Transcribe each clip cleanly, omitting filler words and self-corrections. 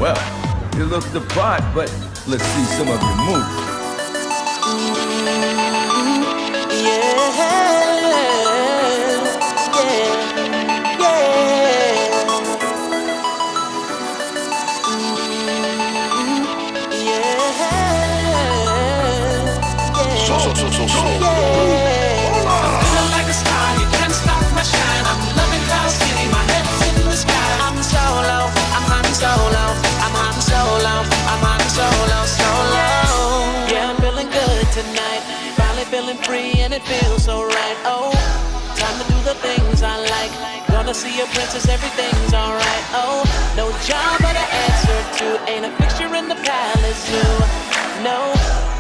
Well, you look the part, but let's see some of your moves. Feeling free and it feels so right. Oh, time to do the things I like. Gonna see a princess, everything's alright. Oh, no job but an answer to. Ain't a fixture in the palace zoo. No,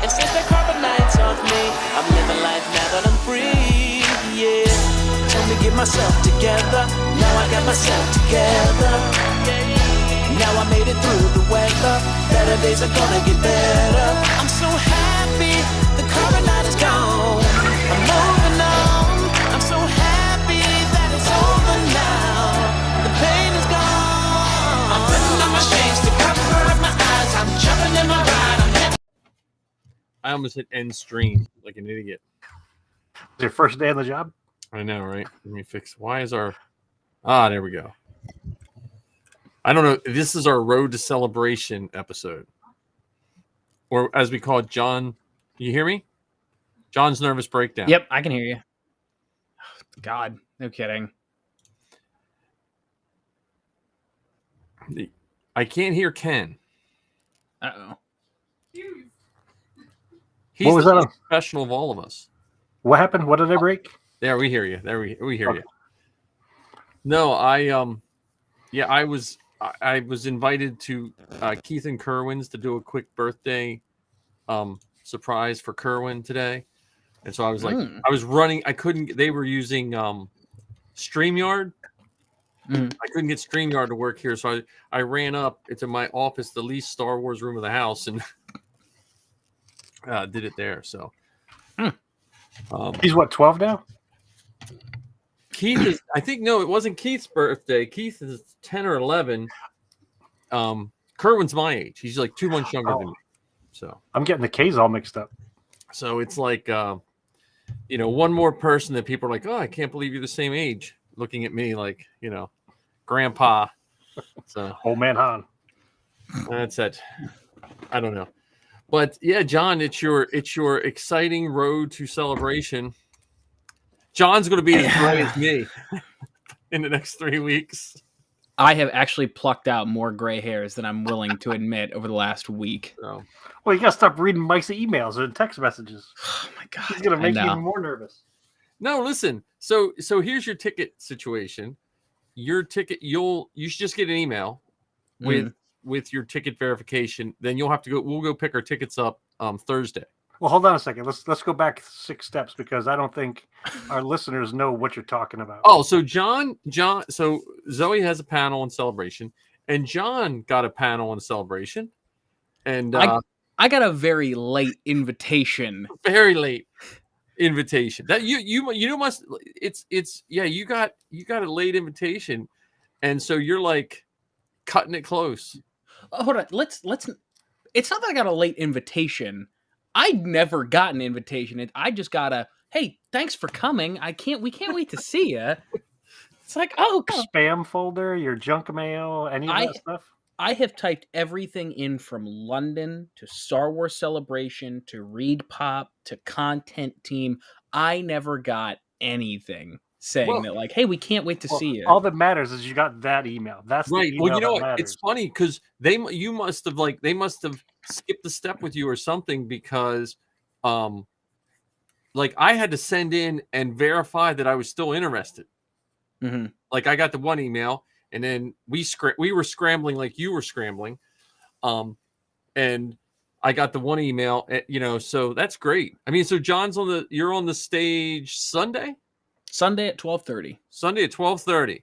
and since the carbonites off me, I'm living life now that I'm free. Yeah, time to get myself together. Now I got myself together. Now I made it through the weather. Better days are gonna get better. I'm so happy. The carbonite is gone. I'm moving on. I'm so happy that it's over now. The pain is gone. I'm putting on my shades to cover up my eyes. I'm jumping in my ride. I'm heading. I almost hit end stream like an idiot. Is your first day on the job? I know, right? Let me fix. Why is our? Ah, there we go. I don't know. This is our Road to Celebration episode, or as we call it, John. You hear me? John's nervous breakdown. Yep, I can hear you. God, no kidding. I can't hear Ken. Uh-oh. He's What was the that? most professional of all of us. What happened? What did I break? There, we hear you. There we hear Okay. you. No, I was invited to Keith and Kerwin's to do a quick birthday surprise for Kerwin today. And so I was like, I was running. I couldn't. They were using StreamYard. I couldn't get StreamYard to work here, so I ran up into my office, the least Star Wars room of the house, and did it there. So He's what, 12 now? Keith is. I think no, it wasn't Keith's birthday. Keith is 10 or 11. Kerwin's my age. He's like 2 months younger than me. So I'm getting the K's all mixed up. So it's like, one more person that people are like, oh, I can't believe you're the same age. Looking at me like, grandpa. So Old man Han. that's it. I don't know. But yeah, John, it's your exciting road to celebration. John's going to be as gray as me in the next 3 weeks. I have actually plucked out more gray hairs than I'm willing to admit over the last week. So. Well, you got to stop reading Mike's emails and text messages. Oh my God. He's going to make you even more nervous. No, listen. So here's your ticket situation. Your ticket, you should just get an email with your ticket verification. Then you'll have to go. We'll go pick our tickets up Thursday. Well, hold on a second. Let's go back 6 steps because I don't think our listeners know what you're talking about. Oh, so John. So Zoe has a panel on Celebration, and John got a panel on Celebration, and I got a very late invitation. Very late invitation. That you must. It's yeah. You got a late invitation, and so you're like cutting it close. Hold on. Let's. It's not that I got a late invitation. I never got an invitation. I just got a, hey, thanks for coming. We can't wait to see you. It's like, oh, spam folder, your junk mail, any of that stuff. I have typed everything in from London to Star Wars Celebration to Read Pop to Content Team. I never got anything saying that, like, hey, we can't wait to see you. All that matters is you got that email. That's right. The email well, you know what? Matters. It's funny because they must have skipped the step with you or something because, like I had to send in and verify that I was still interested. Mm-hmm. Like I got the one email, and then we were scrambling like you were scrambling, and I got the one email. So that's great. I mean, so you're on the stage Sunday. Sunday at 12:30. Sunday at 12:30.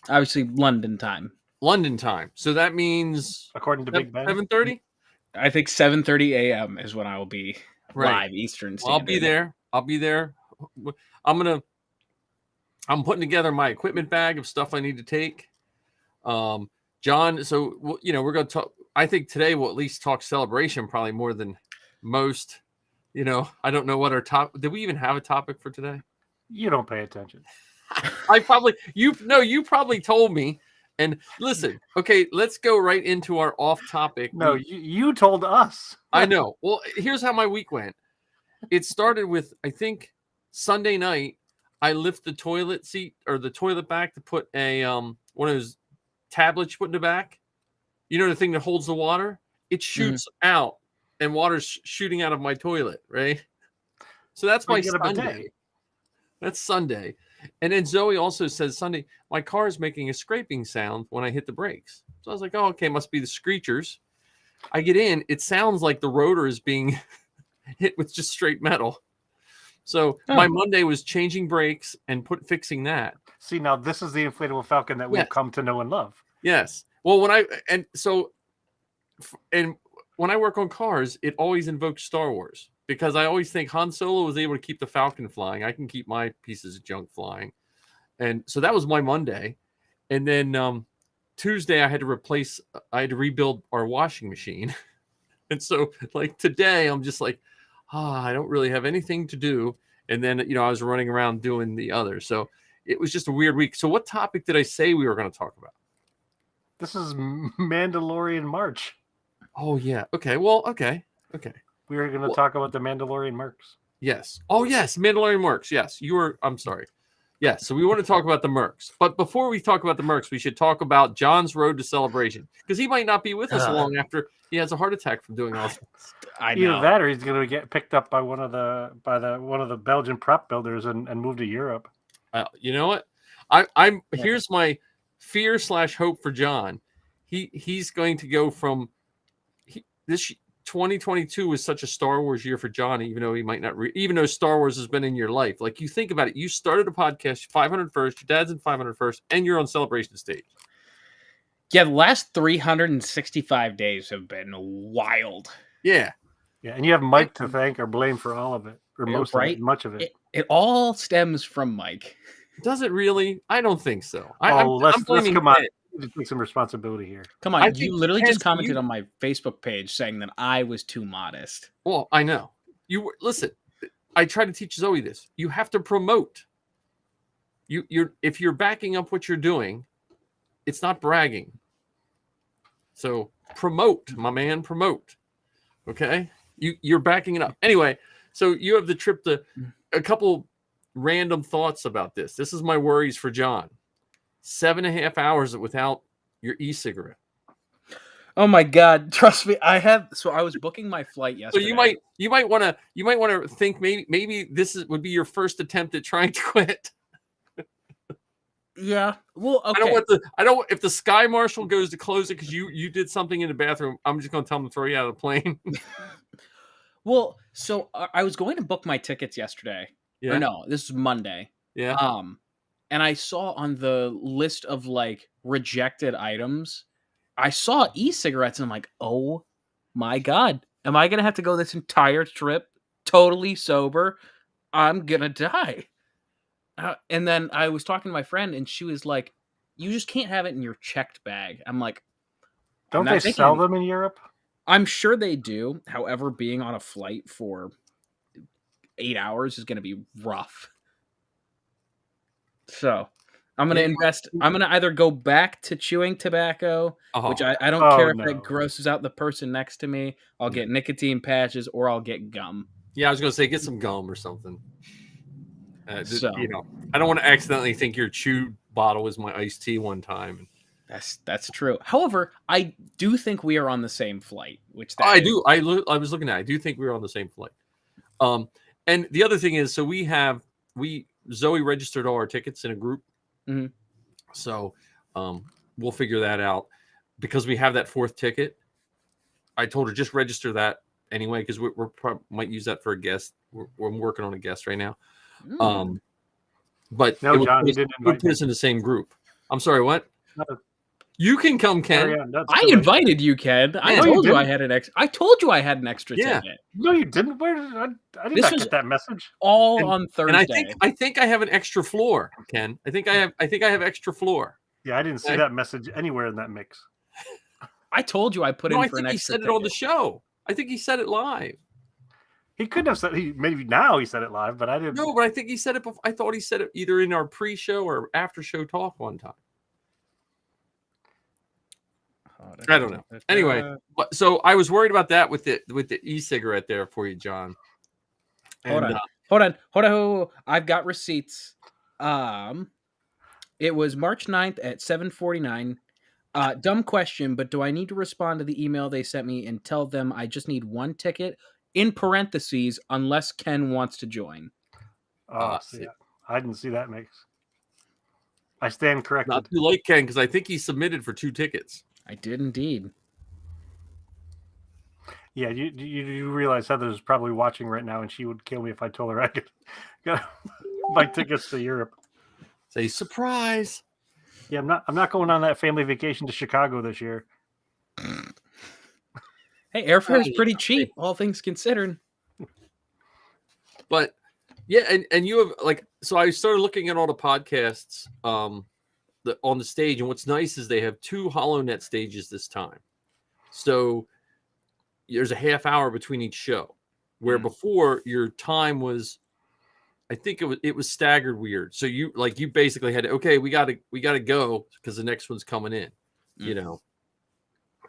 Obviously, London time. So that means according to Big Ben, 7:30. I think 7:30 a.m. is when I will be live Eastern Standard. I'll be there. I'm putting together my equipment bag of stuff I need to take. John. So we're going to talk. I think today we'll at least talk celebration probably more than most. I don't know what our top. Did we even have a topic for today? You don't pay attention. You probably told me. And listen, okay, let's go right into our off topic. No, you told us. I know. Well, here's how my week went. It started with, I think, Sunday night. I lift the toilet seat or the toilet back to put a one of those tablets you put in the back. The thing that holds the water. It shoots out, and water's shooting out of my toilet. Right. So that's my Sunday. That's Sunday. And then Zoe also says Sunday, my car is making a scraping sound when I hit the brakes. So I was like, oh, okay, must be the screechers. I get in, it sounds like the rotor is being hit with just straight metal. So my Monday was changing brakes and fixing that. See, now this is the inflatable Falcon that we've come to know and love. Yes. Well, when I work on cars, it always invokes Star Wars. Because I always think Han Solo was able to keep the Falcon flying. I can keep my pieces of junk flying. And so that was my Monday. And then Tuesday, I had to rebuild our washing machine. And so like today, I'm just like, I don't really have anything to do. And then, I was running around doing the other. So it was just a weird week. So what topic did I say we were going to talk about? This is Mandalorian March. Oh, yeah. Okay. Well, okay. We were going to talk about the Mandalorian mercs. Yes. Oh, yes. Mandalorian mercs. Yes. I'm sorry. Yes. So we want to talk about the mercs. But before we talk about the mercs, we should talk about John's road to celebration. Because he might not be with us long after he has a heart attack from doing all this. I know. Either that or he's going to get picked up by one of the Belgian prop builders and move to Europe. You know what? Here's my fear/hope for John. He's going to go from this 2022 was such a Star Wars year for John, even though he might not, even though Star Wars has been in your life. Like you think about it, you started a podcast 500 first, your dad's in 500 first, and you're on celebration stage. Yeah, the last 365 days have been wild. Yeah. Yeah, and you have Mike to thank or blame for all of it, or most of it, much of it. It all stems from Mike. Does it really? I don't think so. Let's come on. Take some responsibility here. Come on, you literally just commented on my Facebook page saying that I was too modest. Well, I know. Listen. I try to teach Zoe this. You have to promote. If you're backing up what you're doing, it's not bragging. So promote, my man, promote. Okay, you're backing it up anyway. So you have the trip to a couple random thoughts about this. This is my worries for John. 7.5 hours without your e-cigarette. Oh my God! Trust me, I was booking my flight yesterday. So you might want to think maybe this would be your first attempt at trying to quit. Yeah. Well, okay. I don't. If the Sky Marshal goes to close it because you did something in the bathroom, I'm just going to tell them to throw you out of the plane. Well, so I was going to book my tickets yesterday. Yeah. Or no, this is Monday. Yeah. And I saw on the list of like rejected items, I saw e-cigarettes, and I'm like, oh my God, am I gonna have to go this entire trip totally sober? I'm gonna die. And then I was talking to my friend, and she was like, "You just can't have it in your checked bag." I'm like, don't they sell them in Europe? I'm sure they do. However, being on a flight for 8 hours is going to be rough. So I'm going to invest. I'm going to either go back to chewing tobacco, which I don't care if it grosses out the person next to me. I'll get nicotine patches, or I'll get gum. Yeah, I was going to say get some gum or something. I don't want to accidentally think your chew bottle was my iced tea one time. That's true. However, I do think we are on the same flight. I do. I was looking at it. I do think we were on the same flight. And the other thing is, so Zoe registered all our tickets in a group. Mm-hmm. So we'll figure that out because we have that fourth ticket. I told her just register that anyway because we're might use that for a guest. We're working on a guest right now. But no, John, you didn't put us in the same group. I'm sorry, what? No. You can come, Ken. I invited you, Ken. I told you I had an extra. I told you I had an extra ticket. No, you didn't. Where did I did not get that message. On Thursday. And I think I have an extra floor, Ken. I think I have extra floor. Yeah, I didn't see that message anywhere in that mix. I told you I put No, in I for an think he extra said it on the ticket. show. I think he said it live. He couldn't have said maybe now he said it live, but I didn't. No, but I think he said it before. I thought he said it either in our pre-show or after-show talk one time. I don't know. Anyway, so I was worried about that with the e-cigarette there for you, John. Hold And, on. I've got receipts. It was March 9th at 7:49. Dumb question, but do I need to respond to the email they sent me and tell them I just need one ticket? In parentheses, unless Ken wants to join. See, I didn't see that mix. I stand corrected. Not too late, Ken, because I think he submitted for 2 tickets. I did indeed. Yeah, you realize Heather's probably watching right now, and she would kill me if I told her I could buy tickets to Europe. Say surprise. Yeah, I'm not going on that family vacation to Chicago this year. Hey, airfare is pretty cheap, all things considered. But yeah, and you have like, so I started looking at all the podcasts on the stage, and what's nice is they have 2 HoloNet stages this time. So there's a half hour between each show, where before your time was, I think it was staggered weird. So you basically had to, okay, we gotta go because the next one's coming in, you know.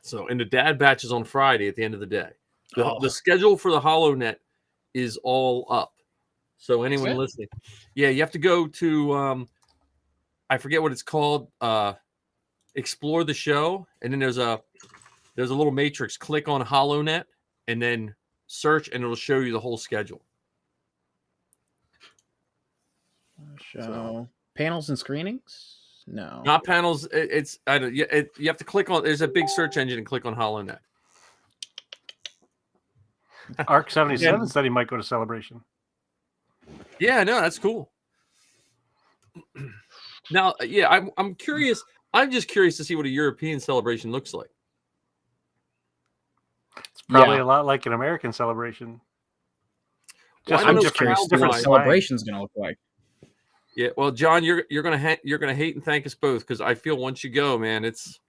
So, and the dad batch is on Friday at the end of the day. The schedule for the HoloNet is all up. So anyone listening, yeah, you have to go to I forget what it's called, explore the show, and then there's a little matrix. Click on HoloNet and then search, and it'll show you the whole schedule. Show panels and screenings? No, not panels. You have to click on. There's a big search engine and click on HoloNet. Arc 77 said he might go to Celebration. Yeah, no, that's cool. Now, yeah, I'm curious. I'm just curious to see what a European celebration looks like. It's probably a lot like an American celebration. Just I'm just curious what celebration's going to look like. Yeah, well, John, you're gonna hate and thank us both, because I feel once you go, man, it's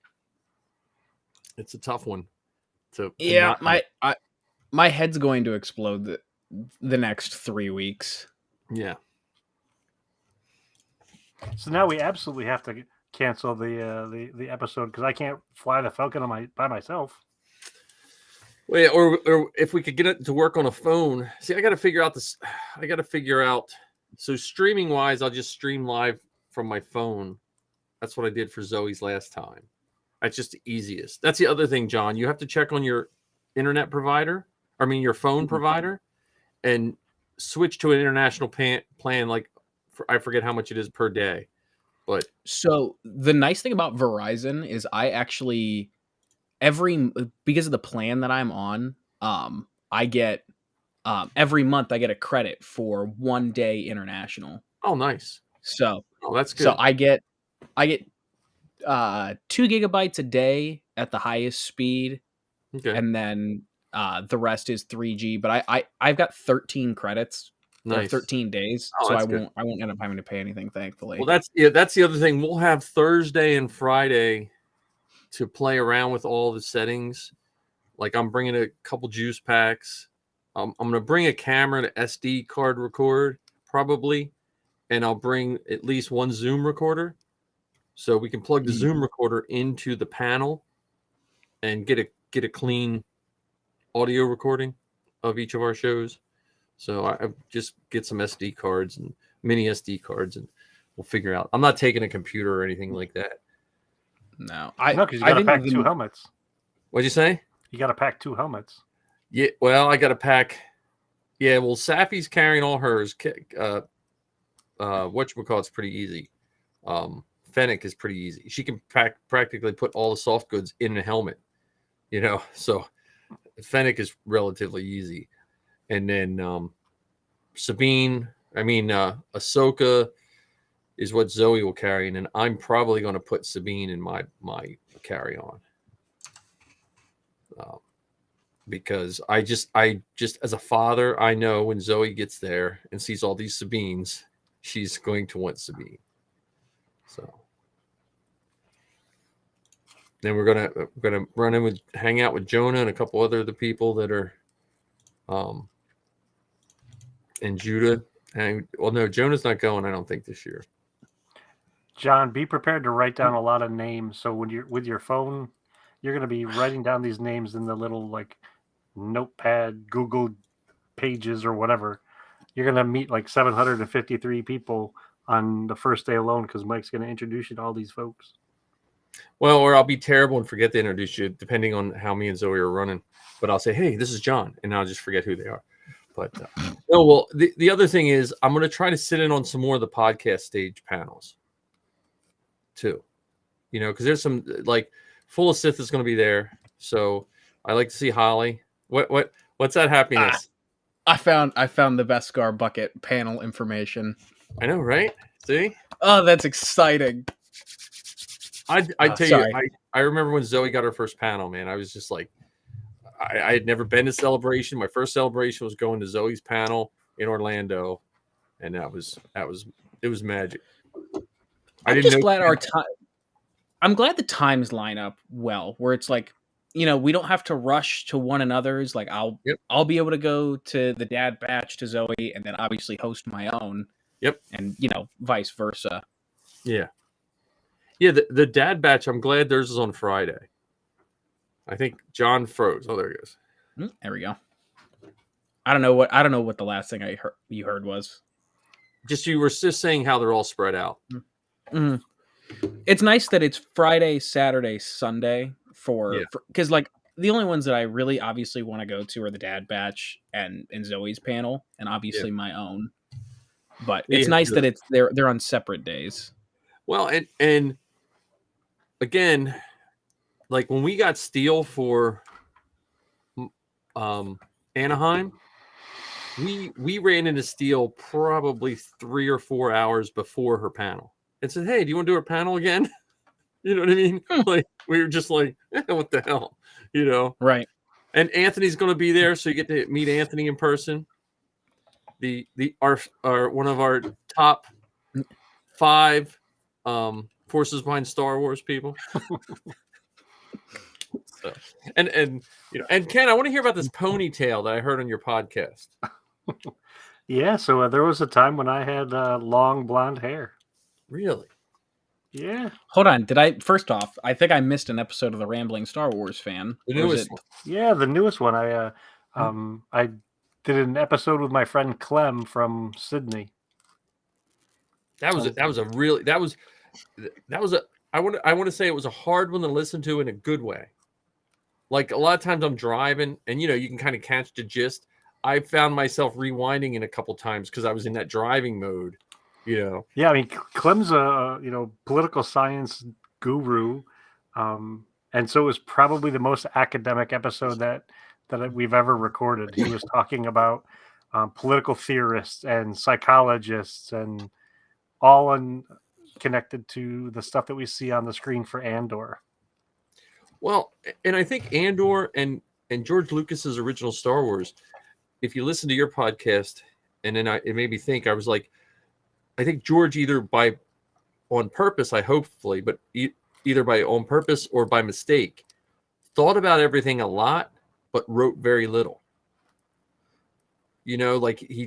a tough one. My head's going to explode the next 3 weeks. Yeah. So now we absolutely have to cancel the episode because I can't fly the Falcon by myself. Wait, or if we could get it to work on a phone. See, I got to figure out this. I got to figure out. So streaming wise, I'll just stream live from my phone. That's what I did for Zoe's last time. That's just the easiest. That's the other thing, John. You have to check on your internet provider. I mean, your phone provider, and switch to an international plan. Like, I forget how much it is per day. But so the nice thing about Verizon is I actually because of the plan that I'm on, I get every month I get a credit for 1 day international. Oh, nice. So that's good. So I get 2 gigabytes a day at the highest speed. Okay. And then the rest is 3G, but I've got 13 credits. Nice. 13 days. So I won't end up having to pay anything, thankfully. Well, that's the other thing. We'll have Thursday and Friday to play around with all the settings. Like, I'm bringing a couple juice packs. I'm going to bring a camera to SD card record, probably. And I'll bring at least 1 Zoom recorder. So we can plug the Zoom recorder into the panel and get a clean audio recording of each of our shows. So I just get some SD cards and mini SD cards, and we'll figure out. I'm not taking a computer or anything like that. No, because you got to pack 2 helmets. What'd you say? You got to pack 2 helmets. Yeah, well, I got to pack. Yeah, well, Safi's carrying all hers. Whatchamacallit's pretty easy. Fennec is pretty easy. She can practically put all the soft goods in a helmet, so Fennec is relatively easy. And then Sabine, Ahsoka is what Zoe will carry, and then I'm probably going to put Sabine in my carry-on. Because I just as a father, I know when Zoe gets there and sees all these Sabines, she's going to want Sabine. So then we're gonna hang out with Jonah and a couple other the people that are, and Judah. And well, no, Jonah's not going. I don't think this year. John, be prepared to write down a lot of names. So when you're with your phone, you're going to be writing down these names in the little like notepad, Google pages or whatever. You're going to meet like 753 people on the first day alone because Mike's going to introduce you to all these folks. Well, or I'll be terrible and forget to introduce you, depending on how me and Zoe are running. But I'll say, hey, this is John, and I'll just forget who they are. But no, well, the other thing is I'm going to try to sit in on some more of the podcast stage panels too. You know, because there's some like Full of Sith is going to be there. So I like to see Holly. What's that happiness? I found the Beskar bucket panel information. I know, right? See? Oh, that's exciting. I tell sorry. you, I remember when Zoe got her first panel, man. I was just like, I had never been to Celebration. My first celebration was going to Zoe's panel in Orlando, and it was magic. I'm glad the times line up well, where it's like, you know, we don't have to rush to one another's. Like I'll be able to go to the dad batch to Zoe, and then obviously host my own. Yep. And you know, vice versa. Yeah. Yeah, the dad batch, I'm glad theirs is on Friday. I think John froze. Oh, there he goes. There we go. I don't know what the last thing you heard was. You were just saying how they're all spread out. Mm-hmm. It's nice that it's Friday, Saturday, Sunday because like the only ones that I really obviously want to go to are the dad batch and Zoe's panel, and obviously my own. But it's nice that they're on separate days. Well, and again, like when we got Steele for Anaheim, we ran into Steele probably 3 or 4 hours before her panel and said, hey, do you want to do her panel again? You know what I mean? Like we were just like, what the hell? You know? Right. And Anthony's gonna be there, so you get to meet Anthony in person. Our one of our top 5 forces behind Star Wars people. So, and you know, and Ken, I want to hear about this ponytail that I heard on your podcast. Yeah, so there was a time when I had long blonde hair. Really? Yeah. Hold on. First off, I think I missed an episode of the Rambling Star Wars Fan. The newest one. Yeah, the newest one. I did an episode with my friend Clem from Sydney. I want to say it was a hard one to listen to in a good way. Like a lot of times I'm driving and you know you can kind of catch the gist. I found myself rewinding it a couple times because I was in that driving mode, you know. Yeah, I mean Clem's a political science guru, and so it was probably the most academic episode that we've ever recorded. He was talking about political theorists and psychologists and all connected to the stuff that we see on the screen for Andor. Well, and I think Andor and George Lucas's original Star Wars, if you listen to your podcast, and then it made me think, I was like, I think George either on purpose, but either by on purpose or by mistake, thought about everything a lot, but wrote very little. You know, like he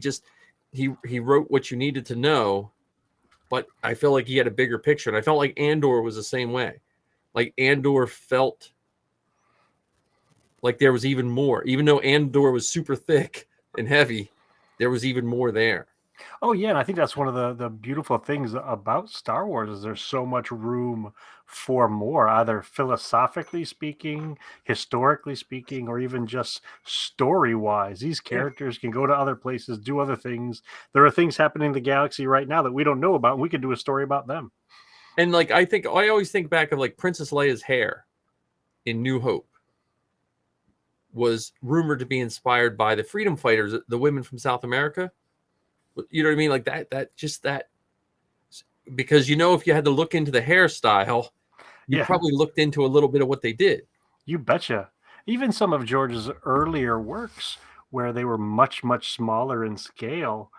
wrote what you needed to know, but I felt like he had a bigger picture. And I felt like Andor was the same way. Like Andor felt like there was even more. Even though Andor was super thick and heavy, there was even more there. Oh, yeah, and I think that's one of the beautiful things about Star Wars is there's so much room for more, either philosophically speaking, historically speaking, or even just story-wise. These characters can go to other places, do other things. There are things happening in the galaxy right now that we don't know about, and we could do a story about them. And like I always think back of like Princess Leia's hair in New Hope was rumored to be inspired by the freedom fighters, the women from South America. You know what I mean? Like that, because, you know, if you had to look into the hairstyle, you probably looked into a little bit of what they did. You betcha. Even some of George's earlier works where they were much, much smaller in scale,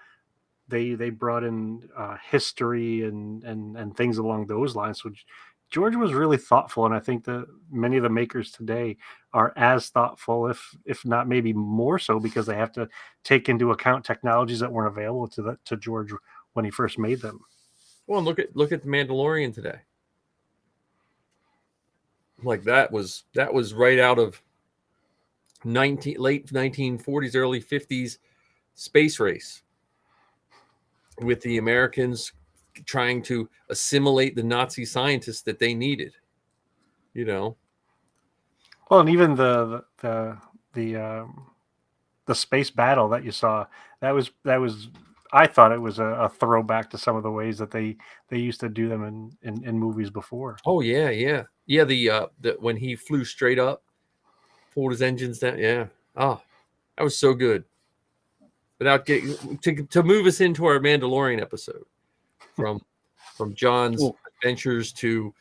they brought in history and things along those lines, which George was really thoughtful, and I think that many of the makers today are as thoughtful, if not maybe more so, because they have to take into account technologies that weren't available to George when he first made them. Well, and look at the Mandalorian today. Like that was right out of late 1940s, early 50s space race with the Americans trying to assimilate the Nazi scientists that they needed. You know. Well, and even the space battle that you saw, that was I thought it was a throwback to some of the ways that they used to do them in movies before. Oh yeah. The when he flew straight up, pulled his engines down. Yeah. Oh, that was so good. Without getting to move us into our Mandalorian episode, from John's adventures to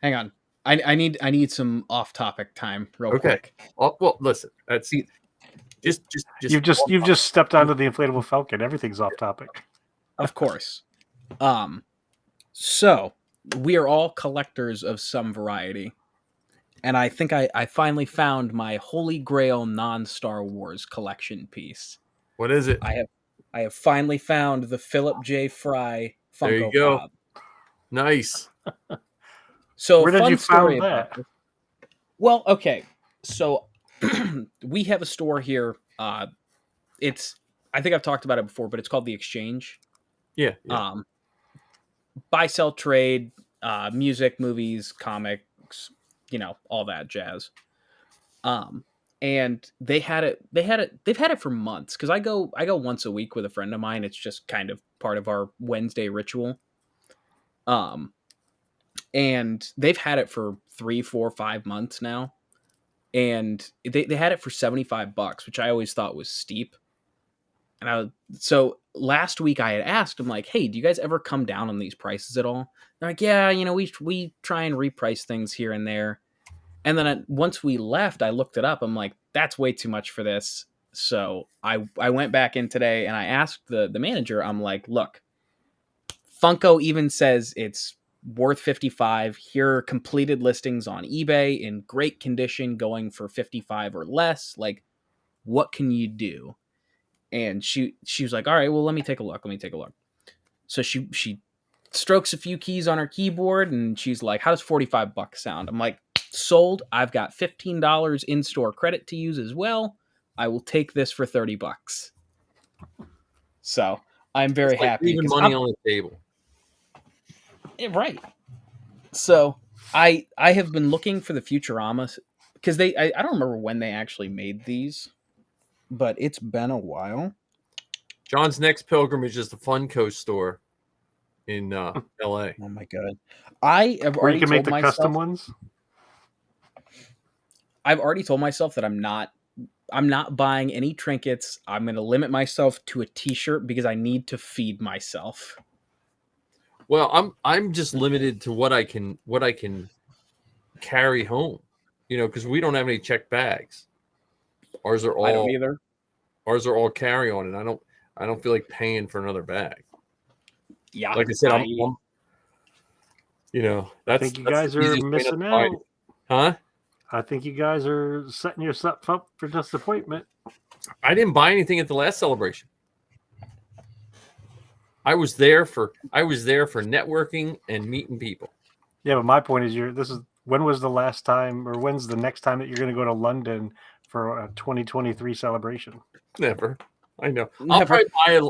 hang on. I need some off topic time real quick. Oh, well, listen. See, just you've just stepped onto the inflatable Falcon. Everything's off topic. Of course. So we are all collectors of some variety. And I think I finally found my holy grail non-Star Wars collection piece. What is it? I have finally found the Philip J. Fry Funko there you go. Pop. Nice. So where did you find that? Well, okay. So we have a store here. It's I think I've talked about it before, but it's called The Exchange. Yeah. Buy, sell, trade, music, movies, comics, all that jazz. And they've had it for months, because I go once a week with a friend of mine. It's just kind of part of our Wednesday ritual. And they've had it for 3, 4, 5 months now. And they had it for $75, which I always thought was steep. And so last week I had asked them, like, hey, do you guys ever come down on these prices at all? They're like, yeah, we try and reprice things here and there. And then once we left, I looked it up. I'm like, that's way too much for this. So I went back in today and I asked the manager, I'm like, look, Funko even says it's worth $55. Here are completed listings on eBay in great condition going for $55 or less. Like, what can you do? And she was like, all right, well, let me take a look. So she strokes a few keys on her keyboard and she's like, how does $45 sound? I'm like, sold. I've got $15 in-store credit to use as well. I will take this for $30. So I'm very happy. Leaving money on the table. Right. So I have been looking for the Futurama, because I don't remember when they actually made these, but it's been a while. John's next pilgrimage is the Funko store in LA. Oh my god. I have already told myself, make the custom ones. I've already told myself that I'm not buying any trinkets. I'm going to limit myself to a t-shirt because I need to feed myself. Well, I'm just limited to what I can carry home, because we don't have any checked bags. Ours are all, I don't either. Ours are all carry on, and I don't feel like paying for another bag. Yeah, like I said, I'm I think you guys are missing out. Huh? I think you guys are setting yourself up for disappointment. I didn't buy anything at the last celebration. I was there for networking and meeting people. Yeah, but my point is, when was the last time, or when's the next time that you're going to go to London for a 2023 celebration? Never. I know. Never.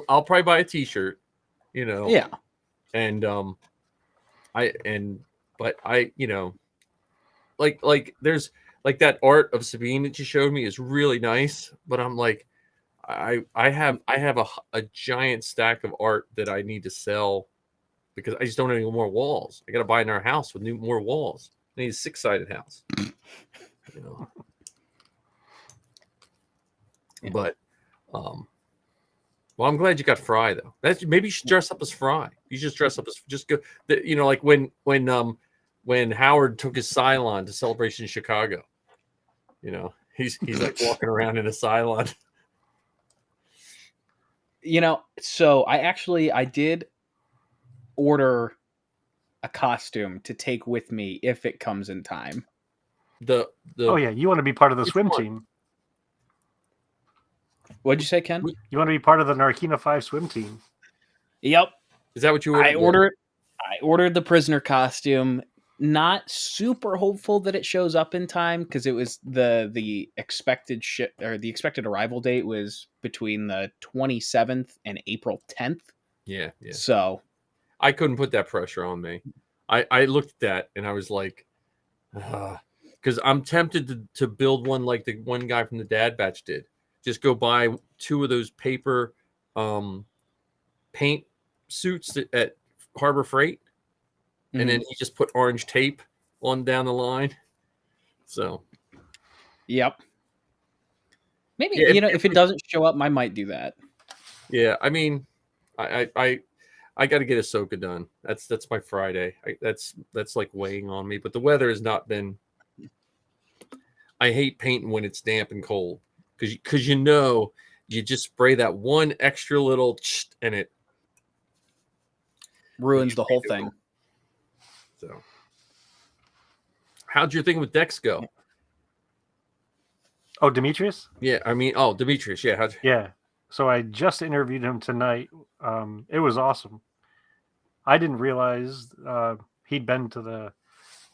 I'll probably buy a t-shirt, Yeah. And like there's like that art of Sabine that you showed me is really nice, but I'm like, I have a giant stack of art that I need to sell because I just don't have any more walls. I got to buy in our house with more walls. I need a 6-sided house. Yeah. But well, I'm glad you got Fry though. Maybe you should dress up as Fry. You just dress up as like when Howard took his Cylon to Celebration in Chicago. He's like walking around in a Cylon. So I did order a costume to take with me if it comes in time. The Oh yeah, you want to be part of the Which swim one? team. What'd you say, Ken? You want to be part of the Narkina 5 swim team. Yep. Is that what you ordered? I ordered the prisoner costume. Not super hopeful that it shows up in time because it was the expected ship or the expected arrival date was between the 27th and April 10th. Yeah. So I couldn't put that pressure on me. I looked at that and I was like, because I'm tempted to build one like the one guy from the Dad Batch did. Just go buy 2 of those paper paint suits at Harbor Freight, and then he just put orange tape on down the line. So, yep. Maybe yeah, if it doesn't show up, I might do that. Yeah, I mean, I got to get Ahsoka done. That's my Friday. That's like weighing on me. But the weather has not been. I hate painting when it's damp and cold because you just spray that one extra little and it ruins the whole thing. So, how'd your thing with Dex go? Oh, Demetrius? Yeah, I mean, Demetrius. Yeah, yeah. So I just interviewed him tonight. It was awesome. I didn't realize he'd been to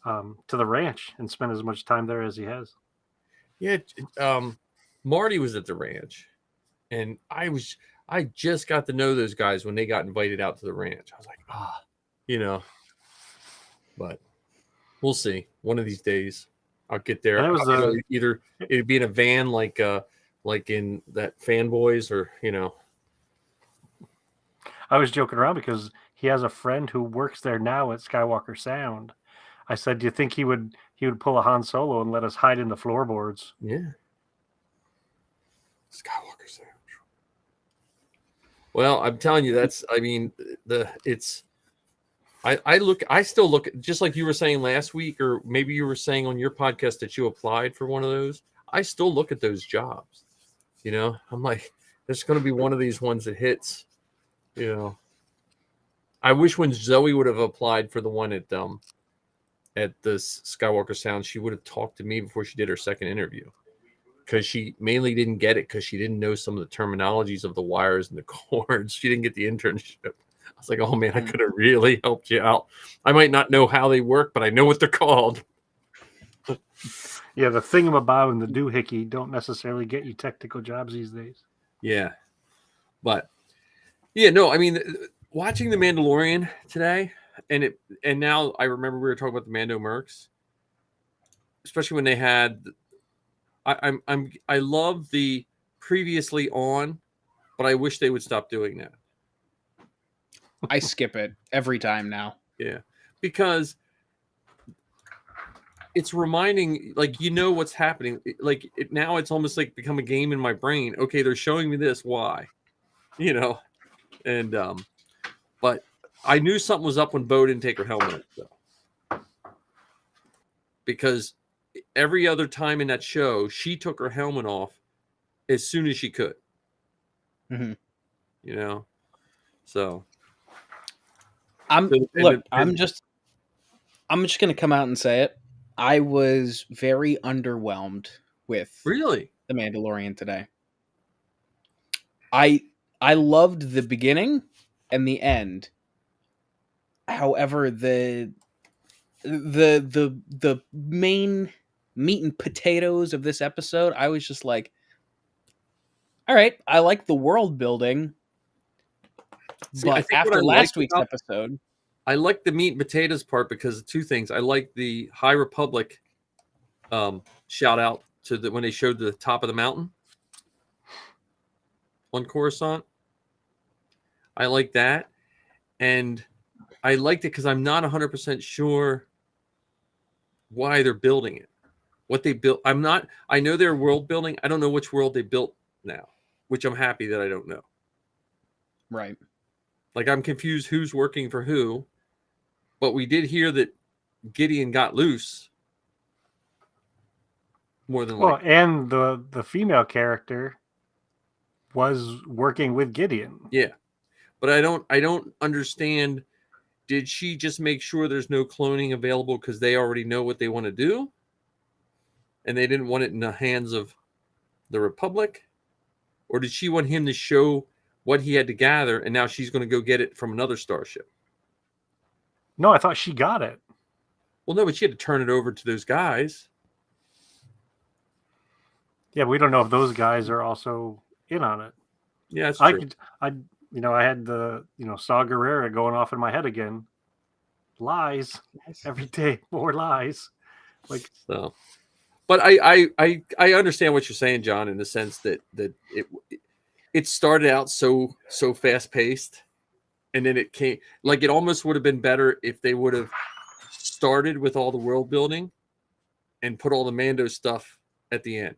the ranch and spent as much time there as he has. Yeah, Marty was at the ranch, and I just got to know those guys when they got invited out to the ranch. I was like, but we'll see. One of these days, I'll get there. And it was either it'd be in a van like in that Fanboys, or I was joking around because he has a friend who works there now at Skywalker Sound. I said, "Do you think he would pull a Han Solo and let us hide in the floorboards?" Yeah. Skywalker Sound. Well, I'm telling you, I still look just like you were saying last week, or maybe you were saying on your podcast that you applied for one of those. I still look at those jobs. I'm like, there's going to be one of these ones that hits. I wish when Zoe would have applied for the one at the Skywalker Sound, she would have talked to me before she did her second interview, because she mainly didn't get it because she didn't know some of the terminologies of the wires and the cords. She didn't get the internship. I was like, oh man, I could have really helped you out. I might not know how they work, but I know what they're called. Yeah, the thingamabob and the doohickey don't necessarily get you technical jobs these days. Yeah. But yeah, no, I mean, watching The Mandalorian today, and now I remember we were talking about the Mando Mercs, especially when they had. I love the previously on, but I wish they would stop doing that. I skip it every time now. Yeah, because it's reminding, like, what's happening. Like now it's almost like become a game in my brain. Okay, they're showing me this. Why? And but I knew something was up when Bo didn't take her helmet off, though, because every other time in that show, she took her helmet off as soon as she could. Mm-hmm. So I'm just going to come out and say it. I was very underwhelmed with really The Mandalorian today. I loved the beginning and the end. However, the main meat and potatoes of this episode, I was just like, all right, I like the world building. But after last week's episode, I like the meat and potatoes part because of two things. I like the High Republic shout out to when they showed the top of the mountain on Coruscant. I like that. And I liked it because I'm not 100% sure why they're building it. What they built. I know they're world building. I don't know which world they built now, which I'm happy that I don't know. Right. Like, I'm confused who's working for who, but we did hear that Gideon got loose. More than likely. And the female character was working with Gideon. Yeah. But I don't understand did she just make sure there's no cloning available because they already know what they want to do? And they didn't want it in the hands of the Republic? Or did she want him to show what he had to gather, and now she's going to go get it from another starship? No, I thought she got it. Well, no, but she had to turn it over to those guys. Yeah, we don't know if those guys are also in on it. Yeah, that's true. I had the, Saw Gerrera going off in my head again. Lies every day, more lies. Like, so, but I understand what you're saying, John, in the sense that it started out so fast paced, and then it came like it almost would have been better if they would have started with all the world building and put all the Mando stuff at the end.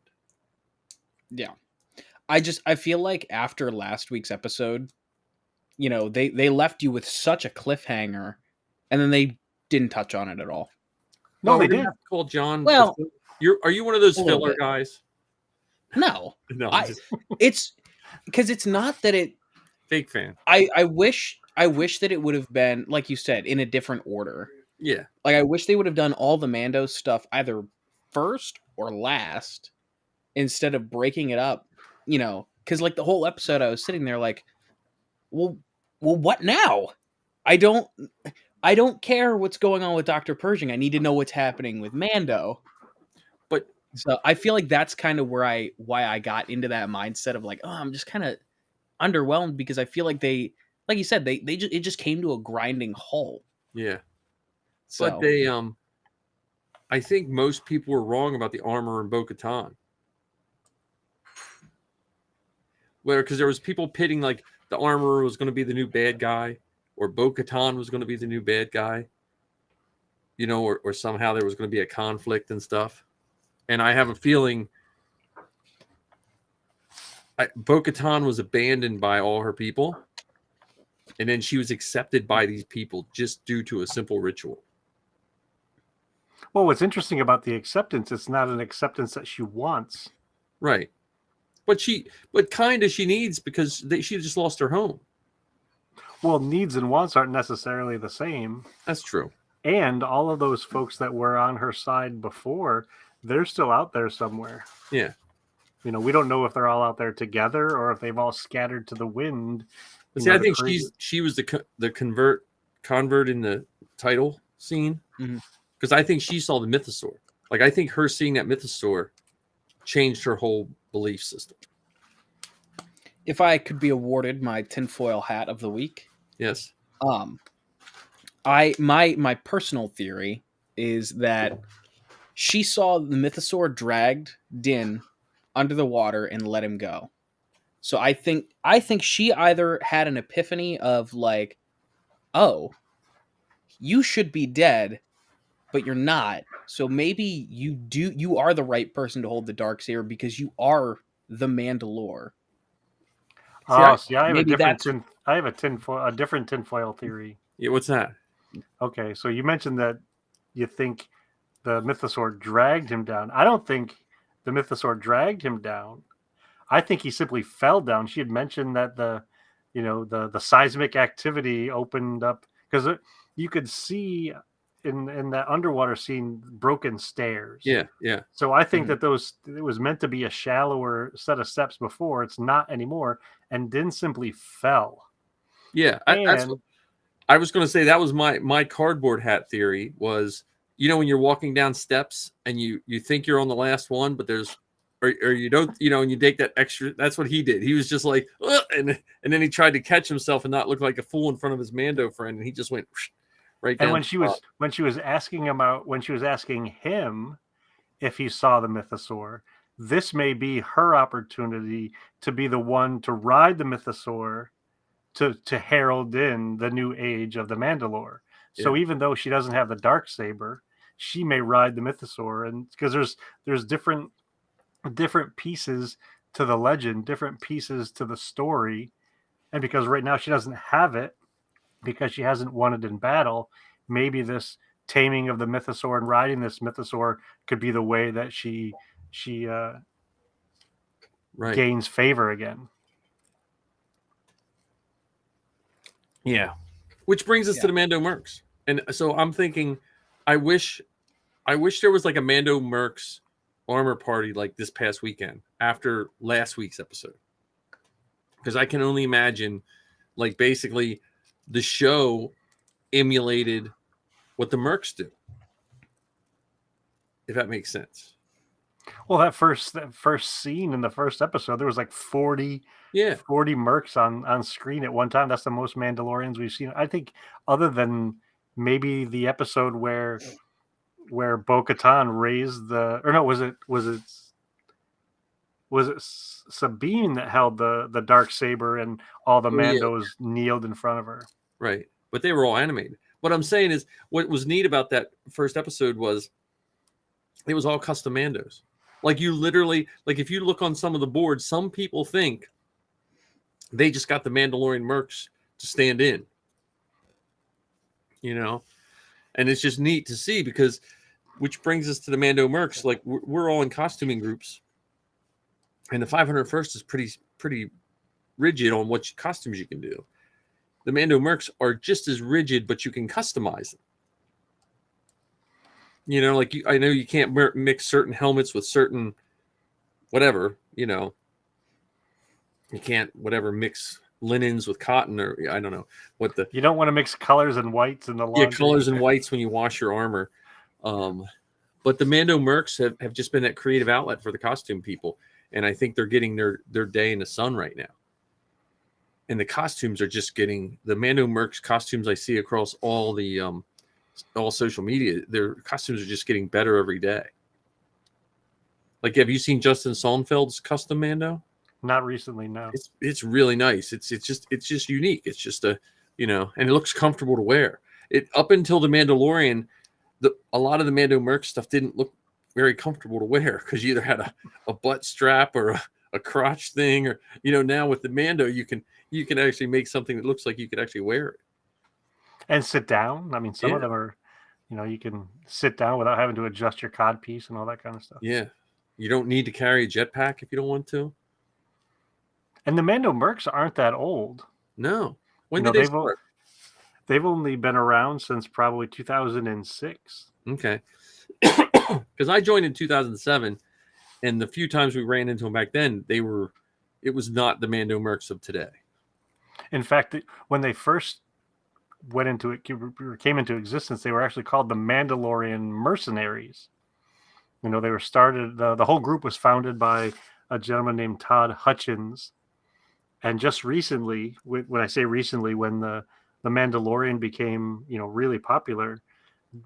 Yeah. I feel like after last week's episode, they left you with such a cliffhanger, and then they didn't touch on it at all. No, they did. Call John. Well, are you one of those filler guys? No, no. It's because it's not that it. Fake fan. I wish that it would have been, like you said, in a different order. Yeah. Like I wish they would have done all the Mando stuff either first or last, instead of breaking it up. Because like the whole episode, I was sitting there like, well, what now? I don't care what's going on with Dr. Pershing. I need to know what's happening with Mando. But so I feel like that's kind of why I got into that mindset of like, oh, I'm just kind of underwhelmed because I feel like they, like you said, it just came to a grinding halt. Yeah. So. But they I think most people were wrong about the armor in Bo-Katan. Because there was people pitting like the armorer was going to be the new bad guy, or Bo-Katan was going to be the new bad guy, or somehow there was going to be a conflict and stuff. And I have a feeling Bo-Katan was abandoned by all her people, and then she was accepted by these people just due to a simple ritual. Well, what's interesting about the acceptance, it's not an acceptance that she wants. Right. But kind of she needs, because she just lost her home. Well, needs and wants aren't necessarily the same. That's true. And all of those folks that were on her side before, they're still out there somewhere. Yeah. We don't know if they're all out there together or if they've all scattered to the wind. See, I think she was the convert in the title scene, because I think she saw the mythosaur. Like I think her seeing that mythosaur changed her whole belief system. If I could be awarded my tinfoil hat of the week, yes. My personal theory is that she saw the mythosaur dragged Din under the water and let him go. So I think she either had an epiphany of like, oh, you should be dead, but you're not. So maybe you are the right person to hold the Darksaber because you are the Mandalore. I have a different tinfoil theory. Yeah, what's that? Okay, so you mentioned that you think the mythosaur dragged him down. I don't think the mythosaur dragged him down. I think he simply fell down. She had mentioned that the seismic activity opened up because you could see in that underwater scene broken stairs. Yeah. So I think that it was meant to be a shallower set of steps before. It's not anymore, and Din simply fell. Yeah, I was going to say that was my cardboard hat theory was, when you're walking down steps and you think you're on the last one, but there's or you don't, and you take that extra. That's what he did. He was just like, and then he tried to catch himself and not look like a fool in front of his Mando friend, and he just went right down. And when she was asking him if he saw the mythosaur, this may be her opportunity to be the one to ride the mythosaur to herald in the new age of the Mandalore. So even though she doesn't have the Darksaber, she may ride the mythosaur, and because there's different pieces to the legend, different pieces to the story, and because right now she doesn't have it because she hasn't won it in battle, maybe this taming of the mythosaur and riding this mythosaur could be the way that she gains favor again. Yeah. Which brings us to the Mando Mercs. And so I'm thinking, I wish there was like a Mando Mercs armor party like this past weekend after last week's episode. Because I can only imagine, like, basically the show emulated what the Mercs do. If that makes sense. Well, that first scene in the first episode, there was like 40 mercs on screen at one time. That's the most Mandalorians we've seen. I think, other than maybe the episode where Bo-Katan raised the, or no, was it Sabine that held the dark saber and all the Mandos kneeled in front of her? Right, but they were all animated. What I'm saying is, what was neat about that first episode was it was all custom Mandos. Like, you literally, like, if you look on some of the boards, some people think they just got the Mandalorian mercs to stand in, you know, and it's just neat to see, because, which brings us to the Mando mercs. Like, we're all in costuming groups, and the 501st is pretty rigid on what costumes you can do. The Mando mercs are just as rigid, but you can customize them. You know, like, I know you can't mix certain helmets with certain whatever, you know. You can't, mix linens with cotton, or I don't know what the... You don't want to mix colors and whites in the laundry. Yeah, colors and whites when you wash your armor. But the Mando mercs have just been that creative outlet for the costume people. And I think they're getting their day in the sun right now. And the costumes are just getting... The Mando mercs costumes I see across all the... all social media, their costumes are just getting better every day. Like, have you seen Justin Sonnenfeld's custom Mando? Not recently, no. It's really nice. It's just unique. It's just a, you know, and it looks comfortable to wear. It up until the Mandalorian, a lot of the Mando merc stuff didn't look very comfortable to wear, because you either had a butt strap or a crotch thing, or, you know, now with the Mando you can actually make something that looks like you could actually wear it. And sit down. I mean, some of them are, you know, you can sit down without having to adjust your cod piece and all that kind of stuff. Yeah. You don't need to carry a jetpack if you don't want to. And the Mando mercs aren't that old. No. When did they start? They've only been around since probably 2006. Okay. Because I joined in 2007, and the few times we ran into them back then, it was not the Mando mercs of today. In fact, when they first came into existence, they were actually called the Mandalorian Mercenaries. You know, they were started, the whole group was founded by a gentleman named Todd Hutchins. And just recently, when I say recently, when the Mandalorian became, you know, really popular,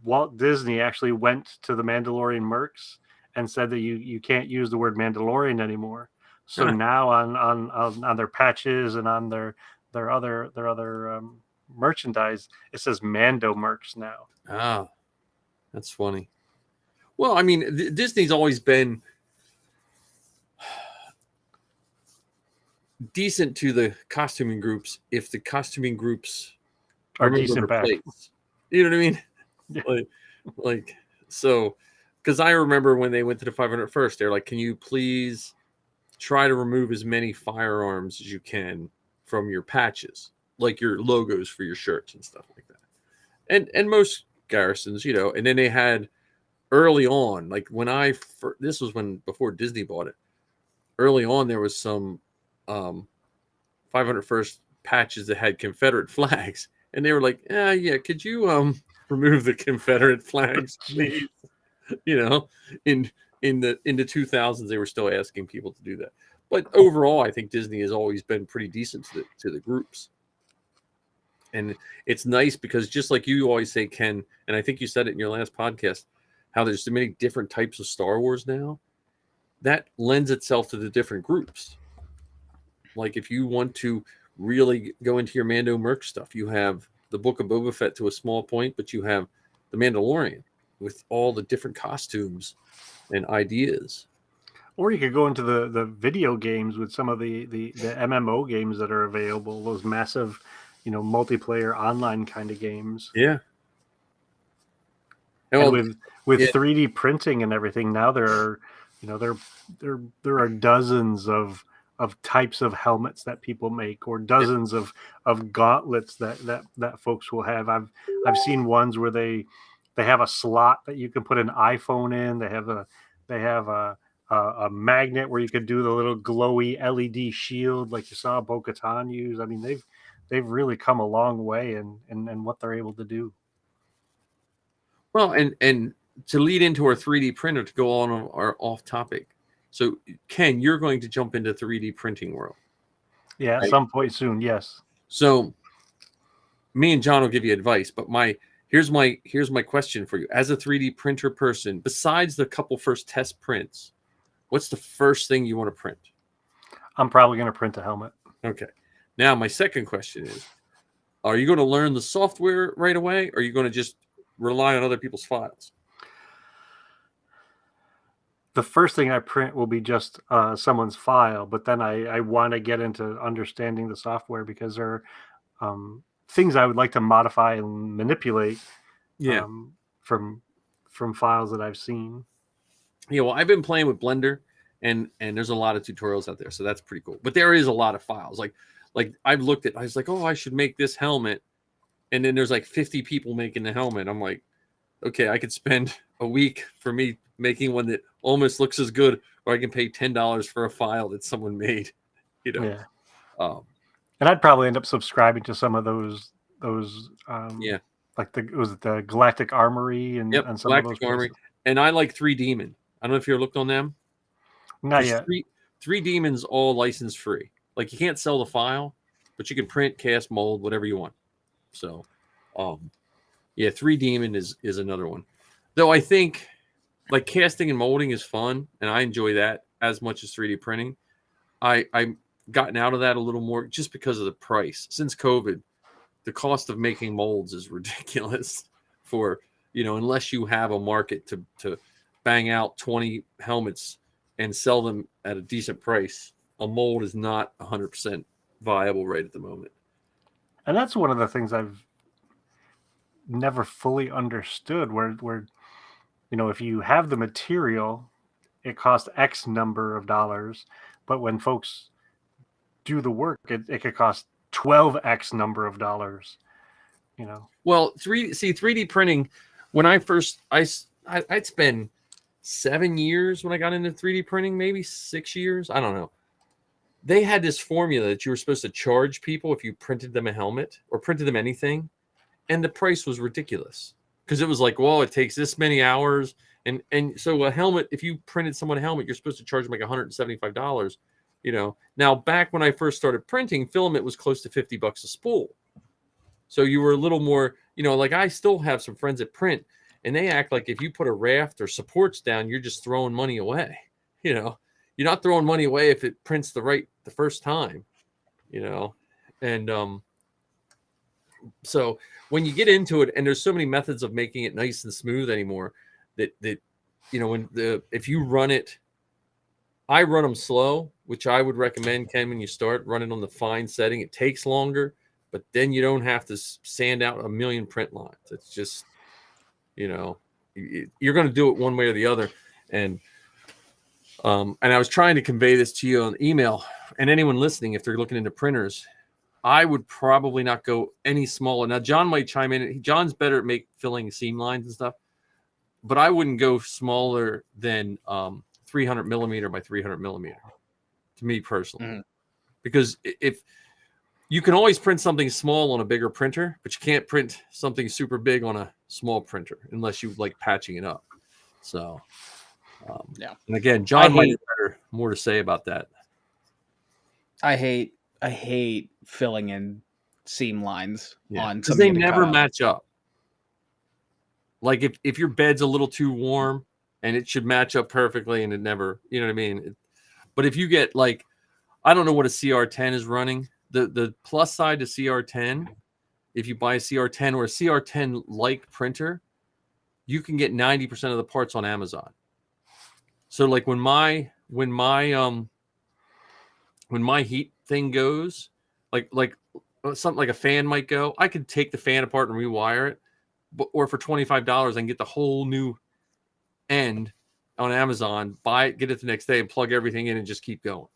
Walt Disney actually went to the Mandalorian mercs and said that you can't use the word Mandalorian anymore. So now on their patches and on their other merchandise, it says Mando mercs now. Ah, that's funny. Well, I mean, Disney's always been decent to the costuming groups if the costuming groups are decent back. You know what I mean? Yeah. Like so, because I remember when they went to the 501st, they're like, "Can you please try to remove as many firearms as you can from your patches, like your logos for your shirts and stuff like that." And most garrisons, you know. And then they had early on, like when this was before Disney bought it. Early on, there was some 501st patches that had Confederate flags, and they were like, "Yeah, could you remove the Confederate flags, please?" You know, in the 2000s, they were still asking people to do that. But overall, I think Disney has always been pretty decent to the groups. And it's nice because, just like you always say, Ken, and I think you said it in your last podcast, how there's so many different types of Star Wars now, that lends itself to the different groups. Like, if you want to really go into your Mando merch stuff, you have the Book of Boba Fett to a small point, but you have the Mandalorian with all the different costumes and ideas. Or you could go into the video games with some of the MMO games that are available, those massive, you know, multiplayer online kind of games. Yeah. And with 3D printing and everything, now there are, you know, there are dozens of types of helmets that people make, or dozens of gauntlets that folks will have. I've seen ones where they have a slot that you can put an iPhone in. They have a magnet where you could do the little glowy LED shield like you saw Bo-Katan use. I mean, they've really come a long way in what they're able to do. Well, and to lead into our 3D printer, to go on our off topic. So, Ken, you're going to jump into 3D printing world. Yeah, at right? some point soon, yes. So, me and John will give you advice, but here's my question for you. As a 3D printer person, besides the couple first test prints, what's the first thing you want to print? I'm probably going to print a helmet. Okay. Now, my second question is, are you going to learn the software right away, or are you going to just rely on other people's files? The first thing I print will be just someone's file, but then I want to get into understanding the software, because there are things I would like to modify and manipulate from files that I've seen. Yeah, well, I've been playing with Blender, and there's a lot of tutorials out there, so that's pretty cool. But there is a lot of files. Like I've looked at, I was like, oh, I should make this helmet, and then there's like 50 people making the helmet. I'm like, okay, I could spend a week for me making one that almost looks as good, or I can pay $10 for a file that someone made, you know. Yeah. And I'd probably end up subscribing to some of those like the Galactic Armory and some Galactic of those Armory. places. And I like 3 Demon. I don't know if you ever looked on them. Not yet. 3 Demons all license free. Like, you can't sell the file, but you can print, cast, mold, whatever you want. So, 3 Demon is another one. Though I think like casting and molding is fun, and I enjoy that as much as 3D printing. I've gotten out of that a little more just because of the price. Since COVID, the cost of making molds is ridiculous for, unless you have a market to bang out 20 helmets and sell them at a decent price. A mold is not 100% viable right at the moment. And that's one of the things I've never fully understood, where if you have the material, it costs X number of dollars, but when folks do the work, it could cost 12X number of dollars. Well, 3D printing, when I'd spend 7 years when I got into 3D printing, maybe 6 years, I don't know. They had this formula that you were supposed to charge people if you printed them a helmet or printed them anything, and the price was ridiculous. Because it was like, well, it takes this many hours. And so a helmet, if you printed someone a helmet, you're supposed to charge them like $175. Now back when I first started printing, filament was close to $50 a spool. So you were a little more, like I still have some friends that print, and they act like if you put a raft or supports down, you're just throwing money away. You're not throwing money away if it prints the first time, and so when you get into it, and there's so many methods of making it nice and smooth anymore that if you run it, I run them slow, which I would recommend, Ken, when you start running on the fine setting. It takes longer, but then you don't have to sand out a million print lines. It's just, you're going to do it one way or the other. And I was trying to convey this to you on email, and anyone listening, if they're looking into printers, I would probably not go any smaller. Now, John might chime in. John's better at filling seam lines and stuff, but I wouldn't go smaller than 300 millimeter by 300 millimeter, to me personally. Because if you can always print something small on a bigger printer, but you can't print something super big on a small printer unless you like patching it up. So, And again, John might have more to say about that. I hate filling in seam lines on because they never match up. Like if your bed's a little too warm and it should match up perfectly, and it never, you know what I mean? But if you get like, I don't know what a CR10 is running. The plus side to CR10, if you buy a CR10 or a CR10 like printer, you can get 90% of the parts on Amazon. So like when my heat thing goes, like something like a fan might go, I could take the fan apart and rewire it, or for $25 I can get the whole new end on Amazon, buy it, get it the next day, and plug everything in and just keep going.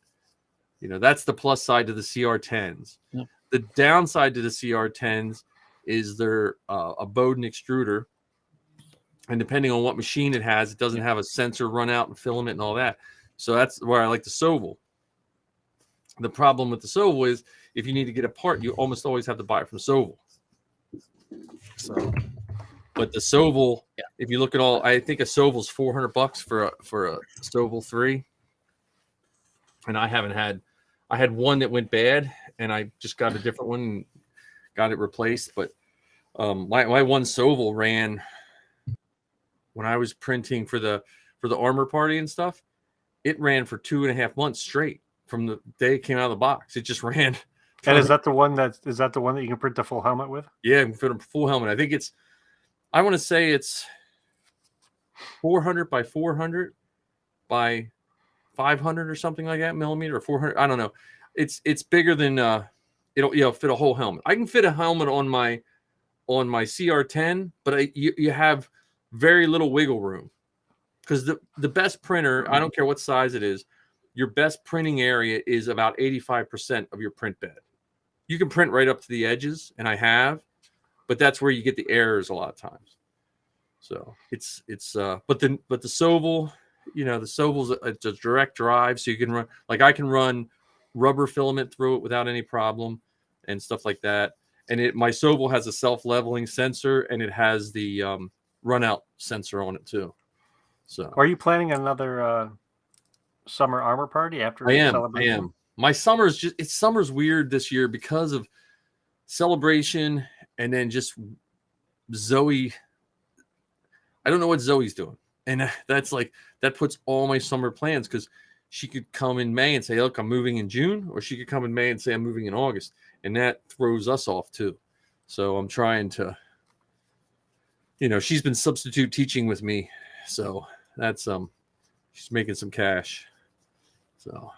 That's the plus side to the CR10s. Yep. The downside to the CR10s is they're a Bowden extruder. And depending on what machine it has, it doesn't have a sensor run out and filament and all that. So that's where I like the Soval. The problem with the Soval is if you need to get a part, you almost always have to buy it from Soval. So, but the Soval, if you look at I think a Soval's $400 for a Soval 3. And I had one that went bad, and I just got a different one and got it replaced. But my one Soval ran when I was printing for the armor party and stuff. It ran for 2.5 months straight from the day it came out of the box. It just ran. And is that the one that you can print the full helmet with? Yeah, you can fit a full helmet. I think I want to say it's 400 by 400 by 500 or something like that millimeter, or 400. I don't know. It's bigger than it'll fit a whole helmet. I can fit a helmet on my CR10, but you have very little wiggle room, because the best printer, I don't care what size it is, your best printing area is about 85% of your print bed. You can print right up to the edges, and I have, but that's where you get the errors a lot of times. So but the Soval, the Soval's a direct drive, so you can run, like I can run rubber filament through it without any problem and stuff like that. And my Soval has a self-leveling sensor, and it has the run out sensor on it too. So are you planning another summer armor party after Celebration? I am. My summer's weird this year because of Celebration, and then just Zoe. I don't know what Zoe's doing, and that puts all my summer plans, because she could come in May and say, look, I'm moving in June, or she could come in May and say I'm moving in August, and that throws us off too. So I'm trying to, she's been substitute teaching with me, so that's she's making some cash. So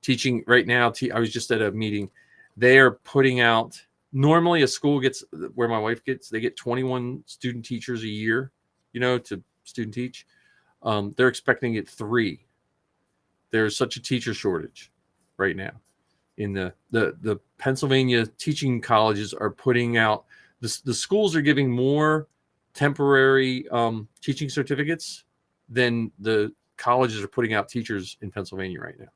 teaching right now, I was just at a meeting. They are putting out, normally a school gets, where my wife gets, they get 21 student teachers a year, to student teach. They're expecting it 3. There's such a teacher shortage right now. In the Pennsylvania teaching colleges are putting out, the schools are giving more temporary teaching certificates than the colleges are putting out teachers in Pennsylvania right now.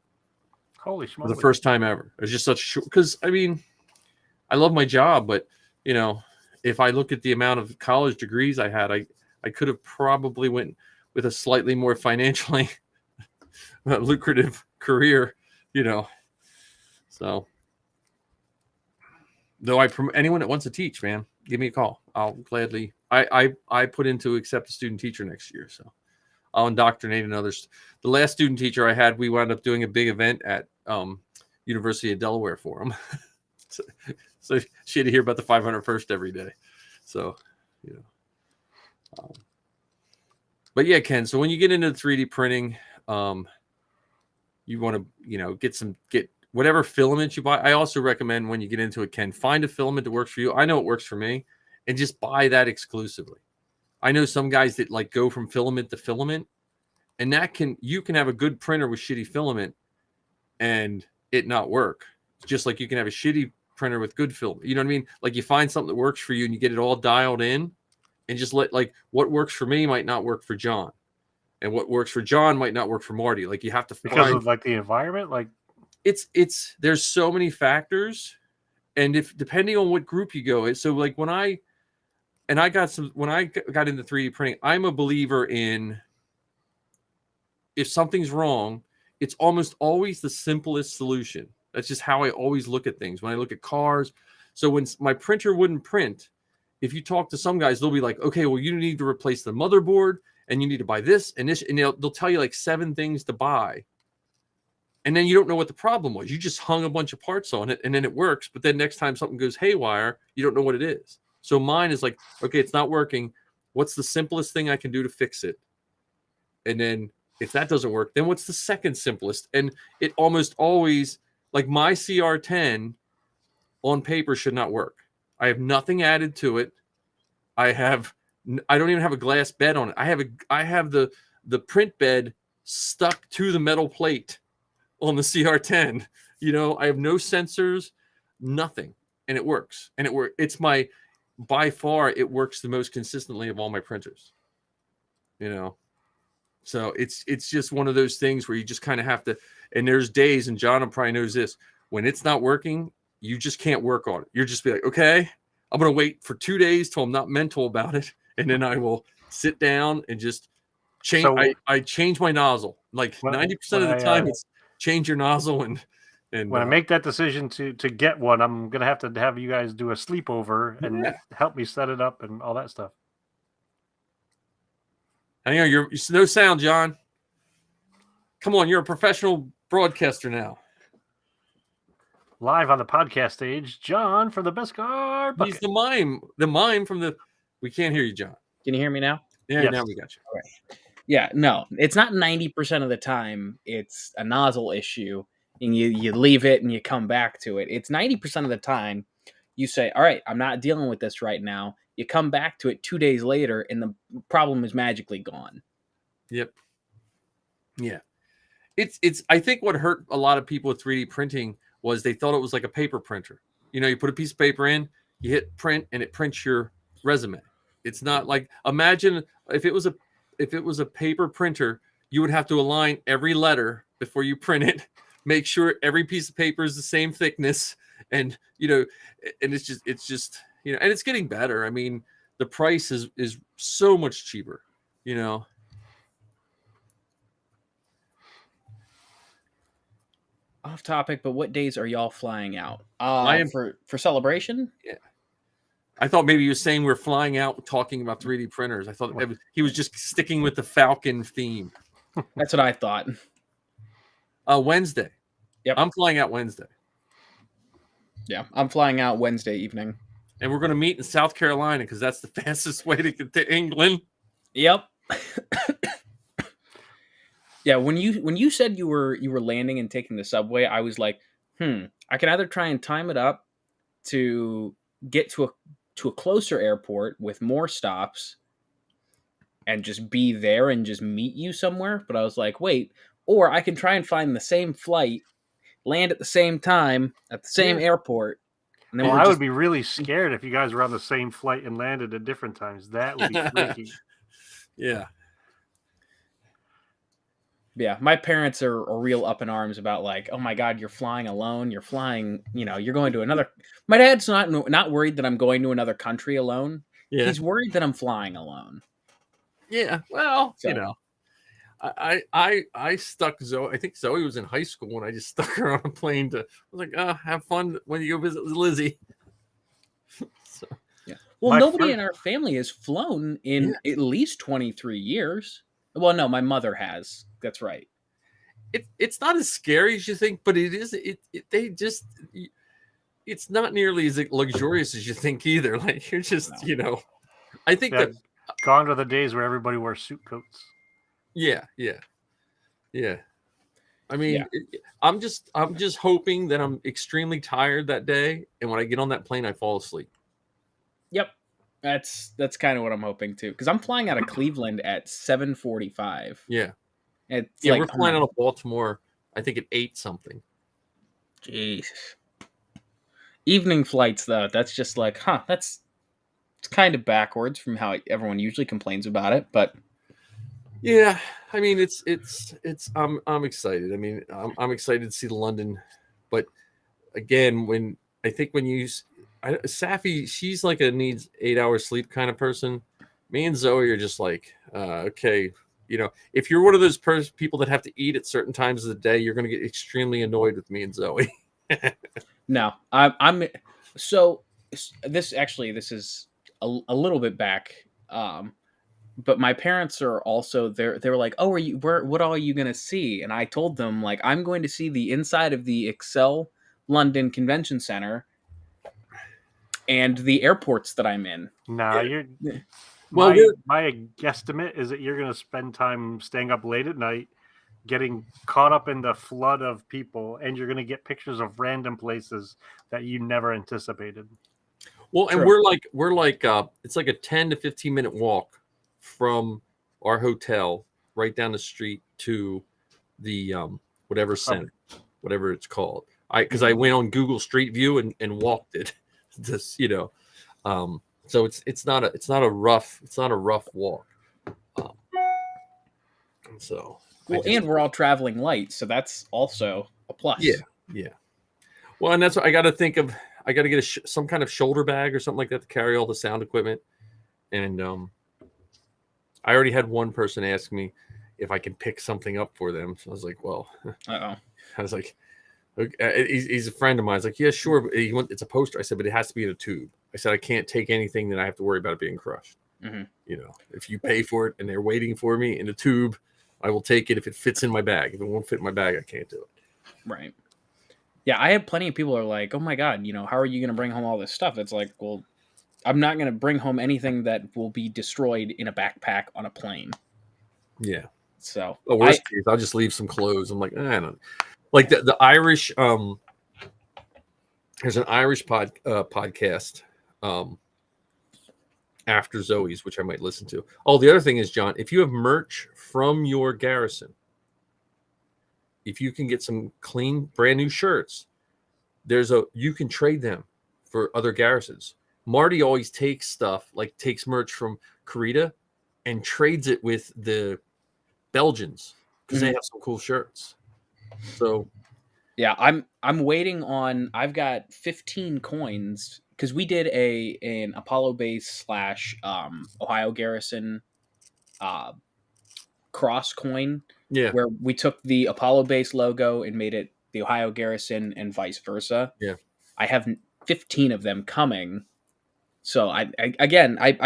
Holy For smokes. the first time ever. It's just such short, because I love my job, but if I look at the amount of college degrees I had, I could have probably went with a slightly more financially lucrative career, So, though anyone that wants to teach, man, give me a call. I'll gladly. I put in to accept a student teacher next year, so I'll indoctrinate others. The last student teacher I had, we wound up doing a big event at University of Delaware for him. So she had to hear about the 501st every day. So, but yeah, Ken. So when you get into 3D printing, you want to, get whatever filament you buy. I also recommend, when you get into it, Ken, find a filament that works for you. I know it works for me, and just buy that exclusively. I know some guys that go from filament to filament, and you can have a good printer with shitty filament and it not work. Just like you can have a shitty printer with good filament. You know what I mean? Like, you find something that works for you and you get it all dialed in, and just what works for me might not work for John, and what works for John might not work for Marty. You have to because of the environment. There's so many factors, and depending on what group you go in. So when I got into 3D printing, I'm a believer in, if something's wrong, it's almost always the simplest solution. That's just how I always look at things when I look at cars. So when my printer wouldn't print, if you talk to some guys, they'll be like, okay, well, you need to replace the motherboard, and you need to buy this and this, and they'll tell you 7 things to buy. And then you don't know what the problem was. You just hung a bunch of parts on it, and then it works. But then next time something goes haywire, you don't know what it is. So mine is okay, it's not working. What's the simplest thing I can do to fix it? And then if that doesn't work, then what's the second simplest? And it almost always, my CR10 on paper should not work. I have nothing added to it. I don't even have a glass bed on it. I have the print bed stuck to the metal plate. on the CR10. You know, I have no sensors, nothing, and it works. And it's by far it works the most consistently of all my printers. You know, so it's just one of those things where you just kind of have to. And there's days, and John probably knows this, when it's not working, you just can't work on it. You're just be like, okay, I'm gonna wait for 2 days till I'm not mental about it, and then I will sit down and just change. So- I change my nozzle. Like 90% of the time, it's change your nozzle and when I make that decision to get one, I'm gonna have you guys do a sleepover and help me set it up and all that stuff. I know you're no sound, John. Come on, you're a professional broadcaster now. Live on the podcast stage, John from the Beskar Bucket. He's the mime from the. We can't hear you, John. Can you hear me now? Yeah, Yes. now we got you. Yeah, no, it's not 90% of the time. It's a nozzle issue, and you leave it and you come back to it. It's 90% of the time you say, all right, I'm not dealing with this right now. You come back to it 2 days later, and the problem is magically gone. Yep. Yeah. It's. I think what hurt a lot of people with 3D printing was they thought it was like a paper printer. You know, you put a piece of paper in, you hit print, and it prints your resume. It's not like, imagine if it was a paper printer, you would have to align every letter before you print it, make sure every piece of paper is the same thickness, and you know, and it's just you know, and it's getting better. I mean, the price is so much cheaper, you know. Off topic, but what days are y'all flying out? I am for celebration. Yeah. I thought maybe you were saying we're flying out talking about 3D printers. I thought he was just sticking with the Falcon theme. That's what I thought. Wednesday. Yep. I'm flying out Wednesday. Yeah, I'm flying out Wednesday evening. And we're going to meet in South Carolina because that's the fastest way to get to England. Yep. Yeah, when you said you were landing and taking the subway, I was like, I can either try and time it up to get to a closer airport with more stops and just be there and just meet you somewhere. But I was like, wait, or I can try and find the same flight, land at the same time at the same airport. And then I would be really scared if you guys were on the same flight and landed at different times. That would be freaky. Yeah. Yeah, my parents are real up in arms about like, oh my God, you're flying alone. You're flying, you're going to another. My dad's not worried that I'm going to another country alone. Yeah. He's worried that I'm flying alone. Yeah. Well, So- I stuck Zoe. I think Zoe was in high school when I just stuck her on a plane I was like, have fun when you go visit with Lizzie. So, Yeah. Well, My nobody first- in our family has flown in at least 23 years. Well, no, my mother has. That's right. it's not as scary as you think, but it is. It's not nearly as luxurious as you think either. Like you're just, I think that Gone are the days where everybody wears suit coats. Yeah. I mean, I'm just hoping that I'm extremely tired that day, and when I get on that plane, I fall asleep. Yep. That's kind of what I'm hoping too, because I'm flying out of Cleveland at 7:45. Yeah. It's We're flying out of Baltimore, I think at 8 something. Jeez. Evening flights though, that's just like, it's kind of backwards from how everyone usually complains about it, but yeah, I mean it's I'm excited. I mean, I'm excited to see London, but again, when Safi, she's like a needs 8 hours sleep kind of person. Me and Zoe are just like, okay, if you're one of those people that have to eat at certain times of the day, you're going to get extremely annoyed with me and Zoe. No, I'm so this is a little bit back, but my parents are also they were like, oh, what all are you going to see? And I told them like, I'm going to see the inside of the Excel London Convention Center and the airports that I'm in. Nah, Well, my guesstimate is that you're going to spend time staying up late at night, getting caught up in the flood of people, and you're going to get pictures of random places that you never anticipated. Well, and True. we're like it's like a 10 to 15 minute walk from our hotel right down the street to the whatever center. whatever it's called. Because I went on Google Street View and walked it. Just so it's not a rough walk. So and we're all traveling light, so that's also a plus. Yeah. Well, and that's what I got to think of. I got to get some kind of shoulder bag or something like that to carry all the sound equipment. And I already had one person ask me if I can pick something up for them. So I was like, well, I was like, okay. He's a friend of mine. I was like, yeah, sure. But it's a poster. I said, but it has to be in a tube. I said, I can't take anything that I have to worry about it being crushed. Mm-hmm. If you pay for it and they're waiting for me in a tube, I will take it if it fits in my bag. If it won't fit in my bag, I can't do it. Right. Yeah, I have plenty of people who are like, oh my God, how are you going to bring home all this stuff? It's like, well, I'm not going to bring home anything that will be destroyed in a backpack on a plane. Yeah. So, worst case, I'll just leave some clothes. I'm like, I don't like the Irish. There's an Irish podcast after Zoe's, which I might listen to. Oh, the other thing is, John, if you have merch from your garrison, if you can get some clean, brand new shirts, you can trade them for other garrisons. Marty always takes merch from Karita and trades it with the Belgians because they have some cool shirts. So, yeah, I'm waiting on. I've got 15 coins because we did an Apollo base / Ohio Garrison cross coin. Yeah, where we took the Apollo base logo and made it the Ohio Garrison and vice versa. Yeah, I have 15 of them coming. So I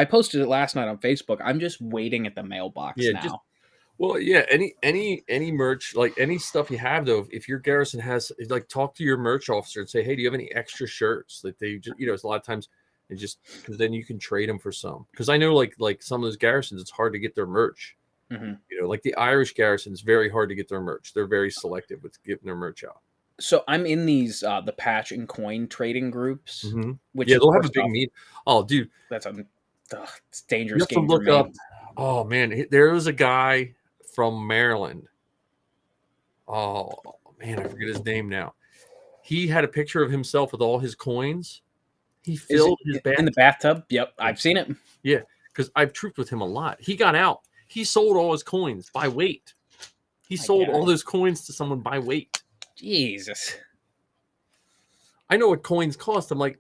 posted it last night on Facebook. I'm just waiting at the mailbox now. Any merch, like any stuff you have though, if your garrison has, like, talk to your merch officer and say, hey, do you have any extra shirts that they just, it's a lot of times it just, because then you can trade them for some. Because I know like some of those garrisons, it's hard to get their merch. Mm-hmm. Like the Irish garrison, it's very hard to get their merch. They're very selective with getting their merch out. So I'm in these the patch and coin trading groups, which they'll have a big meet. Oh, dude, that's it's dangerous. You have to look up. Oh man, there was a guy from Maryland. Oh man, I forget his name now. He had a picture of himself with all his coins. He filled his bathtub. In the bathtub. Yep, I've seen it. Yeah, because I've trooped with him a lot. He got out. He sold all his coins by weight. He sold all those coins to someone by weight. Jesus. I know what coins cost. I'm like,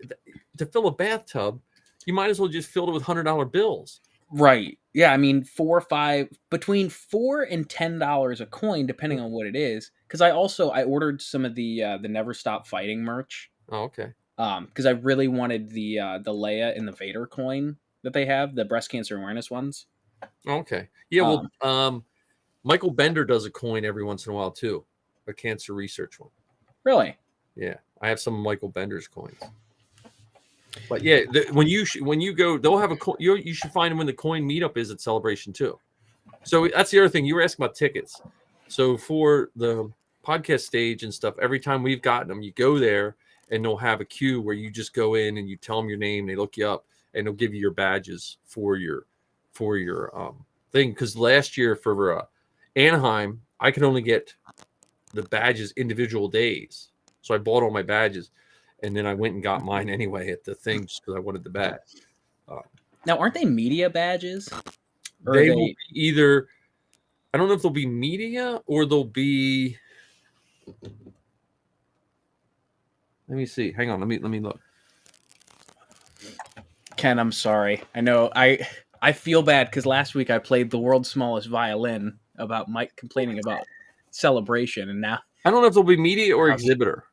to fill a bathtub, you might as well just fill it with $100 bills. Right. Yeah, I mean, between $4 and $10 a coin, depending on what it is. Because I ordered some of the Never Stop Fighting merch. Oh, okay. Because I really wanted the Leia and the Vader coin that they have, the breast cancer awareness ones. Okay. Yeah. Well, Michael Bender does a coin every once in a while too, a cancer research one. Really? Yeah, I have some of Michael Bender's coins. But yeah, when you go, they'll have a coin. You should find them when the coin meetup is at Celebration too. So that's the other thing you were asking about tickets. So for the podcast stage and stuff, every time we've gotten them, you go there and they'll have a queue where you just go in and you tell them your name, they look you up, and they'll give you your badges for your thing. Because last year for Anaheim, I could only get the badges individual days, so I bought all my badges, and then I went and got mine anyway at the thing just because I wanted the badge. Now, aren't they media badges? Or they will be either. I don't know if they'll be media or they'll be. Let me see. Hang on. Let me look. Ken, I'm sorry. I know I feel bad because last week I played the world's smallest violin about Mike complaining about Celebration, and now I don't know if they'll be media or exhibitor.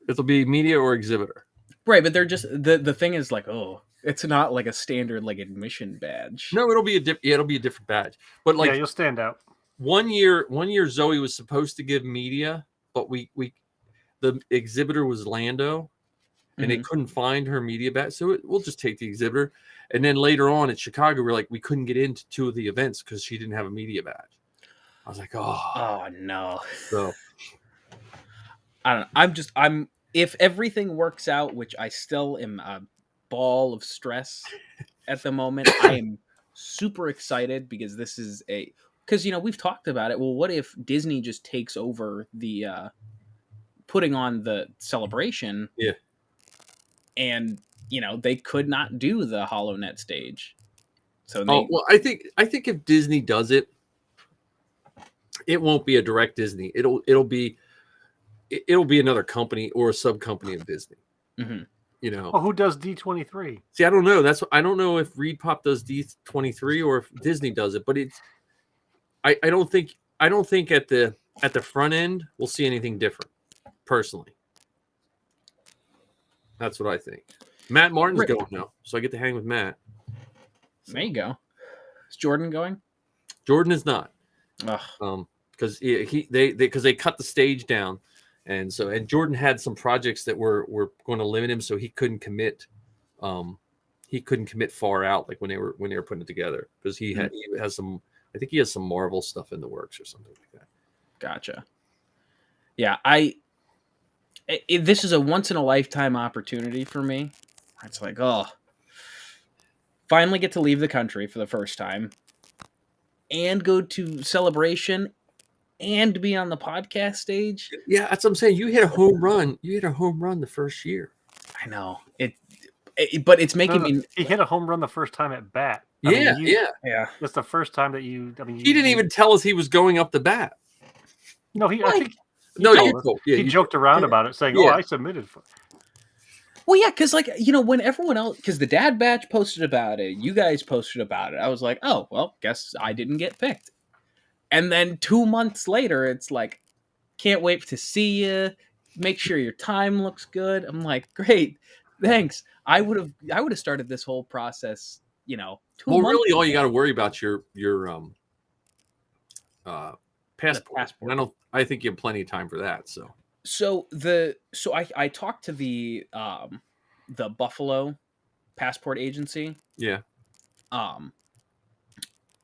It'll be media or exhibitor. Right, but they're just the thing is like, oh, it's not like a standard like admission badge. No, it'll be a different badge. But like, you'll stand out. One year Zoe was supposed to give media, but the exhibitor was Lando, and they couldn't find her media badge, so we'll just take the exhibitor. And then later on at Chicago, we couldn't get into 2 of the events because she didn't have a media badge. I was like, oh no. So I don't know. I'm if everything works out, which I still am a ball of stress at the moment, I am super excited because this is we've talked about it. Well, what if Disney just takes over the putting on the celebration. Yeah. And they could not do the HoloNet stage. So I think if Disney does it, it won't be a direct Disney. It'll be another company or a sub company of Disney. Mm-hmm. Well, who does D23? See, I don't know. I don't know if Reed Pop does D23 or if Disney does it, but I don't think at the front end we'll see anything different. Personally, that's what I think. Matt Martin's going now, so I get to hang with Matt. There you go. Is Jordan going? Jordan is not. Ugh. Because they cut the stage down, and Jordan had some projects that were going to limit him, so he couldn't commit. He couldn't commit far out, like when they were putting it together, because he has some. I think he has some Marvel stuff in the works or something like that. Gotcha. Yeah, this is a once in a lifetime opportunity for me. It's like, finally get to leave the country for the first time, and go to Celebration, and be on the podcast stage. Yeah, that's what I'm saying. You hit a home run. You hit a home run the first year. I know but it's making me. He hit a home run the first time at bat. Yeah. That's the first time that you. He didn't even tell us he was going up the bat. No, I think. He joked around about it, saying, "Oh, I submitted for." Well, yeah, because when everyone else, because the Dad Batch posted about it, you guys posted about it, I was like, oh, well, guess I didn't get picked. And then 2 months later, it's like, can't wait to see you. Make sure your time looks good. I'm like, great, thanks. I would have started this whole process, 2 months really, ago. all you got to worry about your passport. I think you have plenty of time for that. So I talked to the Buffalo passport agency. Yeah.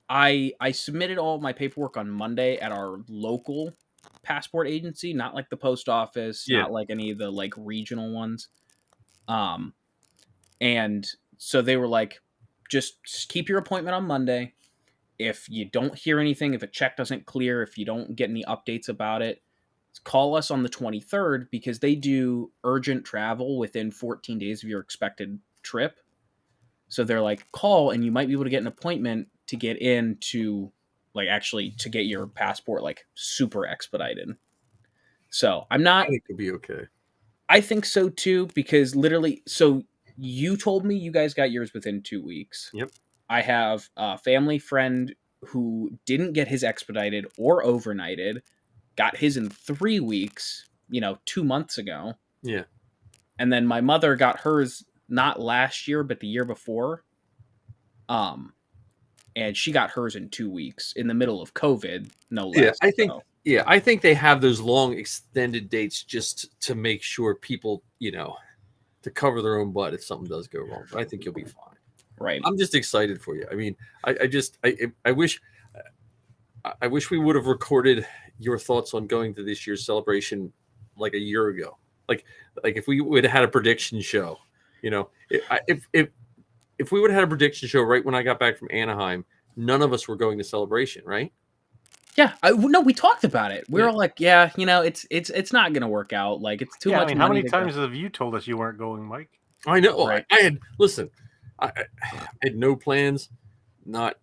I submitted all of my paperwork on Monday at our local passport agency, not like the post office, not like any of the like regional ones. And so they were like, just keep your appointment on Monday. If you don't hear anything, if a check doesn't clear, if you don't get any updates about it, call us on the 23rd, because they do urgent travel within 14 days of your expected trip. So they're like, call and you might be able to get an appointment to get in to to get your passport like super expedited. So I think it could be okay. I think so too, because literally, so you told me you guys got yours within 2 weeks. Yep. I have a family friend who didn't get his expedited or overnighted, got his in 3 weeks, 2 months ago. Yeah. And then my mother got hers not last year, but the year before. And she got hers in 2 weeks in the middle of COVID, no less. Yeah, I think they have those long extended dates just to make sure people, to cover their own butt if something does go wrong. But I think you'll be fine. Right. I'm just excited for you. I mean, I wish we would have recorded your thoughts on going to this year's celebration like a year ago. Like if we would have had a prediction show, if we would have had a prediction show right when I got back from Anaheim, none of us were going to Celebration, right? Yeah, no, we talked about it. We were like, it's not going to work out. Like, it's too much. How many times have you told us you weren't going, Mike? I know. Right. I had no plans, and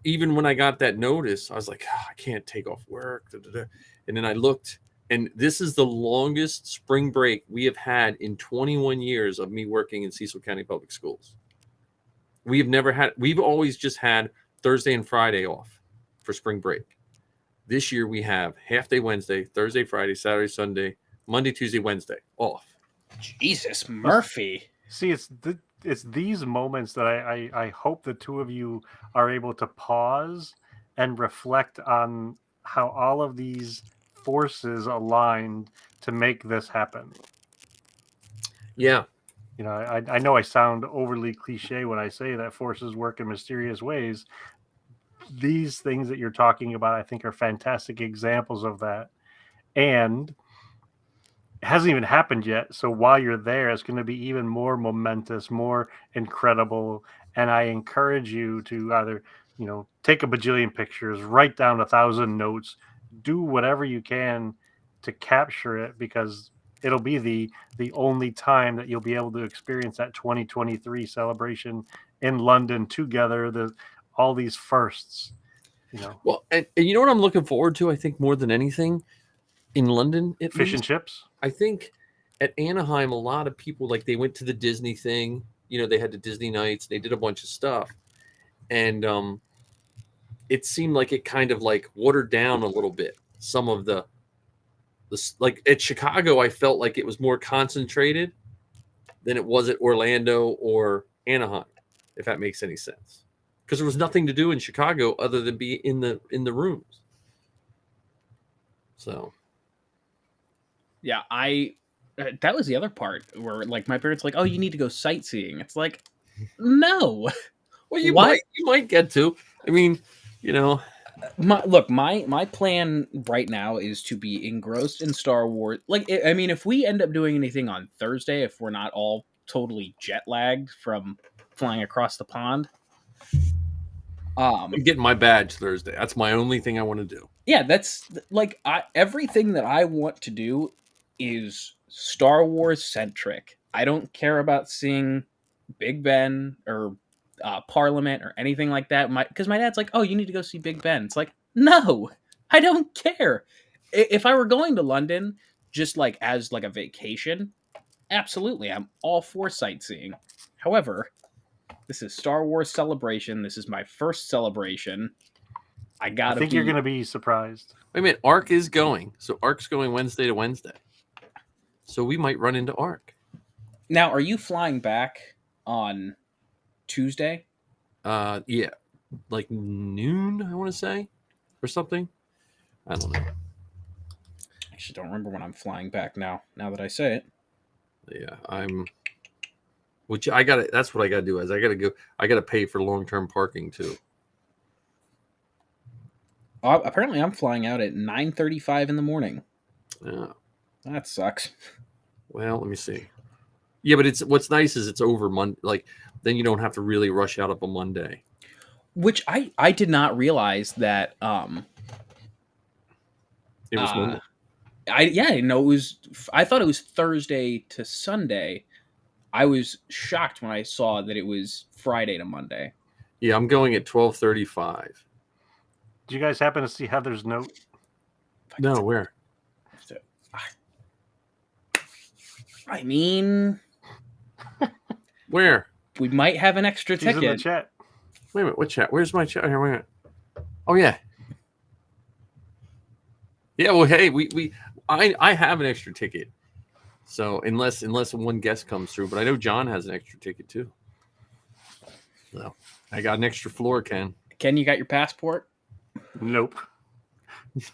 even when I got that notice, I was like, I can't take off work. And then I looked, and this is the longest spring break we have had in 21 years of me working in Cecil County Public Schools. We've always just had Thursday and Friday off for spring break. This year we have half day Wednesday, Thursday, Friday, Saturday, Sunday, Monday, Tuesday, Wednesday off. Jesus, Murphy. See, it's these moments that I hope the two of you are able to pause and reflect on how all of these forces aligned to make this happen. Yeah. I know I sound overly cliche when I say that forces work in mysterious ways. These things that you're talking about, I think, are fantastic examples of that. And it hasn't even happened yet. So while you're there, it's going to be even more momentous, more incredible. And I encourage you to either, take a bajillion pictures, write down 1,000 notes, do whatever you can to capture it, because it'll be the only time that you'll be able to experience that 2023 celebration in London together. All these firsts, you know. Well, and you know what I'm looking forward to? I think more than anything in London, at Fish and least, chips. I think at Anaheim, a lot of people, like, they went to the Disney thing. You know, they had the Disney nights. They did a bunch of stuff, and it seemed like it kind of like watered down a little bit. Some of the like at Chicago, I felt like it was more concentrated than it was at Orlando or Anaheim, if that makes any sense. Because there was nothing to do in Chicago other than be in the rooms. So, Yeah, that was the other part where like my parents were like, oh, you need to go sightseeing. It's like, no. well, you What? might get to. I mean, you know, My plan right now is to be engrossed in Star Wars. Like, I mean, if we end up doing anything on Thursday, if we're not all totally jet lagged from flying across the pond, I'm getting my badge Thursday. That's my only thing I want to do. yeah, that's like everything that I want to do is Star Wars centric. I don't care about seeing Big Ben or Parliament or anything like that. Because my dad's like, "Oh, you need to go see Big Ben." It's like, no, I don't care. If I were going to London just like as like a vacation, absolutely, I'm all for sightseeing. However, this is Star Wars Celebration. This is my first celebration. I think you're going to be surprised. Wait a minute, Arc is going. So Arc's going Wednesday to Wednesday. So we might run into Arc. Now, are you flying back on Tuesday? Yeah, like noon, I want to say, or something. I don't know. I actually don't remember when I'm flying back now that I say it. Yeah, I got to, that's what I got to do is I got to pay for long-term parking too. Apparently I'm flying out at 9:35 in the morning. Yeah. That sucks. Well, let me see. Yeah, but what's nice is it's over Monday. Like, then you don't have to really rush out up a Monday. Which I did not realize that. It was Monday. I thought it was Thursday to Sunday. I was shocked when I saw that it was Friday to Monday. Yeah, I'm going at 12:35. Do you guys happen to see Heather's note? No, where? I mean, where? We might have an extra She's ticket. in the chat. Wait a minute, what chat? Where's my chat? Here, wait a minute. Oh yeah. Yeah, well, hey, I have an extra ticket. So unless one guest comes through, but I know John has an extra ticket too. So I got an extra floor, Ken. Ken, you got your passport? Nope.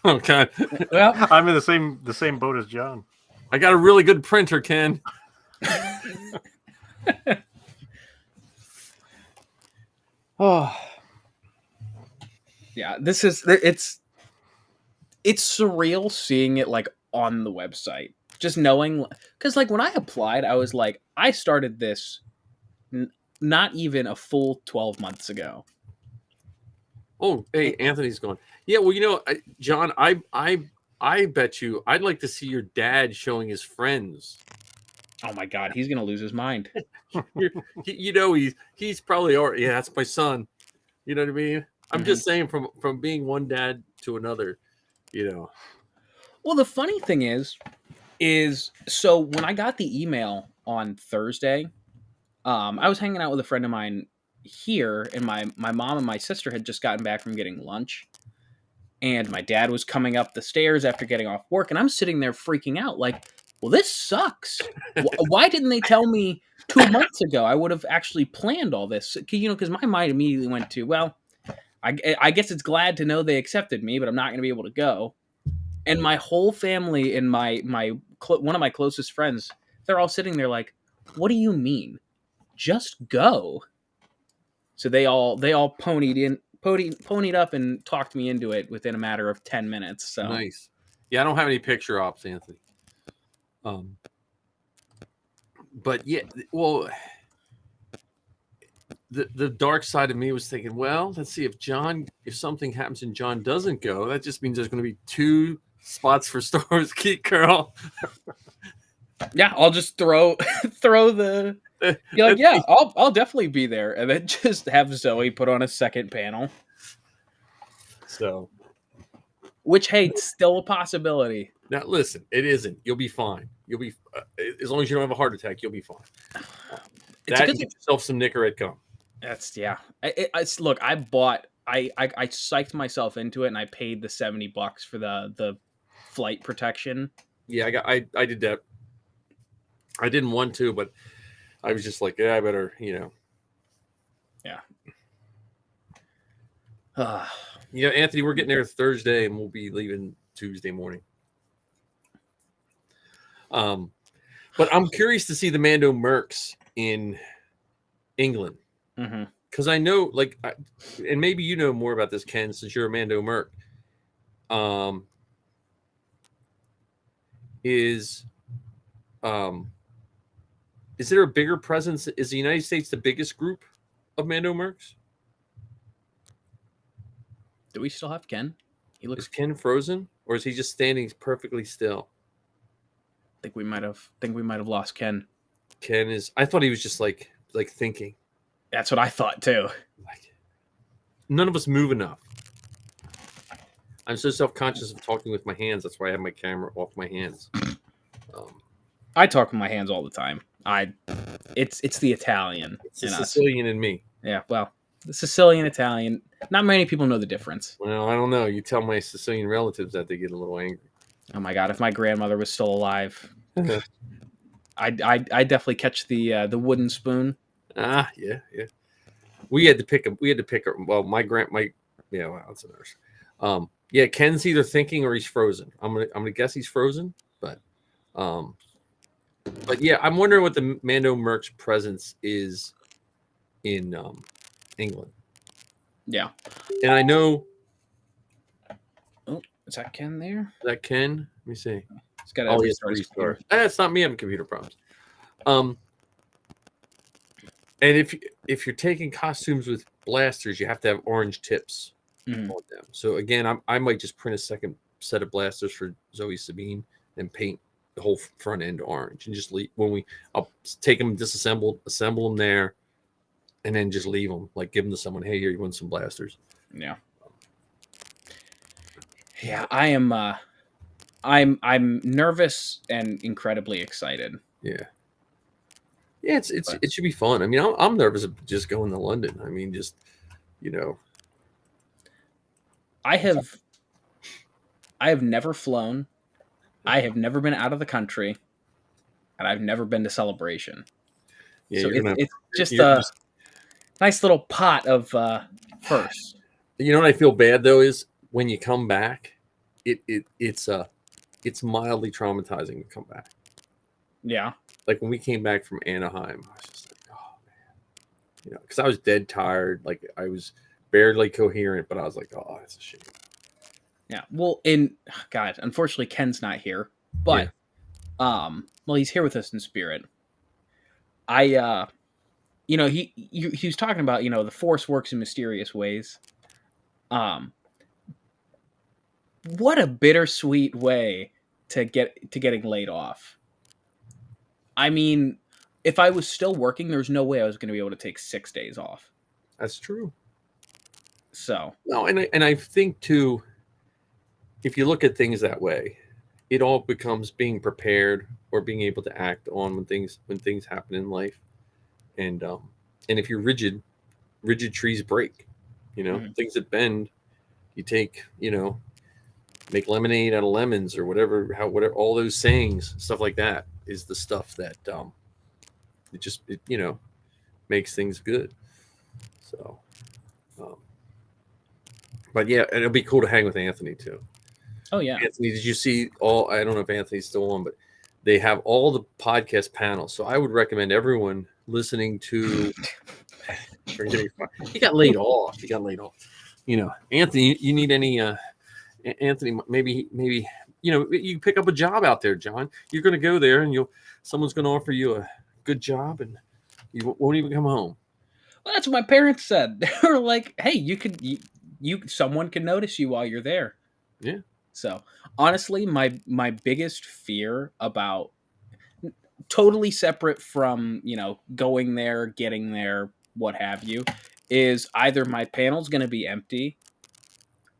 Oh God. Well, I'm in the same boat as John. I got a really good printer, Ken. Oh. Yeah, it's surreal seeing it like on the website. Just knowing, because like when I applied, I was like, I started this not even a full 12 months ago. Oh, hey, Anthony's going. Yeah, well, you know, John, I bet you I'd like to see your dad showing his friends. Oh my God, he's gonna lose his mind. You know, he's probably already. Yeah, that's my son. You know what I mean? I'm just saying, from being one dad to another, you know. Well, the funny thing is so when I got the email on Thursday, I was hanging out with a friend of mine here, and my mom and my sister had just gotten back from getting lunch, and my dad was coming up the stairs after getting off work, and I'm sitting there freaking out like, well, this sucks. Why didn't they tell me 2 months ago? I would have actually planned all this, you know, because my mind immediately went to, well, I guess it's glad to know they accepted me, but I'm not going to be able to go. And my whole family and my one of my closest friends, they're all sitting there like, what do you mean? Just go. So they all ponied up and talked me into it within a matter of 10 minutes. So nice. Yeah, I don't have any picture ops, Anthony. But yeah, well, the dark side of me was thinking, well, let's see if something happens and John doesn't go, that just means there's going to be 2 spots for stores, Keith Curl. Yeah, I'll just throw the. You're like, yeah, I'll definitely be there, and then just have Zoe put on a second panel. So, which hey, it's still a possibility. Now, listen, it isn't. You'll be fine. You'll be as long as you don't have a heart attack. You'll be fine. It's that, get yourself some Nicorette gum. That's look, I psyched myself into it, and I paid the $70 for the flight protection. Yeah, I did that. I didn't want to, but I was just like, yeah, I better, Yeah. Yeah, Anthony, we're getting there Thursday, and we'll be leaving Tuesday morning. But I'm curious to see the Mando Mercs in England, because I know, like, and maybe you know more about this, Ken, since you're a Mando Merc. Is there a bigger presence? Is the United States the biggest group of Mando Mercs? Do we still have Ken? Is Ken frozen, or is he just standing perfectly still? I think we might have lost Ken. Ken is. I thought he was just like thinking. That's what I thought too. Like, none of us move enough. I'm so self-conscious of talking with my hands. That's why I have my camera off my hands. I talk with my hands all the time. It's the Italian. It's the Sicilian in me. Yeah, well, the Sicilian Italian. Not many people know the difference. Well, I don't know. You tell my Sicilian relatives that, they get a little angry. Oh my god! If my grandmother was still alive, I definitely catch the wooden spoon. Yeah. We had to pick her. Well, well, that's a nurse. Yeah, Ken's either thinking or he's frozen. I'm gonna guess he's frozen, but yeah, I'm wondering what the Mando Merc's presence is in England. Yeah, and I know. Oh, is that Ken there? Is that Ken? Let me see. He's got to restart. That's not me having computer problems. And if you're taking costumes with blasters, you have to have orange tips on them. So again, I might just print a second set of blasters for Zoe Sabine and paint the whole front end orange, and just leave I'll take them, assemble them there, and then just leave them. Like, give them to someone. Hey, here, you want some blasters? Yeah. Yeah, I am. I'm nervous and incredibly excited. Yeah. Yeah, it should be fun. I mean, I'm nervous of just going to London. I mean, just I have never flown. I have never been out of the country, and I've never been to Celebration. Yeah, so it's just a nice little pot of first. You know what I feel bad though is when you come back, it's mildly traumatizing to come back. Yeah. Like when we came back from Anaheim, I was just like, oh man, because I was dead tired. Like I was barely coherent, but I was like, oh, that's a shame. Yeah. Well, God, unfortunately, Ken's not here, but well, he's here with us in spirit. He was talking about, the Force works in mysterious ways. What a bittersweet way to getting laid off. I mean, if I was still working, there's no way I was going to be able to take 6 days off. That's true. So no, and I think too, if you look at things that way, it all becomes being prepared or being able to act on when things happen in life, and if you're rigid trees break, things that bend, you take, make lemonade out of lemons or whatever, all those sayings, stuff like that is the stuff that it makes things good. So, but yeah, it'll be cool to hang with Anthony too. Oh yeah, Anthony, did you see all? I don't know if Anthony's still on, but they have all the podcast panels. So I would recommend everyone listening to. He got laid off. Anthony, you need any? Anthony, maybe you pick up a job out there, John. You're going to go there, and someone's going to offer you a good job, and you won't even come home. Well, that's what my parents said. They were like, "Hey, someone can notice you while you're there." Yeah. So honestly, my biggest fear about, totally separate from, going there, getting there, what have you, is either my panel's going to be empty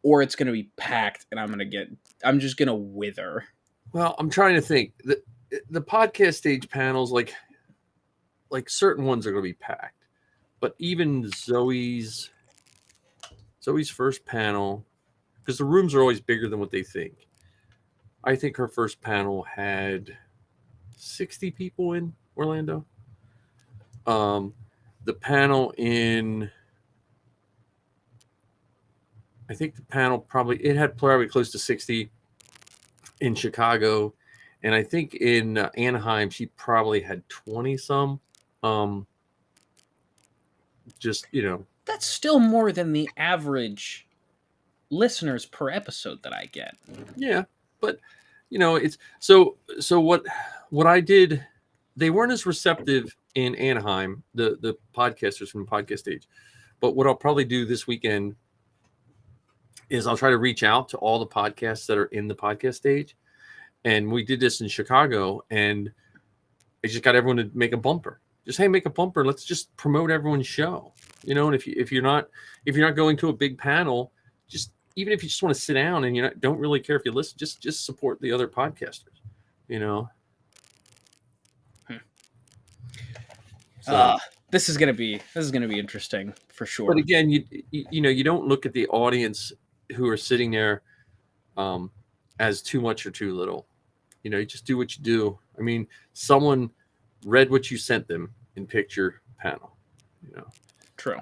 or it's going to be packed and I'm just going to wither. Well, I'm trying to think. The podcast stage panels, like certain ones are going to be packed, but even Zoe's first panel, because the rooms are always bigger than what they think. I think her first panel had 60 people in Orlando. The panel in, I think the panel it had probably close to 60 in Chicago. And I think in Anaheim, she probably had 20 some. Just, That's still more than the average listeners per episode that I get. Yeah, but it's so what I did. They weren't as receptive in Anaheim, the podcasters from the podcast stage. But what I'll probably do this weekend is I'll try to reach out to all the podcasts that are in the podcast stage. And we did this in Chicago, and I just got everyone to make a bumper. Just, hey, make a bumper. Let's just promote everyone's show. And if you're not going to a big panel, just even if you just want to sit down and you don't really care if you listen, just support the other podcasters. So, this is gonna be interesting for sure. But again, you don't look at the audience who are sitting there as too much or too little. You just do what you do. I mean, someone read what you sent them and picked your panel. True.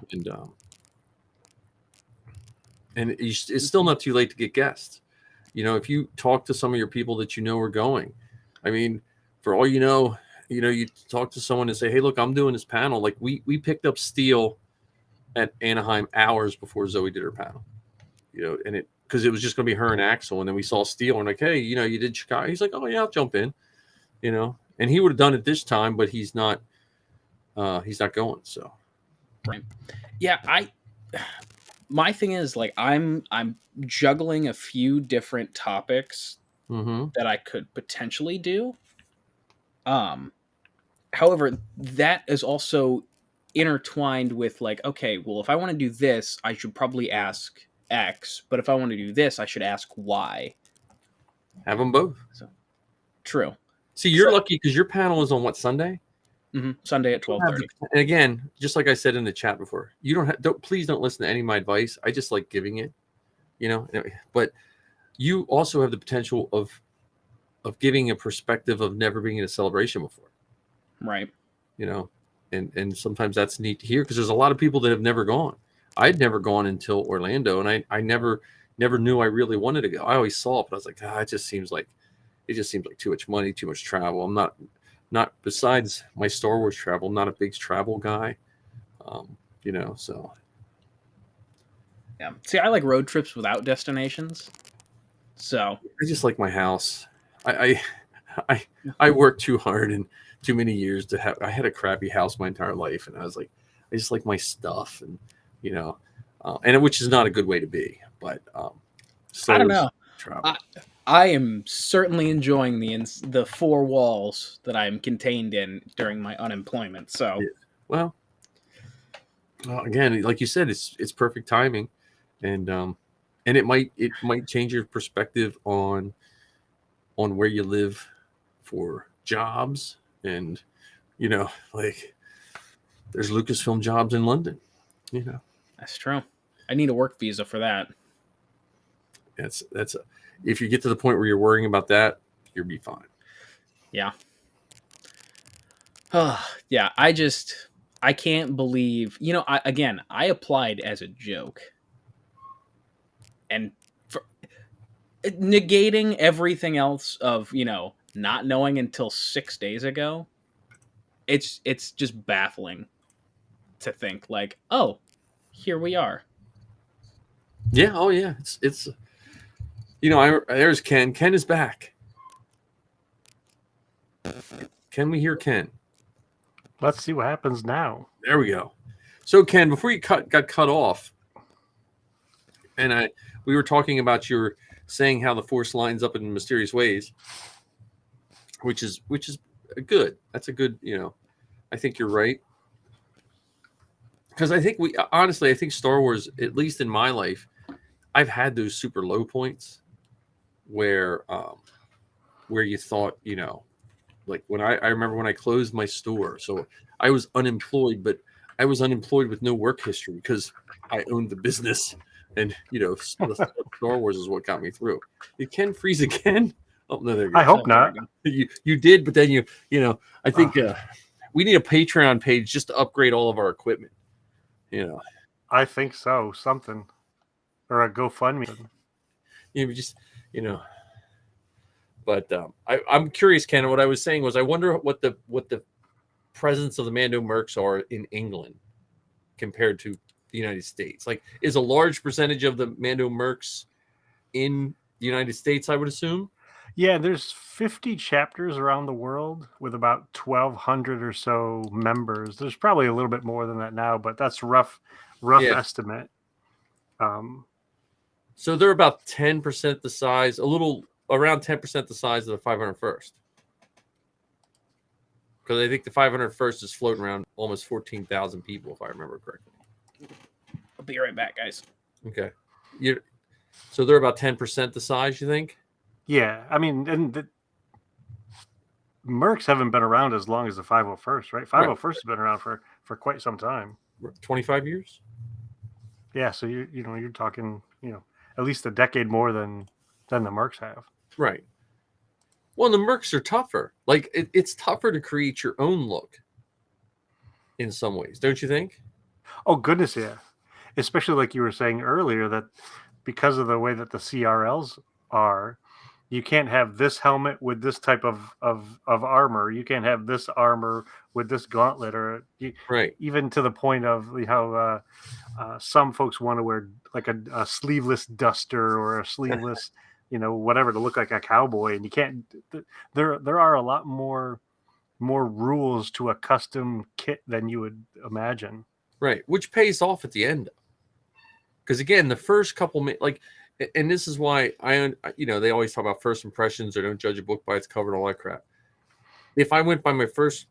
And it's still not too late to get guests. If you talk to some of your people that are going, I mean, for all you talk to someone and say, hey, look, I'm doing this panel. Like we picked up Steele at Anaheim hours before Zoe did her panel, and because it was just going to be her and Axel. And then we saw Steele and like, hey, you did Chicago. He's like, oh yeah, I'll jump in, and he would have done it this time, but he's not going. So. Right. Yeah. My thing is like, I'm juggling a few different topics that I could potentially do. However, that is also intertwined with like, okay, well, if I want to do this, I should probably ask X, but if I want to do this, I should ask Y. Have them both. So, true. See, you're lucky because your panel is on what, Sunday? Sunday at 12:30. And again, just like I said in the chat before, you please don't listen to any of my advice. I just like giving it, but you also have the potential of giving a perspective of never being in a celebration before. Right. And sometimes that's neat to hear because there's a lot of people that have never gone. I'd never gone until Orlando, and I never knew I really wanted to go. I always saw it, but I was like, it just seems like too much money, too much travel. I'm not besides my Star Wars travel, I'm not a big travel guy. So. Yeah. See, I like road trips without destinations. So I just like my house. I worked too hard and too many years I had a crappy house my entire life, and I was like, I just like my stuff, and and which is not a good way to be, but so I don't know. Travel. I am certainly enjoying the four walls that I'm contained in during my unemployment. So, yeah. Well, again, like you said, it's perfect timing, and it might change your perspective on where you live for jobs, and like there's Lucasfilm jobs in London. That's true. I need a work visa for that. If you get to the point where you're worrying about that, you'll be fine. Yeah. Yeah. I can't believe, I applied as a joke, and for negating everything else of, not knowing until 6 days ago, it's just baffling to think like, oh, here we are. Yeah. Oh yeah. It's there's Ken. Ken is back. Can we hear Ken? Let's see what happens now. There we go. So Ken, before you got cut off, And we were talking about your saying how the Force lines up in mysterious ways, which is good. That's a good, I think you're right. Because I think I think Star Wars, at least in my life, I've had those super low points where you thought, like when I remember when I closed my store, so I was unemployed, but I was unemployed with no work history because I owned the business, and the Star Wars is what got me through. Did Ken freeze again? Oh no, there you go. I hope not. You did, but then I think we need a Patreon page just to upgrade all of our equipment. I think so. Something, or a GoFundMe. Just But I'm curious, Ken. What I was saying was, I wonder what the presence of the Mando mercs are in England compared to the United States. Like, is a large percentage of the Mando mercs in the United States, I would assume? Yeah, there's 50 chapters around the world with about 1,200 or so members. There's probably a little bit more than that now, but that's rough estimate. So they're about 10% the size, around 10% the size of the 501st. Because I think the 501st is floating around almost 14,000 people, if I remember correctly. I'll be right back, guys. Okay. So they're about 10% the size, you think? Yeah, I mean, and the mercs haven't been around as long as the 501st, right? 501st has been around for quite some time. 25 years? Yeah, so you're talking, at least a decade more than the mercs have. Right. Well, the mercs are tougher. Like, it's tougher to create your own look in some ways, don't you think? Oh, goodness, yeah. Especially like you were saying earlier, that because of the way that the CRLs are, you can't have this helmet with this type of armor. You can't have this armor with this gauntlet, or right. Even to the point of how some folks want to wear like a sleeveless duster or a sleeveless, whatever, to look like a cowboy. And you can't. There are a lot more rules to a custom kit than you would imagine. Right, which pays off at the end. Because again, the first couple, and this is why they always talk about first impressions, or don't judge a book by its cover and all that crap. If I went by my first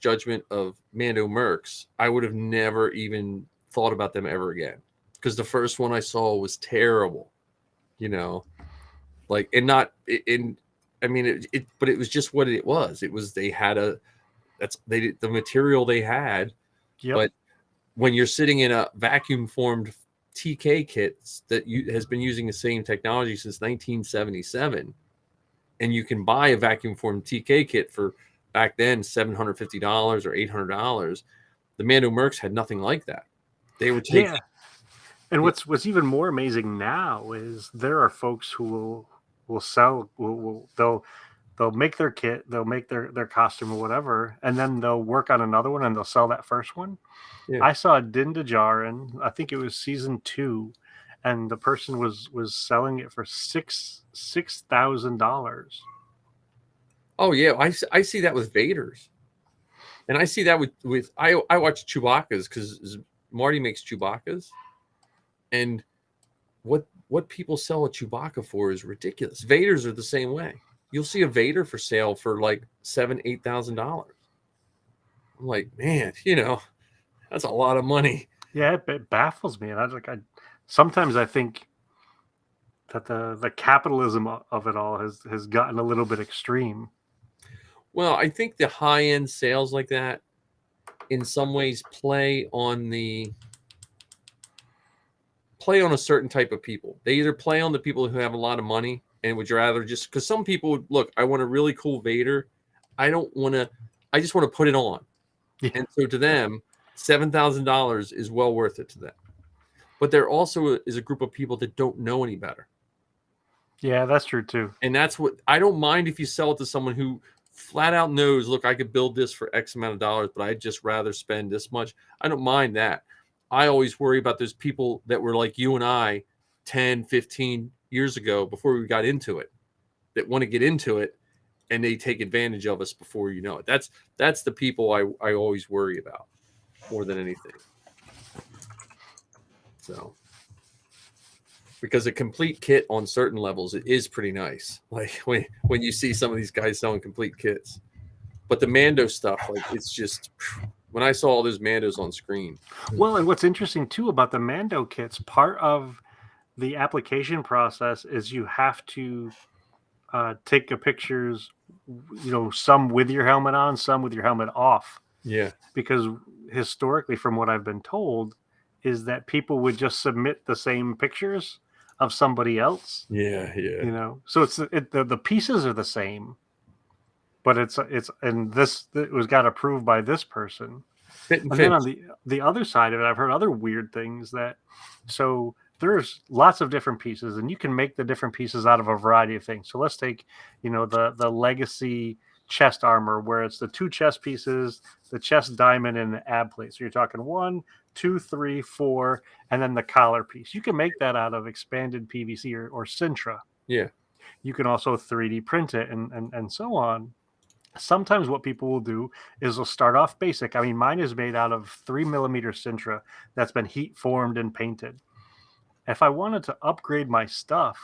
judgment of Mando mercs, I would have never even thought about them ever again. Because the first one I saw was terrible, but it was just what it was. It was, they had the material they had, but when you're sitting in a vacuum formed TK kit that has been using the same technology since 1977, and you can buy a vacuum formed TK kit for back then $750 or $800, the Mando mercs had nothing like that. They were taking. Yeah. And what's even more amazing now is there are folks who will sell. They'll make their kit, they'll make their costume or whatever, and then they'll work on another one and they'll sell that first one. Yeah. I saw Din Djarin, I think it was season 2, and the person was selling it for $6,000. Oh yeah, I see that with Vader's, and I see that with I watch Chewbacca's because Marty makes Chewbacca's, and what people sell a Chewbacca for is ridiculous. Vader's are the same way. You'll see a Vader for sale for like $7,000-$8,000. I'm like, man, that's a lot of money. Yeah, it baffles me, and sometimes I think that the capitalism of it all has gotten a little bit extreme. Well, I think the high end sales like that, in some ways, play on a certain type of people. They either play on the people who have a lot of money and would rather just, because some people would look, I want a really cool Vader. I just want to put it on. Yeah. And so to them, $7,000 is well worth it to them. But there also is a group of people that don't know any better. Yeah, that's true too. And that's what, I don't mind if you sell it to someone who flat out knows, look, I could build this for X amount of dollars, but I'd just rather spend this much. I don't mind that. I always worry about those people that were like you and I 10, 15 years ago before we got into it, that want to get into it and they take advantage of us before you know it. That's the people I always worry about more than anything. So, because a complete kit on certain levels it is pretty nice. Like when you see some of these guys selling complete kits, but the Mando stuff, like it's just when I saw all those Mandos on screen. Well, and what's interesting too about the Mando kits, part of the application process is you have to take the pictures, some with your helmet on, some with your helmet off. Yeah. Because historically, from what I've been told, is that people would just submit the same pictures of somebody else. Yeah. So it's the pieces are the same, but it was got approved by this person. And then on the other side of it, I've heard other weird things so there's lots of different pieces, and you can make the different pieces out of a variety of things. So let's take, the legacy chest armor, where it's the 2 chest pieces, the chest diamond, and the ab plate. So you're talking 1, 2, 3, 4, and then the collar piece. You can make that out of expanded PVC or Sintra. Yeah. You can also 3D print it and so on. Sometimes what people will do is they'll start off basic. I mean, mine is made out of 3mm Sintra that's been heat formed and painted. If I wanted to upgrade my stuff,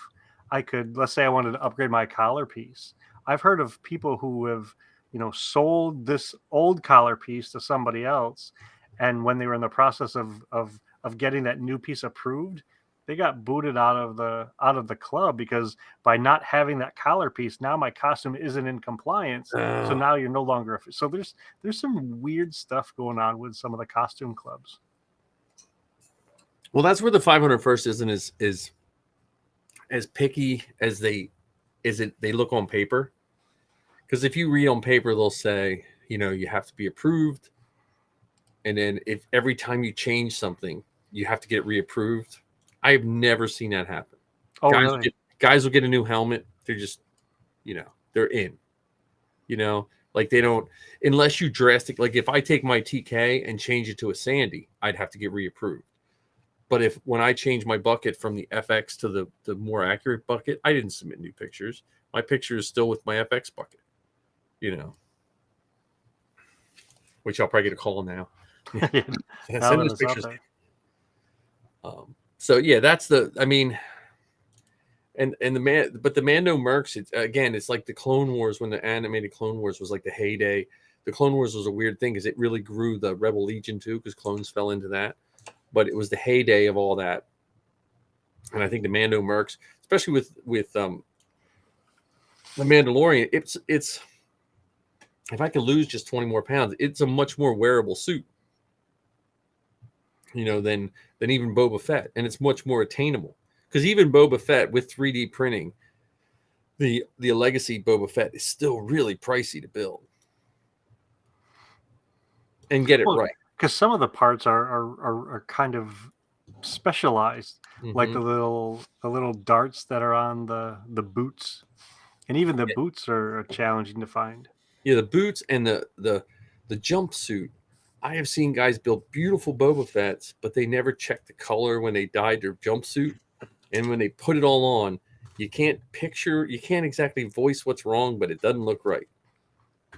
I could, let's say I wanted to upgrade my collar piece. I've heard of people who have, sold this old collar piece to somebody else, and when they were in the process of getting that new piece approved, they got booted out of the club because by not having that collar piece, now my costume isn't in compliance. So now you're no longer. So there's some weird stuff going on with some of the costume clubs. Well, that's where the 501st isn't as picky as they look on paper. Because if you read on paper, they'll say, you have to be approved. And then if every time you change something, you have to get it reapproved. I have never seen that happen. Oh, really? Guys will get a new helmet. They're just, they're in. Like they don't, unless you like if I take my TK and change it to a Sandy, I'd have to get reapproved. But when I change my bucket from the FX to the more accurate bucket, I didn't submit new pictures. My picture is still with my FX bucket, which I'll probably get a call now. Send those pictures. So yeah, that's and the Mando Mercs, it's like the Clone Wars, when the animated Clone Wars was like the heyday. The Clone Wars was a weird thing because it really grew the Rebel Legion too, because clones fell into that. But it was the heyday of all that. And I think the Mando Mercs, especially with the Mandalorian, it's if I could lose just 20 more pounds, it's a much more wearable suit. Than even Boba Fett, and it's much more attainable. Because even Boba Fett with 3D printing, the legacy Boba Fett is still really pricey to build and get it right. Because some of the parts are kind of specialized, like the little darts that are on the boots, and even the boots are challenging to find. Yeah, the boots and the jumpsuit. I have seen guys build beautiful Boba Fett's, but they never check the color when they dyed their jumpsuit. And when they put it all on, you can't exactly voice what's wrong, but it doesn't look right.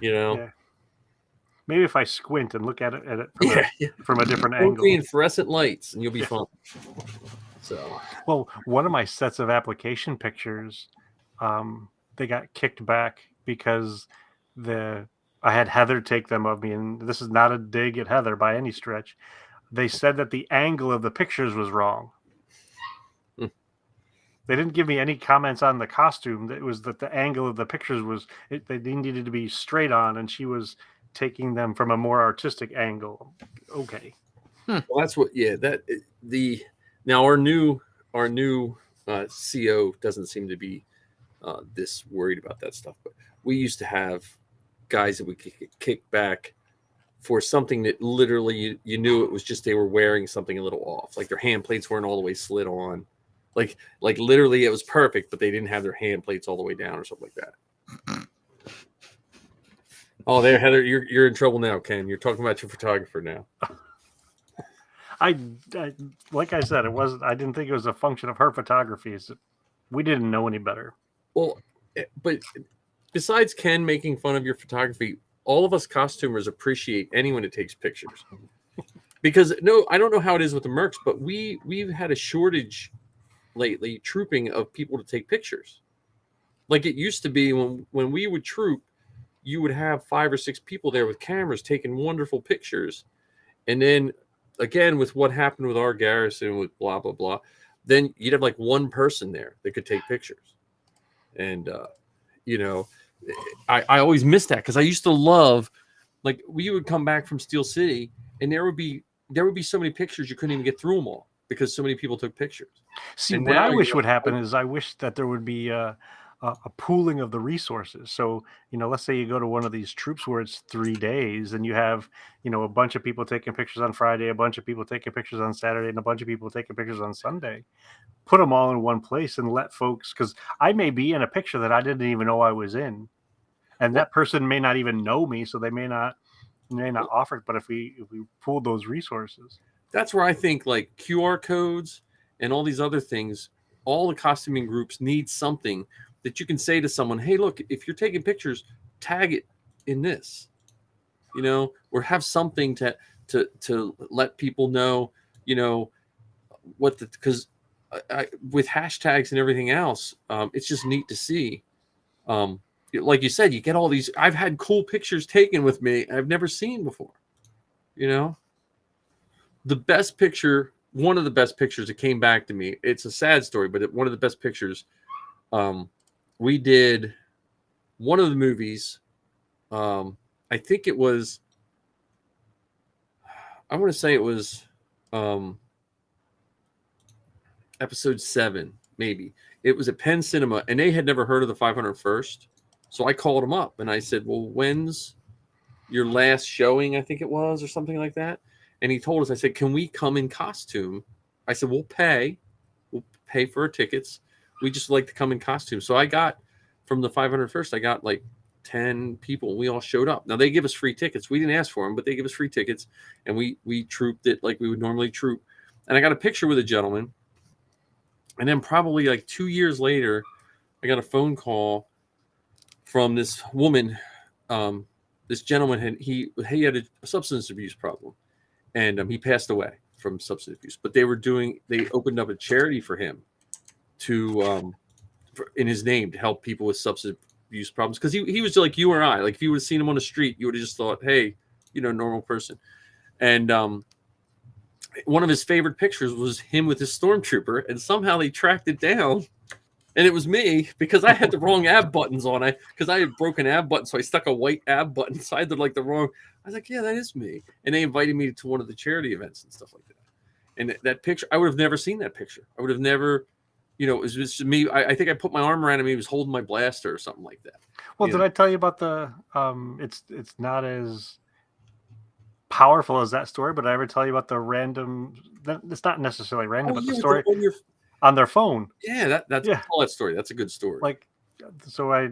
Yeah. Maybe if I squint and look at it from a different angle. In fluorescent lights, and you'll be fine. So, well, one of my sets of application pictures, they got kicked back because I had Heather take them of me, and this is not a dig at Heather by any stretch. They said that the angle of the pictures was wrong. They didn't give me any comments on the costume. It was that the angle of the pictures they needed to be straight on, and she was taking them from a more artistic angle. Okay. Well, that's what. Yeah, now our new CO doesn't seem to be this worried about that stuff, but we used to have guys that we could kick back for something that literally you knew it was just they were wearing something a little off, like their hand plates weren't all the way slid on, like literally it was perfect, but they didn't have their hand plates all the way down or something like that. Oh, there, Heather, you're in trouble now, Ken. You're talking about your photographer now. I like I said, I didn't think it was a function of her photography. We didn't know any better. Well, but besides Ken making fun of your photography, all of us costumers appreciate anyone that takes pictures. Because I don't know how it is with the Mercs, but we've had a shortage lately trooping of people to take pictures. Like it used to be when we would troop, you would have 5 or 6 people there with cameras taking wonderful pictures. And then again, with what happened with our garrison with blah, blah, blah, then you'd have like one person there that could take pictures. And, you know, I always missed that because I used to love, like we would come back from Steel City and there would be so many pictures you couldn't even get through them all because so many people took pictures. See, And what I now wish you're would like, happen is I wish that there would be a pooling of the resources. So, you know, let's say you go to one of these troops where it's 3 days and you have, you know, a bunch of people taking pictures on Friday, a bunch of people taking pictures on Saturday, and a bunch of people taking pictures on Sunday. Put them all in one place and let folks, because I may be in a picture that I didn't even know I was in. And that person may not even know me, so they may not offer it. But if we pool those resources, that's where I think like QR codes and all these other things, all the costuming groups need something that you can say to someone, hey, look, if you're taking pictures, tag it in this, you know, or have something to let people know, you know, what the, because with hashtags and everything else, it's just neat to see. Like you said, you get all these, I've had cool pictures taken with me I've never seen before, you know. The best picture, one of the best pictures that came back to me, it's a sad story, but one of the best pictures, we did one of the movies. I think it was, I want to say it was episode 7, maybe. It was at Penn Cinema, and they had never heard of the 501st. So I called them up, and I said, well, when's your last showing, I think it was, or something like that? And he told us, I said, can we come in costume? I said, we'll pay for our tickets. We just like to come in costume. So I got, from the 501st, I got like 10 people. We all showed up. Now they give us free tickets. We didn't ask for them, but they give us free tickets. And we trooped it like we would normally troop. And I got a picture with a gentleman. And then probably like 2 years later, I got a phone call from this woman. This gentleman he had a substance abuse problem. And he passed away from substance abuse. But they opened up a charity for him to in his name to help people with substance abuse problems. Because he was like you or I. Like if you would have seen him on the street, you would have just thought, hey, you know, normal person. And one of his favorite pictures was him with his stormtrooper, and somehow they tracked it down. And it was me because I had the wrong ab buttons on. Because I had broken ab buttons, so I stuck a white ab button. So I had like the wrong. I was like, yeah, that is me. And they invited me to one of the charity events and stuff like that. And that picture, I would have never seen that picture. I would have never, you know, it was just me. I think I put my arm around him. He was holding my blaster or something like that. well, did I tell you about the? It's not as powerful as that story, but did I ever tell you about the random? It's not necessarily random, but the story on their phone. Yeah, that's tell that story. That's a good story. Like, so I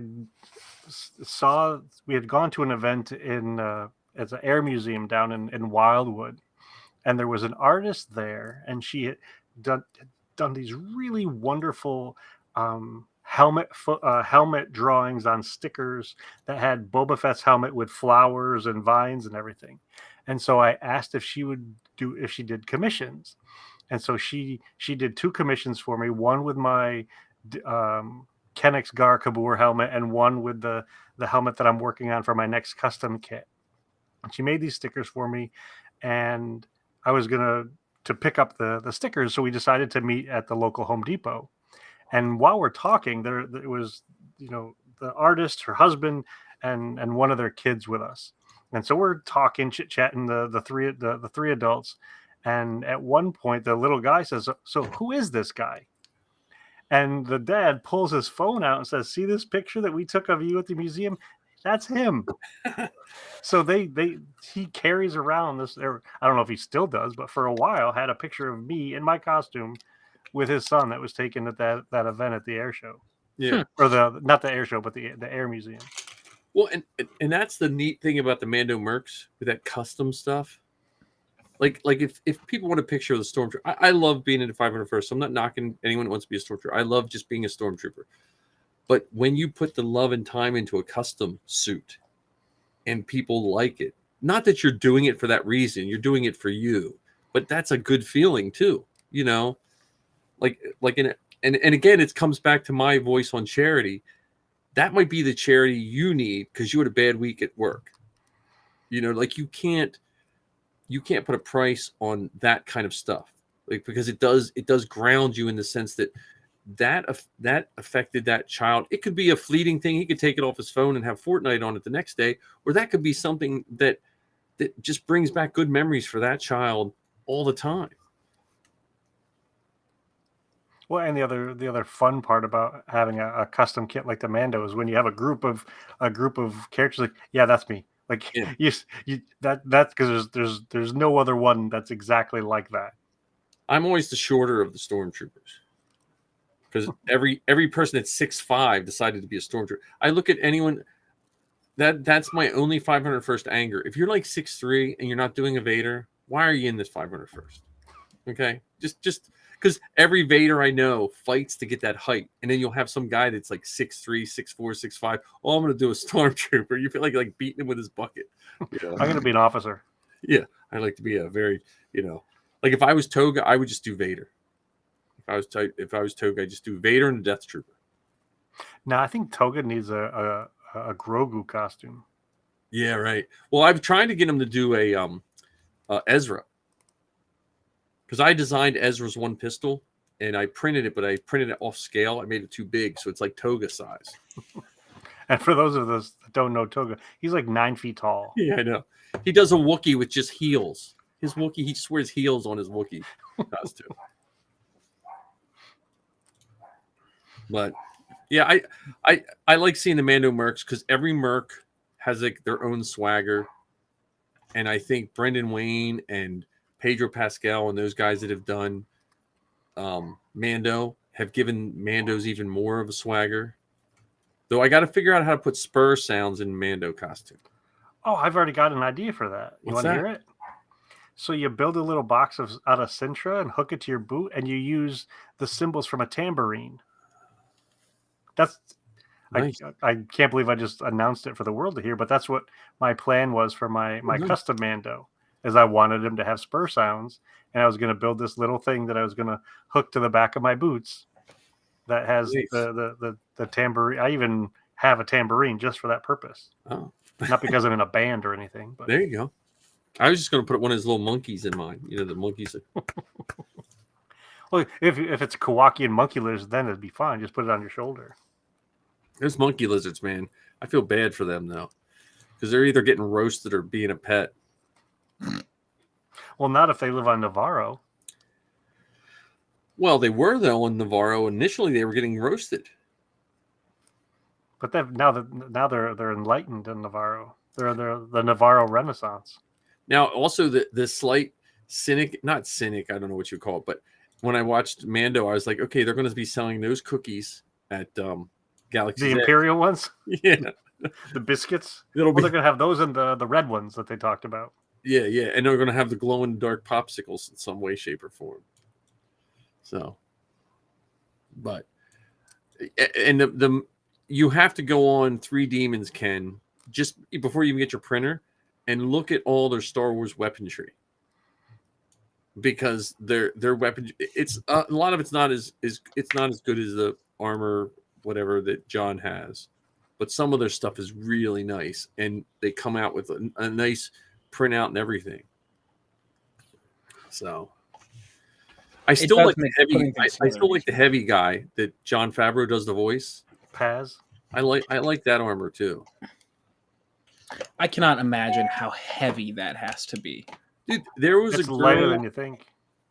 saw we had gone to an event in it's an air museum down in Wildwood, and there was an artist there, and she had done these really wonderful helmet drawings on stickers that had Boba Fett's helmet with flowers and vines and everything. And so I asked if she did commissions. And so she did 2 commissions for me, one with my Kennex Gar Kabur helmet and one with the helmet that I'm working on for my next custom kit. And she made these stickers for me, and I was going to pick up the stickers, so we decided to meet at the local Home Depot. And while we're talking, there was, you know, the artist, her husband, and one of their kids with us. And so we're talking, chit-chatting, the three adults. And at one point, the little guy says, so who is this guy? And the dad pulls his phone out and says, see this picture that we took of you at the museum? That's him. So he carries around this. I don't know if he still does, but for a while had a picture of me in my costume with his son that was taken at that event at the air show. Yeah. Or not the air show, but the air museum. Well, and that's the neat thing about the Mando Mercs with that custom stuff. Like if people want a picture of the stormtrooper, I love being in the 501st. So I'm not knocking anyone that wants to be a stormtrooper. I love just being a stormtrooper. But when you put the love and time into a custom suit and people like it, not that you're doing it for that reason, you're doing it for you, but that's a good feeling too, you know, like in and again, it comes back to my voice on charity. That might be the charity you need because you had a bad week at work. Like you can't put a price on that kind of stuff, like, because it does ground you in the sense that affected that child. It could be a fleeting thing. He could take it off his phone and have Fortnite on it the next day, or that could be something that just brings back good memories for that child all the time. Well, and the other fun part about having a custom kit like the Mando is when you have a group of characters. Like, yeah, that's me. Like, Yeah. that's because there's no other one that's exactly like that. I'm always the shorter of the stormtroopers because every person that's 6'5" decided to be a stormtrooper. I look at anyone that's my only 501st anger. If you're like 6'3" and you're not doing a Vader, why are you in this 501st? Okay, just because every Vader I know fights to get that height, and then you'll have some guy that's like 6'3", 6'4", 6'5". Oh, I'm gonna do a stormtrooper. You feel like beating him with his bucket. I'm gonna be an officer. Yeah, I like to be a very, like if I was Toga, I would just do Vader. If I was Toga, I just do Vader and the Death Trooper. Now I think Toga needs a Grogu costume. Yeah, right. Well, I've tried to get him to do a Ezra, because I designed Ezra's one pistol and I printed it, but I printed it off scale. I made it too big, so it's like Toga size. And for those of us that don't know Toga, he's like 9 feet tall. Yeah, I know. He does a Wookiee with just heels. His Wookiee, he swears heels on his Wookiee costume. But yeah, I like seeing the Mando mercs because every merc has like their own swagger, and I think Brendan Wayne and Pedro Pascal and those guys that have done Mando have given Mando's even more of a swagger. Though I got to figure out how to put spur sounds in Mando costume. Oh, I've already got an idea for that. You want to hear it? So you build a little box out of Sintra and hook it to your boot, and you use the cymbals from a tambourine. That's nice. I can't believe I just announced it for the world to hear, but that's what my plan was for my custom Mando. Is I wanted him to have spur sounds, and I was going to build this little thing that I was going to hook to the back of my boots that has the tambourine. I even have a tambourine just for that purpose. Oh. Not because I'm in a band or anything. But there you go. I was just going to put one of his little monkeys in mine. The monkeys. Well, if it's Kowakian monkey lizard, then it'd be fine. Just put it on your shoulder. There's monkey lizards, man. I feel bad for them, though, because they're either getting roasted or being a pet. Well, not if they live on Navarro. Well, they were, though, on Navarro. Initially, they were getting roasted. But now they're enlightened in Navarro. They're the Navarro Renaissance. Now, also the slight not cynic, I don't know what you call it, but when I watched Mando, I was like, okay, they're going to be selling those cookies at Galaxy. The Imperial ones? Yeah. The biscuits? They're going to have those in the red ones that they talked about. Yeah, yeah. And they're going to have the glow-in-the-dark popsicles in some way, shape, or form. So, but, and you have to go on 3 Demons, Ken, just before you even get your printer, and look at all their Star Wars weaponry, because their weapon, it's a lot of it's not as good as the armor whatever that John has, but some of their stuff is really nice, and they come out with a nice printout and everything. So I still like the heavy. I still like the heavy guy that Jon Favreau does the voice. Paz. I like that armor too. I cannot imagine how heavy that has to be. Dude, there was it's a girl, lighter than you think.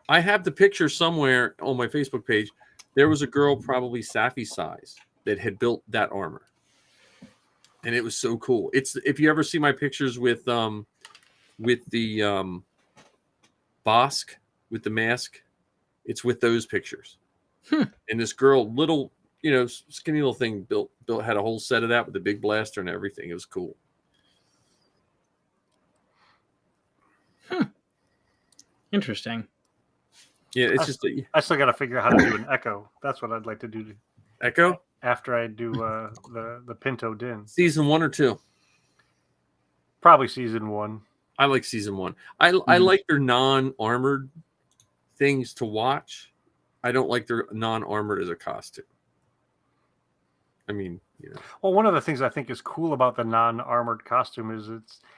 I have the picture somewhere on my Facebook page. There was a girl, probably Safi size, that had built that armor, and it was so cool. It's if you ever see my pictures with the Bosk with the mask, it's with those pictures. And this girl, little, skinny little thing, built had a whole set of that with the big blaster and everything. It was cool. Interesting. Yeah, it's I still got to figure out how to do an echo. That's what I'd like to do. Echo? After I do the Pinto Din. Season 1 or 2? Probably season 1. I like season 1. I like their non-armored things to watch, I don't like their non-armored as a costume. I mean, Well, one of the things I think is cool about the non-armored costume is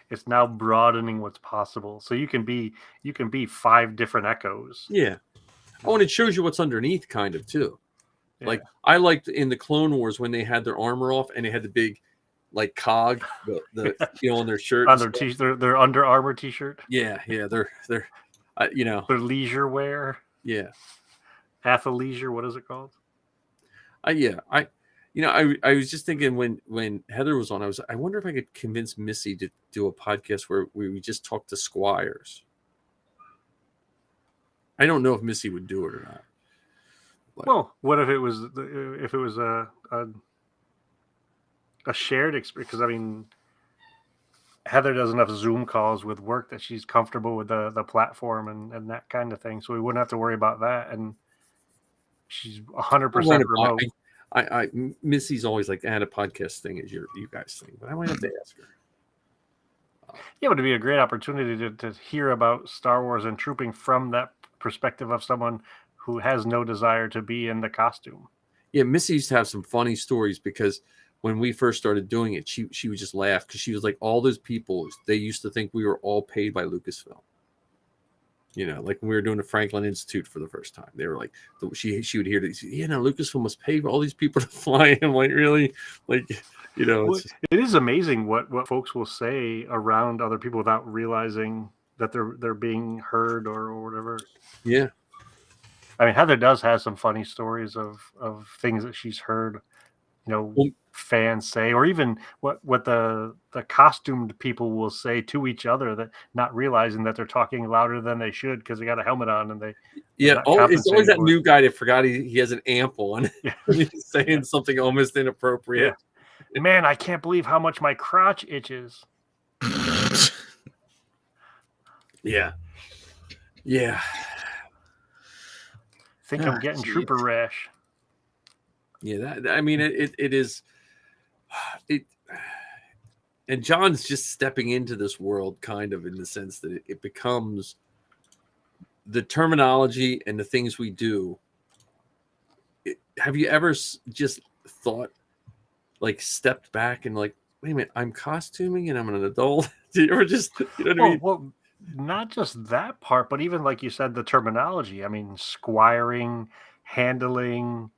it's now broadening what's possible. So you can be 5 different Echoes. Yeah. Oh, and it shows you what's underneath, kind of too. Yeah. Like I liked in the Clone Wars when they had their armor off and they had the big, like cog, the on their shirt, on their Under Armour T-shirt. Yeah, they're their leisure wear. Yeah, athleisure. What is it called? I was just thinking when Heather was on, I wonder if I could convince Missy to do a podcast where we just talk to squires. I don't know if Missy would do it or not. But. Well, what if it was a shared experience? Because I mean, Heather does enough Zoom calls with work that she's comfortable with the platform and that kind of thing, so we wouldn't have to worry about that. And she's 100% remote. Missy's always like, I had a podcast thing as you guys think, but I might have to ask her. Yeah, but it'd be a great opportunity to hear about Star Wars and trooping from that perspective of someone who has no desire to be in the costume. Yeah, Missy used to have some funny stories because when we first started doing it, she would just laugh because she was like, all those people, they used to think we were all paid by Lucasfilm. Like when we were doing the Franklin Institute for the first time, they were like, she would hear this, Lucasfilm must pay all these people to fly in. Like, really? Like, Well, it is amazing what folks will say around other people without realizing that they're being heard or whatever. Yeah. I mean, Heather does have some funny stories of things that she's heard, fans say, or even what the costumed people will say to each other, that not realizing that they're talking louder than they should because they got a helmet on and they. Yeah. It's always that new guy that forgot he has an amp on. Yeah. He's saying something almost inappropriate. Yeah. Man, I can't believe how much my crotch itches. Yeah. Yeah. Think I'm getting trooper rash. Yeah, it is. And John's just stepping into this world, kind of, in the sense that it becomes the terminology and the things we do. Have you ever just thought, like, stepped back and like, wait a minute, I'm costuming and I'm an adult? Did you ever just, what I mean? Well, not just that part, but even like you said, the terminology. I mean, squiring, handling,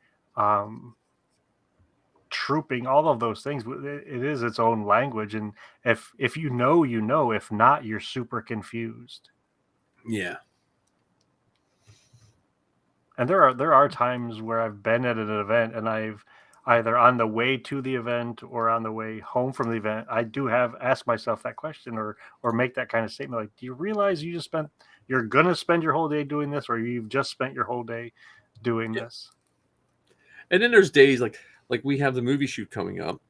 trooping, all of those things. It is its own language, and if you know, if not, you're super confused. Yeah. And there are times where I've been at an event and I've either on the way to the event or on the way home from the event, I do have asked myself that question or make that kind of statement. Like, do you realize you're going to spend your whole day doing this, or you've just spent your whole day doing this? And then there's days like we have the movie shoot coming up,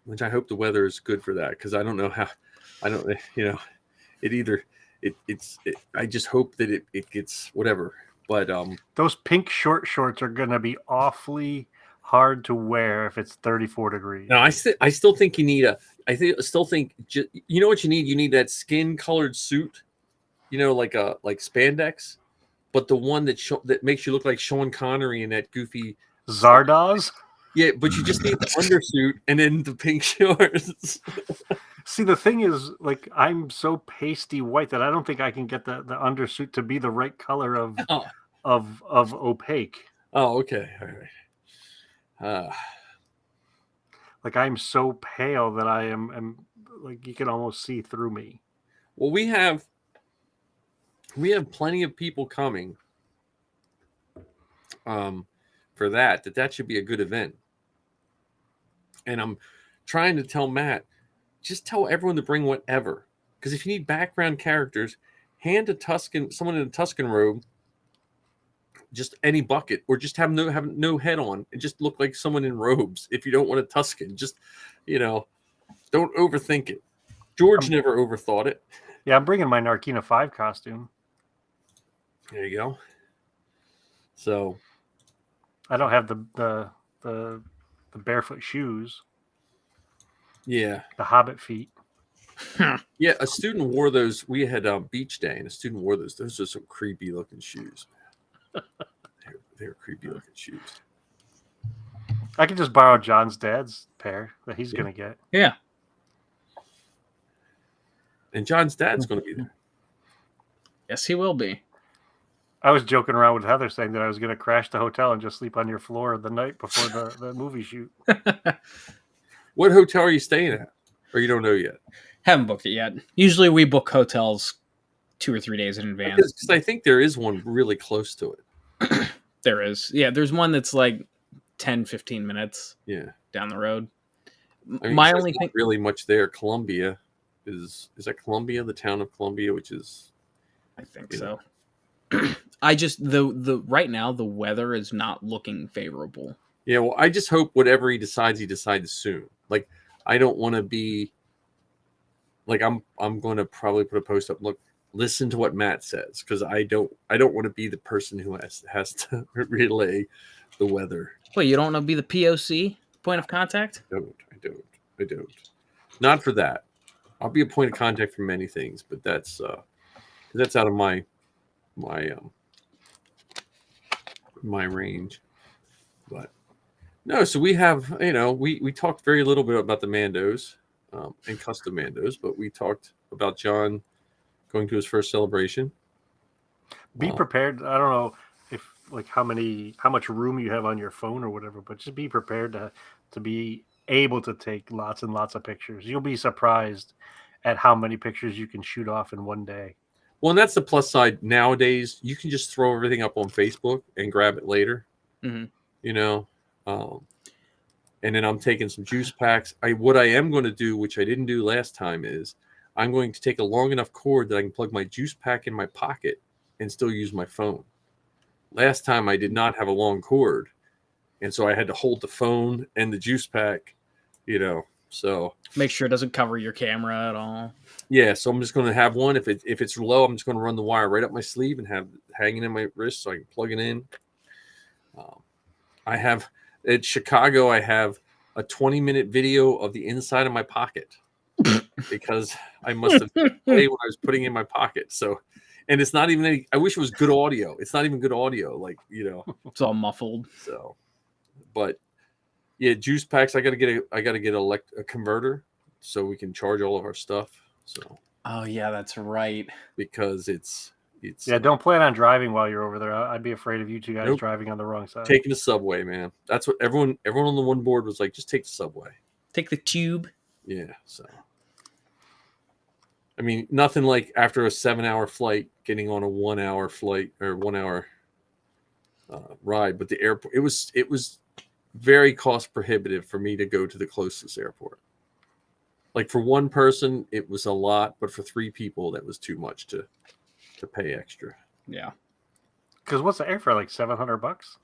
which I hope the weather is good for that. Cause I don't know how, I just hope that it gets whatever, but, those pink short shorts are going to be awfully hard to wear if it's 34 degrees. No, I still think you need you know what you need? You need that skin colored suit, like spandex, but the one that makes you look like Sean Connery in that goofy Zardoz. Yeah, but you just need the undersuit and then the pink shorts. See, the thing is, like, I'm so pasty white that I don't think I can get the undersuit to be the right color of opaque. Oh, okay. All right. Like, I'm so pale that I am like, you can almost see through me. Well, we have plenty of people coming for that should be a good event. And I'm trying to tell Matt, just tell everyone to bring whatever. Because if you need background characters, hand someone in a Tusken robe, just any bucket, or just have no head on and just look like someone in robes. If you don't want a Tusken, just, don't overthink it. George never overthought it. Yeah, I'm bringing my Narkina 5 costume. There you go. So I don't have the barefoot shoes. Yeah. The Hobbit feet. Yeah, a student wore those. We had beach day, and a student wore those. Those are some creepy looking shoes. They were creepy looking shoes. I could just borrow John's dad's pair that he's going to get. Yeah. And John's dad's going to be there. Yes, he will be. I was joking around with Heather saying that I was going to crash the hotel and just sleep on your floor the night before the movie shoot. What hotel are you staying at? Or you don't know yet? Haven't booked it yet. Usually we book hotels 2 or 3 days in advance. Because I think there is one really close to it. There is. Yeah, there's one that's like 10, 15 minutes down the road. I mean, My only thing, really much there. Columbia is that Columbia, the town of Columbia, which is I think so. I just the right now the weather is not looking favorable. Yeah, well, I just hope whatever he decides soon. Like, I don't want to be like I'm going to probably put a post up. Look, listen to what Matt says, because I don't want to be the person who has to relay the weather. Wait, you don't want to be the POC, point of contact? I don't. Not for that. I'll be a point of contact for many things, but that's out of my range. But no, so we have, we talked very little bit about the Mandos and custom Mandos, but we talked about John going to his first celebration. Be prepared. I don't know if how much room you have on your phone or whatever, but just be prepared to be able to take lots and lots of pictures. You'll be surprised at how many pictures you can shoot off in one day. Well, and that's the plus side. Nowadays, you can just throw everything up on Facebook and grab it later. Mm-hmm. And then I'm taking some juice packs. What I am going to do, which I didn't do last time, is I'm going to take a long enough cord that I can plug my juice pack in my pocket and still use my phone. Last time I did not have a long cord, and so I had to hold the phone and the juice pack, so make sure it doesn't cover your camera at all. Yeah, so I'm just going to have one. If it's low, I'm just going to run the wire right up my sleeve and have it hanging in my wrist so I can plug it in. I have at Chicago. I have a 20-minute video of the inside of my pocket because I must have played when I was putting it in my pocket. So, and it's not even any. I wish it was good audio. It's not even good audio. It's all muffled. So, but yeah, juice packs. I got to get a converter so we can charge all of our stuff. So. Oh yeah, that's right. Because it's don't plan on driving while you're over there. I'd be afraid of you two guys driving on the wrong side. Taking the subway, man. That's what everyone on the one board was like. Just take the subway. Take the tube. Yeah. So, I mean, nothing like after a 7-hour flight, getting on a 1-hour flight or 1-hour ride. But the airport, it was very cost prohibitive for me to go to the closest airport. Like for one person, it was a lot, but for 3 people, that was too much to pay extra. Yeah. Because what's the airfare, like $700?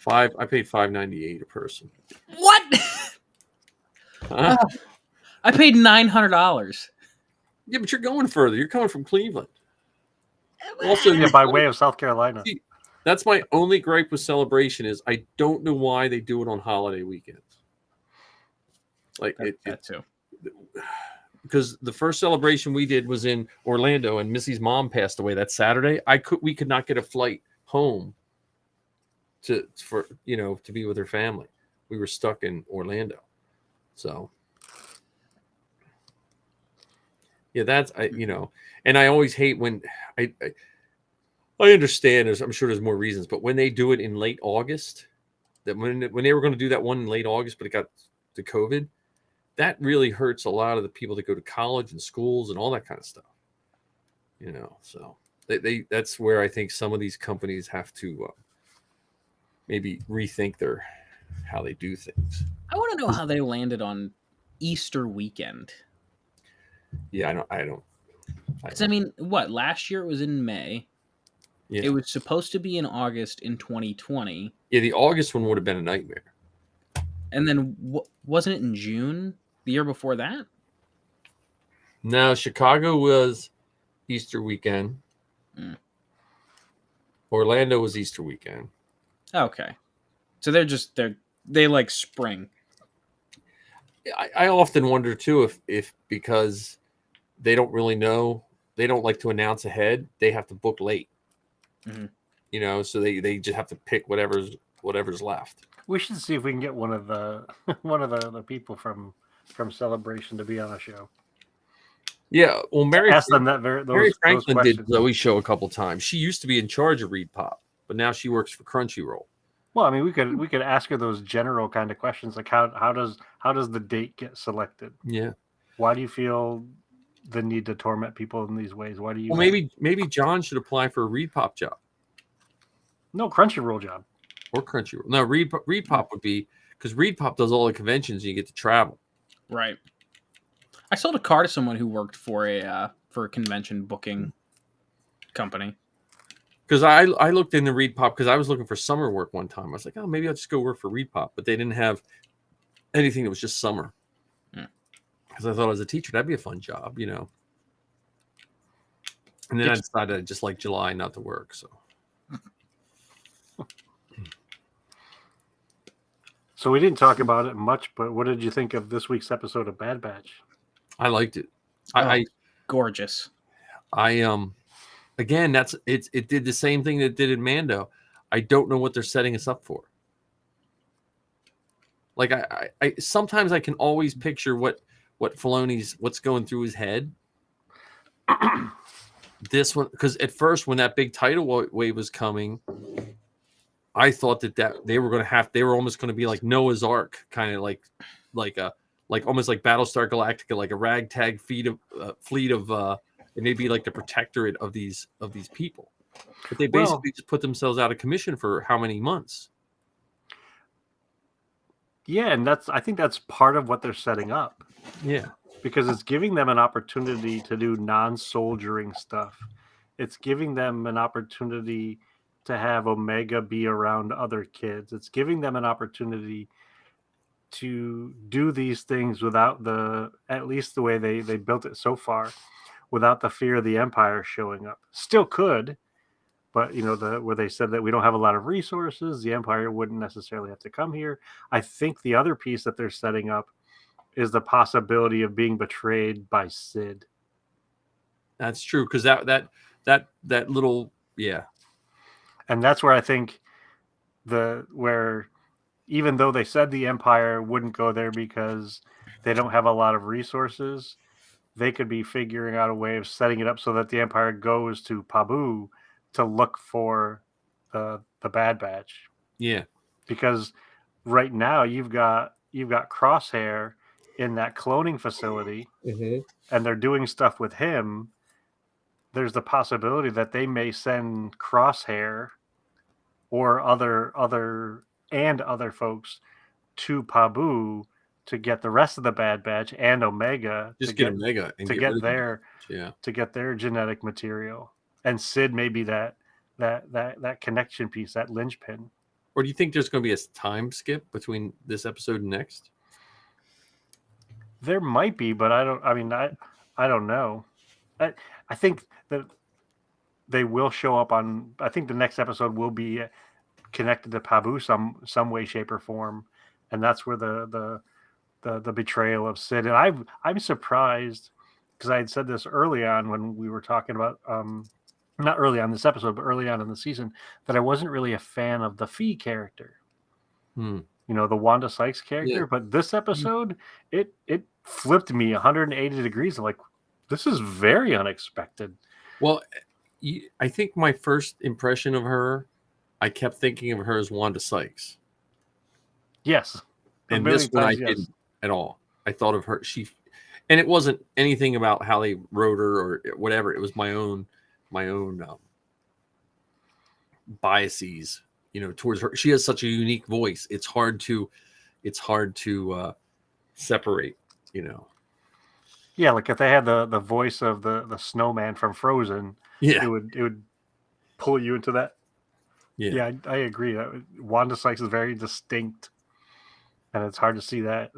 I paid $598 a person. What? Huh? I paid $900. Yeah, but you're going further. You're coming from Cleveland. Also, by way of South Carolina. See, that's my only gripe with Celebration is I don't know why they do it on holiday weekends. Like that too. Because the first celebration we did was in Orlando, and Missy's mom passed away that Saturday. We could not get a flight home to be with her family. We were stuck in Orlando. So yeah, that's and I always hate when I understand. I'm sure there's more reasons, but when they do it in late August, that when they were going to do that one in late August, but it got to COVID. That really hurts a lot of the people that go to college and schools and all that kind of stuff. So that's where I think some of these companies have to maybe rethink how they do things. I want to know how they landed on Easter weekend. Yeah, I don't. Because I mean, what, last year it was in May. Yeah. It was supposed to be in August in 2020. Yeah, the August one would have been a nightmare. And then wasn't it in June? The year before that? No, Chicago was Easter weekend. Orlando was Easter weekend. Okay. So they like spring. I often wonder too if because they don't really know, they don't like to announce ahead, they have to book late. Mm-hmm. you know, so they just have to pick whatever's left. We should see if we can get one of the one of the people from Celebration to be on a show. Yeah, well, Mary Ask them that Mary those Franklin did questions. Zoe's show a couple times. She used to be in charge of Reed Pop, but now she works for Crunchyroll. Well, I mean, we could ask her those general kind of questions, like how does the date get selected? Yeah. Why do you feel the need to torment people in these ways? Why do you? Well, maybe John should apply for a Reed Pop job. No, Crunchyroll job. Or Crunchyroll. No, Reed Pop would be, because Reed Pop does all the conventions and you get to travel. Right. I sold a car to someone who worked for a convention booking company. Because I looked into Reed Pop because I was looking for summer work one time. I was like, oh, maybe I'll just go work for Reed Pop. But they didn't have anything that was just summer. Because I thought as a teacher, that'd be a fun job, you know. And then I decided I just like July not to work. So we didn't talk about it much, but what did you think of this week's episode of Bad Batch? I liked it. Gorgeous. Again, it did the same thing that it did in Mando. I don't know what they're setting us up for. Like I sometimes I can always picture what what's going through his head. This one, because at first when that big tidal wave was coming, I thought that they were almost going to be like Noah's Ark, kind of like almost like Battlestar Galactica, like a ragtag fleet of and they'd be like the protectorate of these people. But they basically just put themselves out of commission for how many months? Yeah, and I think that's part of what they're setting up. Yeah. Because it's giving them an opportunity to do non-soldiering stuff. It's giving them an opportunity to have Omega be around other kids. It's giving them an opportunity to do these things without at least the way they built it so far, without the fear of the Empire showing up. Still could, but you know, where they said that we don't have a lot of resources, the Empire wouldn't necessarily have to come here. I think the other piece that they're setting up is the possibility of being betrayed by Sid. That's true, because that little, yeah. And that's where I think where even though they said the Empire wouldn't go there because they don't have a lot of resources, they could be figuring out a way of setting it up so that the Empire goes to Pabu to look for the Bad Batch. Yeah. Because right now you've got Crosshair in that cloning facility, and they're doing stuff with him. There's the possibility that they may send Crosshair or other folks to Pabu to get the rest of the Bad Batch and Omega to get Omega and to get their genetic material. And Sid may be that connection piece, that linchpin. Or do you think there's going to be a time skip between this episode and next? There might be, but I don't know. I think that they will show up on. I think the next episode will be connected to Pabu some way, shape, or form, and that's where the betrayal of Sid. And I'm surprised because I had said this early on when we were talking about not early on this episode, but early on in the season, that I wasn't really a fan of the Fee character. You know, the Wanda Sykes character. Yeah. But this episode, it flipped me 180 degrees. I'm like, this is very unexpected. Well, I think my first impression of her, I kept thinking of her as Wanda Sykes. Yes. And this one I didn't at all. I thought of her. And it wasn't anything about how they wrote her or whatever. It was my own biases, you know, towards her. She has such a unique voice. It's hard to separate, you know. Yeah, like if they had the voice of the snowman from Frozen, yeah, it would pull you into that. Yeah, I agree. Wanda Sykes is very distinct, and it's hard to see that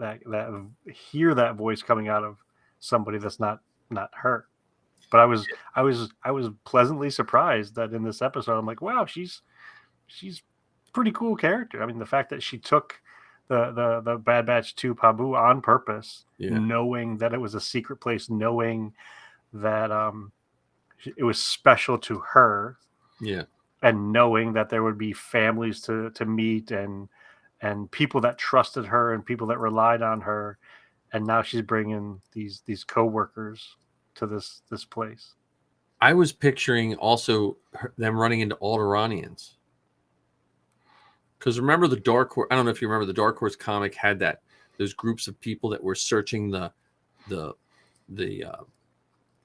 hear that voice coming out of somebody that's not her. But I was pleasantly surprised that in this episode I'm like, wow, she's pretty cool character. I mean, the fact that she took the Bad Batch to Pabu on purpose, knowing that it was a secret place, knowing that it was special to her. Yeah. and knowing that there would be families to meet and people that trusted her and people that relied on her, and now she's bringing these coworkers to this place. I was picturing also them running into Alderanians. Because remember the Dark Horse, I don't know if you remember, the Dark Horse comic had those groups of people that were searching the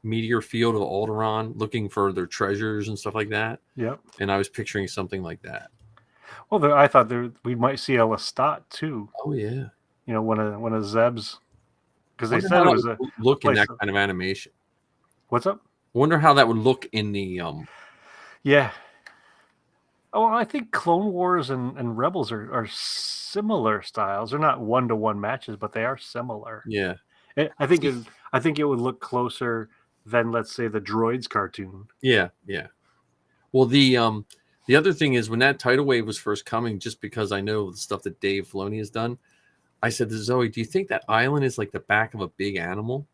meteor field of Alderaan, looking for their treasures and stuff like that. Yep. And I was picturing something like that. Well, I thought we might see a Lestat too. Oh yeah. You know, one of Zeb's, because they Wonder said how it that was would a look in place that kind of animation. What's up? Wonder how that would look in the Yeah. Oh, I think Clone Wars and Rebels are similar styles. They're not 1-to-1 matches, but they are similar. Yeah. I think it would look closer than, let's say, the Droids cartoon. Yeah, yeah. Well, the other thing is when that tidal wave was first coming, just because I know the stuff that Dave Filoni has done, I said to Zoe, "Do you think that island is like the back of a big animal?"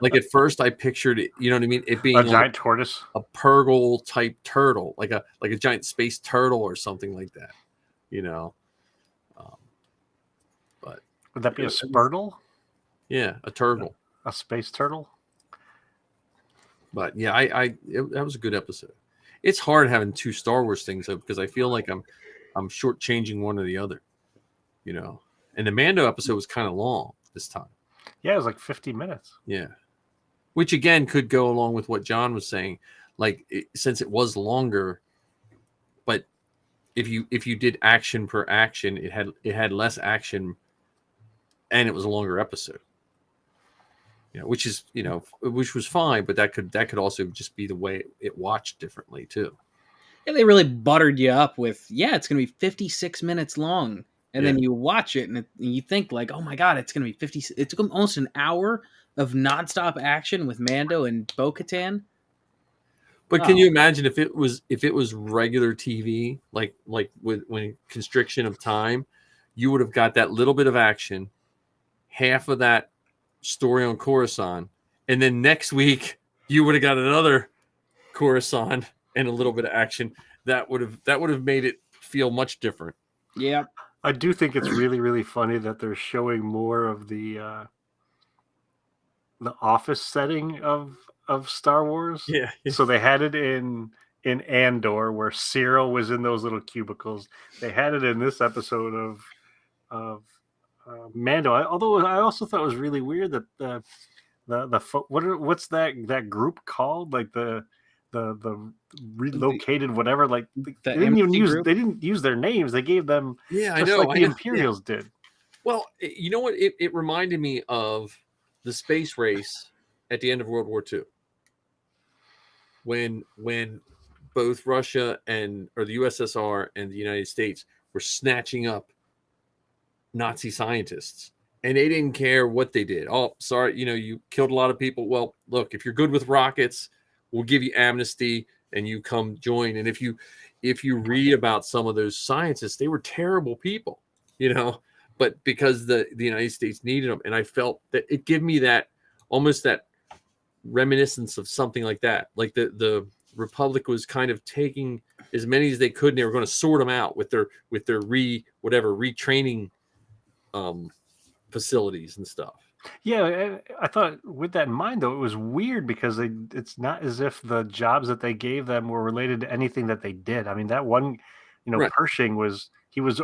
Like at first, I pictured it. You know what I mean? It being A like giant tortoise, a Purgle type turtle, like a giant space turtle or something like that. You know. But would that be a Spurtle? Yeah, a turtle. A space turtle? But yeah, that was a good episode. It's hard having two Star Wars things though, because I feel like I'm shortchanging one or the other. You know, and the Mando episode was kind of long this time. Yeah, it was like 50 minutes. Yeah, which again could go along with what John was saying. Like since it was longer, but if you did action per action, it had less action, and it was a longer episode. You know, which was fine, but that could also just be the way it watched differently too. And they really buttered you up with, it's going to be 56 minutes long. And then you watch it and you think like, oh my God, it's going to be 50. It's almost an hour of nonstop action with Mando and Bo-Katan. But can you imagine if it was regular TV, like when constriction of time, you would have got that little bit of action, half of that story on Coruscant, and then next week you would have got another Coruscant and a little bit of action. That would have made it feel much different. Yeah. I do think it's really, really funny that they're showing more of the office setting of Star Wars. Yeah. So they had it in Andor, where Cyril was in those little cubicles. They had it in this episode of Mando. Although I also thought it was really weird that what's that group called? Like the relocated whatever, like they didn't use their names. They gave them I know, like the Imperials did. Well, you know what? It reminded me of the space race at the end of World War II, when both Russia or the USSR and the United States were snatching up Nazi scientists, and they didn't care what they did. Oh, sorry, you killed a lot of people. Well, look, if you're good with rockets, we'll give you amnesty and you come join. And if you read about some of those scientists, they were terrible people, but because the United States needed them. And I felt that it gave me that almost that reminiscence of something like that. Like the Republic was kind of taking as many as they could, and they were going to sort them out with their retraining facilities and stuff. Yeah, I thought with that in mind, though, it was weird because it's not as if the jobs that they gave them were related to anything that they did. I mean, that one, right. Pershing was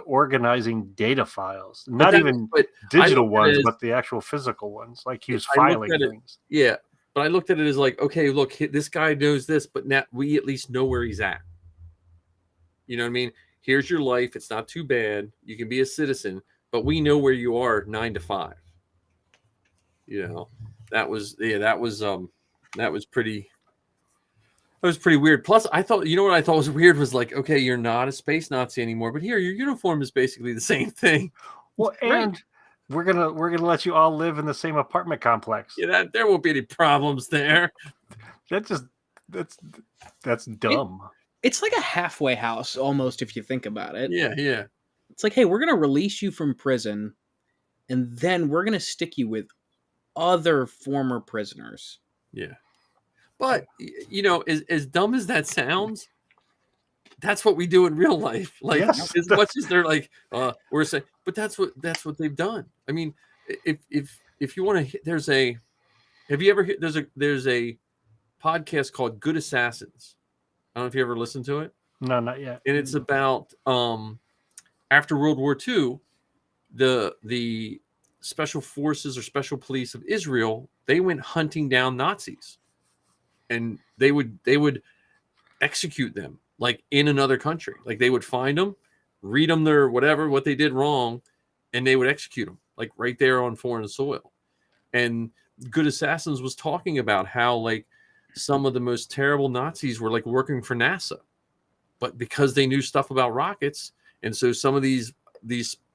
organizing data files, not even digital ones, but the actual physical ones. Like he was filing things. Yeah, but I looked at it as like, okay, look, this guy knows this, but now we at least know where he's at. You know what I mean? Here's your life. It's not too bad. You can be a citizen, but we know where you are 9 to 5. That was pretty weird. Plus, I thought, what I thought was weird was like, okay, you're not a space Nazi anymore, but here your uniform is basically the same thing. Well, and we're gonna let you all live in the same apartment complex. Yeah, there won't be any problems there. That's dumb. It's like a halfway house almost, if you think about it. Yeah. It's like, hey, we're gonna release you from prison, and then we're gonna stick you with other former prisoners. Yeah. But, as dumb as that sounds, that's what we do in real life. Like Yes. as much as they're like, we're saying, but that's what they've done. I mean, if you want to, have you ever there's a podcast called Good Assassins. I don't know if you ever listened to it. No, not yet. And it's about after World War II, the special forces or special police of Israel, they went hunting down Nazis, and they would execute them like in another country. Like they would find them, read them their what they did wrong, and they would execute them like right there on foreign soil. And Good Assassins was talking about how like some of the most terrible Nazis were like working for NASA, but because they knew stuff about rockets, and so some of these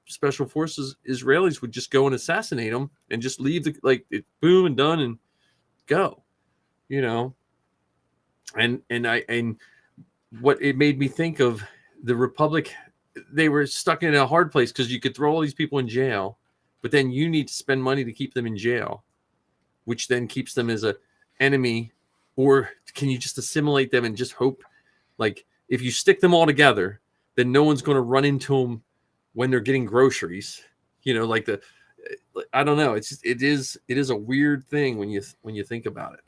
special forces Israelis would just go and assassinate them and just leave it boom and done and go, and what it made me think of, the Republic, they were stuck in a hard place because you could throw all these people in jail, but then you need to spend money to keep them in jail, which then keeps them as a enemy. Or can you just assimilate them and just hope, like if you stick them all together, then no one's going to run into them when they're getting groceries, I don't know. It is a weird thing when you think about it.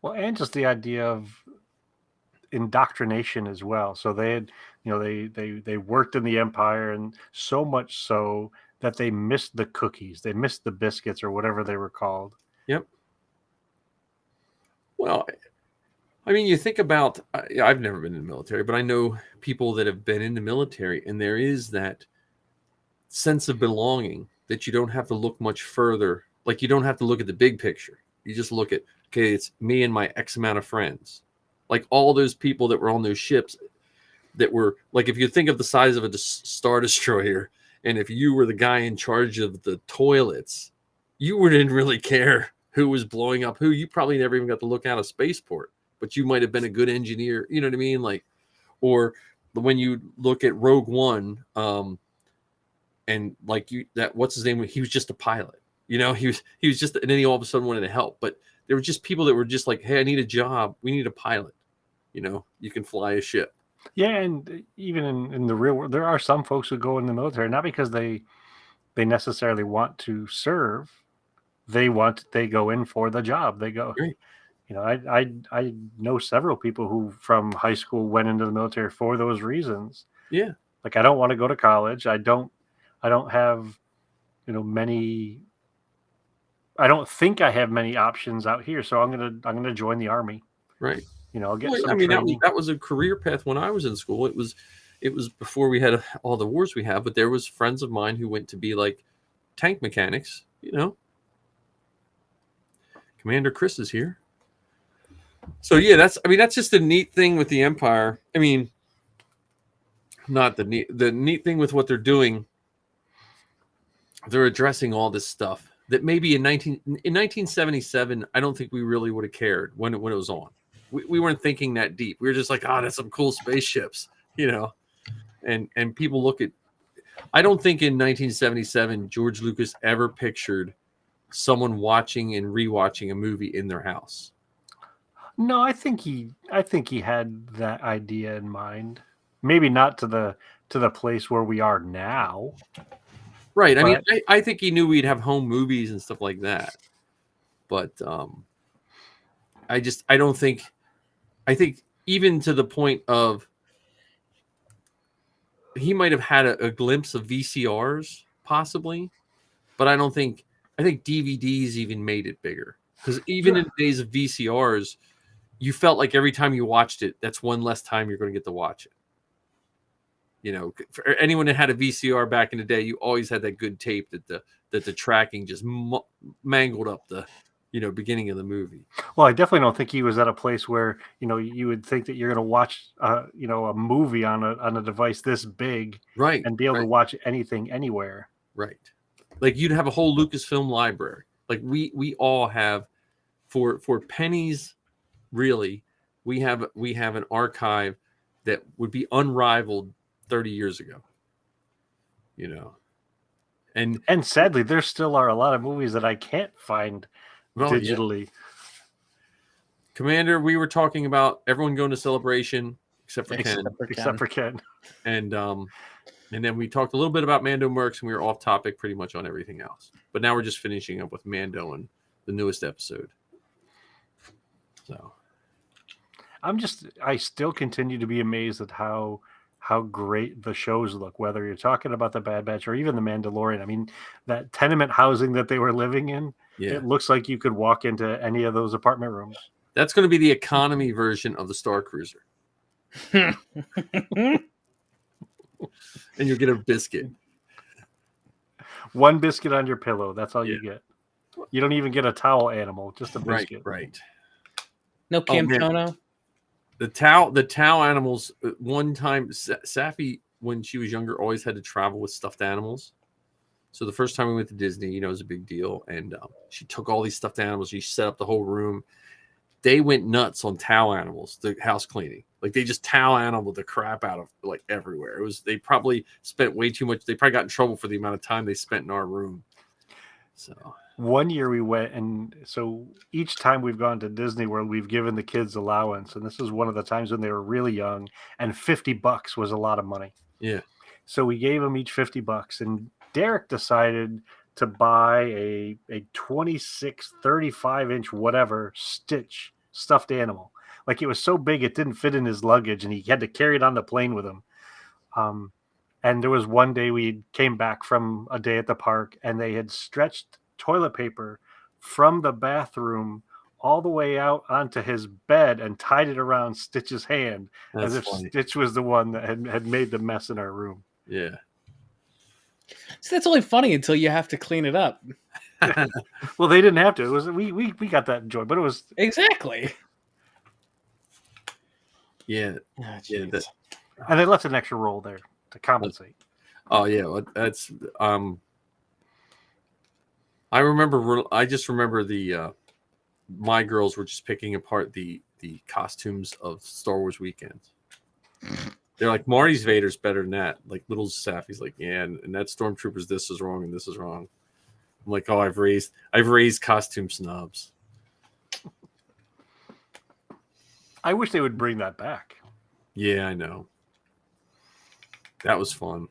Well, and just the idea of indoctrination as well. So they had, they worked in the empire, and so much so that they missed the cookies, they missed the biscuits or whatever they were called. Yep. Well, I mean, you think about, I've never been in the military, but I know people that have been in the military, and there is that sense of belonging that you don't have to look much further. Like you don't have to look at the big picture. You just look at, okay, it's me and my X amount of friends. Like all those people that were on those ships that were like, if you think of the size of a Star Destroyer, and if you were the guy in charge of the toilets, you didn't really care who was blowing up who. You probably never even got to look out a spaceport, but you might have been a good engineer. You know what I mean? Like, or when you look at Rogue One, and like what's his name? He was just a pilot. He was just, and then he all of a sudden wanted to help. But there were just people that were just like, hey, I need a job. We need a pilot. You can fly a ship. Yeah, and even in the real world, there are some folks who go in the military not because they necessarily want to serve. They go in for the job. They go. Right. I know several people who from high school went into the military for those reasons. Yeah. Like I don't want to go to college. I don't have, many. I don't think I have many options out here, so I'm gonna join the Army. Right. I'll get. Well, some training. that was a career path when I was in school. It was before we had all the wars we have, but there was friends of mine who went to be like tank mechanics. Commander Chris is here. So yeah, that's just the neat thing with the Empire. I mean, not the neat thing with what they're doing. They're addressing all this stuff that maybe in 1977, I don't think we really would have cared when it was on. We weren't thinking that deep. We were just like, that's some cool spaceships, and people look at, I don't think in 1977, George Lucas ever pictured someone watching and rewatching a movie in their house. No, I think he had that idea in mind. Maybe not to the place where we are now. Right. I mean, I think he knew we'd have home movies and stuff like that. But I think even to the point of, he might have had a glimpse of VCRs possibly, but I think DVDs even made it bigger, because even in the days of VCRs, you felt like every time you watched it, that's one less time you're going to get to watch it. For anyone that had a VCR back in the day, you always had that good tape that the tracking just mangled up the beginning of the movie. Well, I definitely don't think he was at a place where you would think that you're going to watch a movie on a device this big, right, and be able to watch anything anywhere. Right. Like you'd have a whole Lucasfilm library. Like we all have, for pennies, really, we have an archive that would be unrivaled 30 years ago. And sadly, there still are a lot of movies that I can't find digitally. Yeah. Commander, we were talking about everyone going to Celebration. except for Ken. Except for Ken. And then we talked a little bit about Mando Mercs, and we were off topic pretty much on everything else. But now we're just finishing up with Mando and the newest episode. So I still continue to be amazed at how great the shows look, whether you're talking about the Bad Batch or even the Mandalorian. I mean, that tenement housing that they were living in, it looks like you could walk into any of those apartment rooms. That's going to be the economy version of the Star Cruiser. And you'll get a biscuit. One biscuit on your pillow. That's all you get. You don't even get a towel animal, just a biscuit. Right. No Camtono. The towel animals. One time, Safi, when she was younger, always had to travel with stuffed animals. So the first time we went to Disney, it was a big deal, and she took all these stuffed animals. She set up the whole room. They went nuts on towel animals, the house cleaning. Like they just towel animal the crap out of like everywhere. They probably spent way too much. They probably got in trouble for the amount of time they spent in our room. So one year we went, and so each time we've gone to Disney World, we've given the kids allowance, and this is one of the times when they were really young, and $50 was a lot of money. Yeah. So we gave them each $50, and Derek decided to buy a 26, 35-inch whatever Stitch stuffed animal. Like it was so big it didn't fit in his luggage, and he had to carry it on the plane with him. And there was one day we came back from a day at the park, and they had stretched toilet paper from the bathroom all the way out onto his bed and tied it around Stitch's hand. That's as if funny. Stitch was the one that had made the mess in our room. Yeah. So that's only funny until you have to clean it up. Well, they didn't have to. It was we got that joy, but it was exactly. Yeah. Oh, Yeah. And they left an extra roll there to compensate. Oh yeah, that's I just remember the my girls were just picking apart the costumes of Star Wars weekends. They're like, Marty's Vader's better than that. Like little Safi's like, yeah, and that Stormtrooper's this is wrong and this is wrong. I'm like, oh, I've raised costume snobs. I wish they would bring that back. Yeah, I know. That was fun.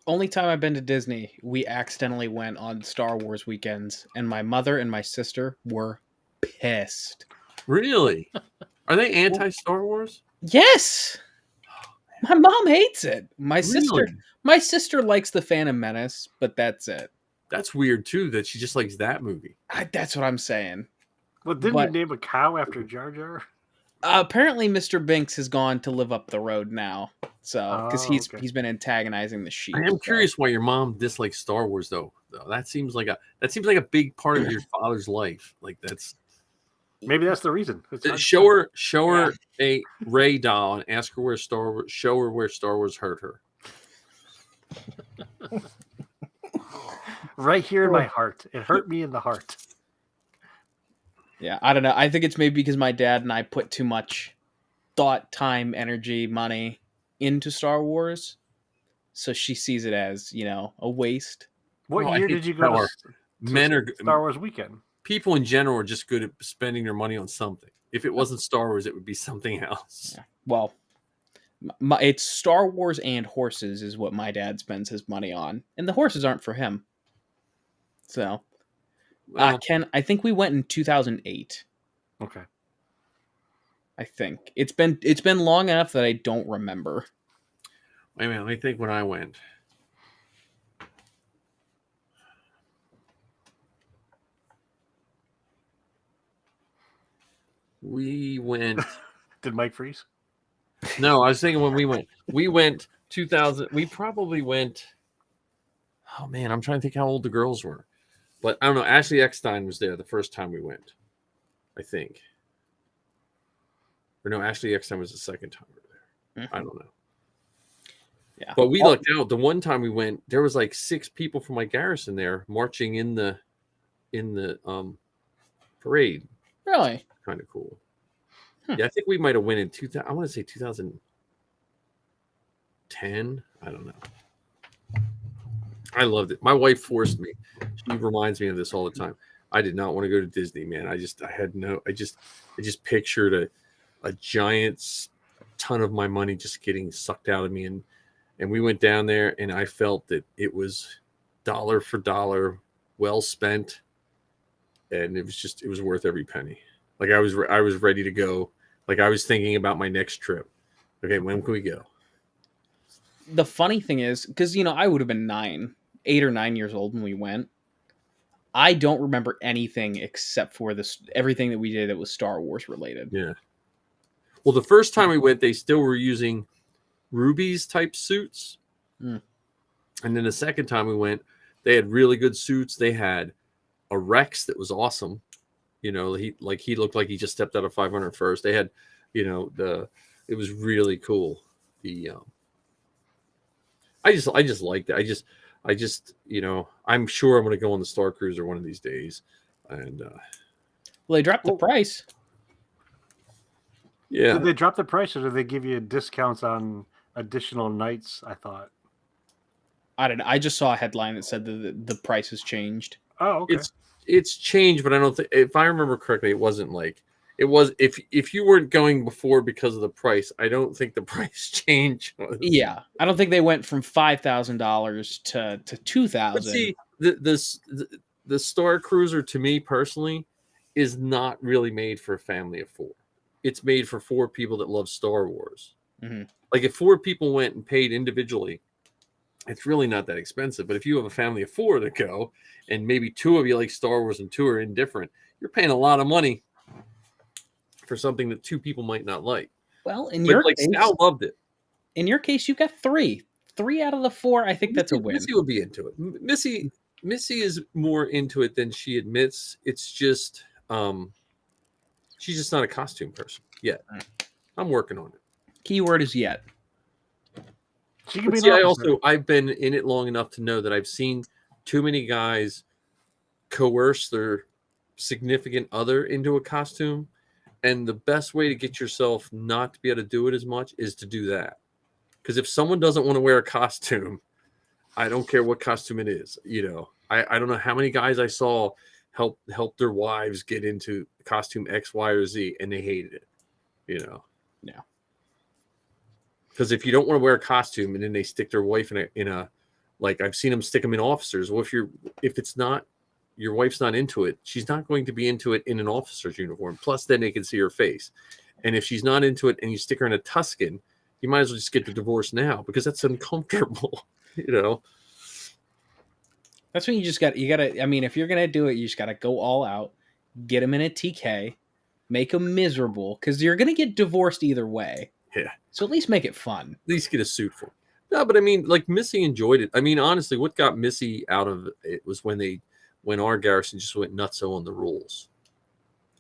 Only time I've been to Disney, we accidentally went on Star Wars weekends, and my mother and my sister were pissed. Really? Are they anti-Star Wars? Yes. My mom hates it. My Really? sister likes the Phantom Menace, but that's it. That's weird too. That she just likes that movie. That's what I'm saying. Well, didn't you name a cow after Jar Jar? Apparently, Mr. Binks has gone to live up the road now. So, because he's been antagonizing the sheep. I am curious why your mom dislikes Star Wars, though. That seems like a big part of your father's life. Like that's maybe that's the reason. Show her a Rey doll and ask her where show her where Star Wars hurt her. Right here in my heart. It hurt me in the heart. Yeah, I don't know. I think it's maybe because my dad and I put too much thought, time, energy, money into Star Wars. So she sees it as, a waste. What year did you go to Star Wars weekend? People in general are just good at spending their money on something. If it wasn't Star Wars, it would be something else. Yeah. Well, it's Star Wars and horses is what my dad spends his money on. And the horses aren't for him. So... Ken, I think we went in 2008. Okay. I think it's been long enough that I don't remember. Wait a minute, let me think when I went. We went. Did Mike freeze? No, I was thinking when we went. We went 2000. We probably went. Oh man, I'm trying to think how old the girls were. But I don't know. Ashley Eckstein was there the first time we went, I think. Or no, Ashley Eckstein was the second time we were there. Mm-hmm. I don't know. Yeah. But we lucked out. The one time we went, there was like 6 people from my garrison there marching in the parade. Really? Kind of cool. Yeah, I think we might have went in 2000. I want to say 2010. I don't know. I loved it. My wife forced me. She reminds me of this all the time. I did not want to go to Disney, man. I just pictured a giant ton of my money just getting sucked out of me, and we went down there, and I felt that it was dollar for dollar well spent, and it was worth every penny. Like I was ready to go. Like I was thinking about my next trip. Okay, when can we go? The funny thing is, because I would have been 8 or 9 years old when we went. I don't remember anything except for everything that we did that was Star Wars related. Yeah. Well, the first time we went, they still were using rubies type suits. Mm. And then the second time we went, they had really good suits. They had a Rex that was awesome. He looked like he just stepped out of 500 first. They had, it was really cool. I just liked it. I just, I'm sure I'm going to go on the Star Cruiser one of these days. And, well, they dropped the price. Yeah. Did they drop the price, or did they give you discounts on additional nights? I thought. I don't know. I just saw a headline that said that the price has changed. Oh, okay. It's changed, but I don't think, if I remember correctly, it wasn't like it was. If you weren't going before because of the price, I don't think the price changed. Yeah, I don't think they went from $5,000 to $2,000. See, the Star Cruiser, to me personally, is not really made for a family of 4. It's made for 4 people that love Star Wars. Mm-hmm. Like if 4 people went and paid individually, it's really not that expensive. But if you have a family of 4 that go, and maybe 2 of you like Star Wars and 2 are indifferent, you're paying a lot of money for something that 2 people might not like. Well, in your case, Sal loved it. In your case, you've got 3. 3 out of the 4. I think that's a win. Missy would be into it. Missy is more into it than she admits. It's just she's just not a costume person yet. I'm working on it. Keyword is yet. She can be I've been in it long enough to know that I've seen too many guys coerce their significant other into a costume, and the best way to get yourself not to be able to do it as much is to do that. Because if someone doesn't want to wear a costume, I don't care what costume it is. I don't know how many guys I saw help their wives get into costume X, Y, or Z, and they hated it. Yeah. Because if you don't want to wear a costume and then they stick their wife in a like I've seen them stick them in officers. Well, if it's not your wife's not into it, she's not going to be into it in an officer's uniform. Plus, then they can see her face. And if she's not into it and you stick her in a Tuscan, you might as well just get the divorce now because that's uncomfortable. That's when you gotta. I mean, if you're gonna do it, you just gotta go all out. Get them in a TK, make them miserable because you're gonna get divorced either way. Yeah. So at least make it fun. At least get a suit for it. No, but I mean, like Missy enjoyed it. I mean, honestly, what got Missy out of it was when our garrison just went nutso on the rules.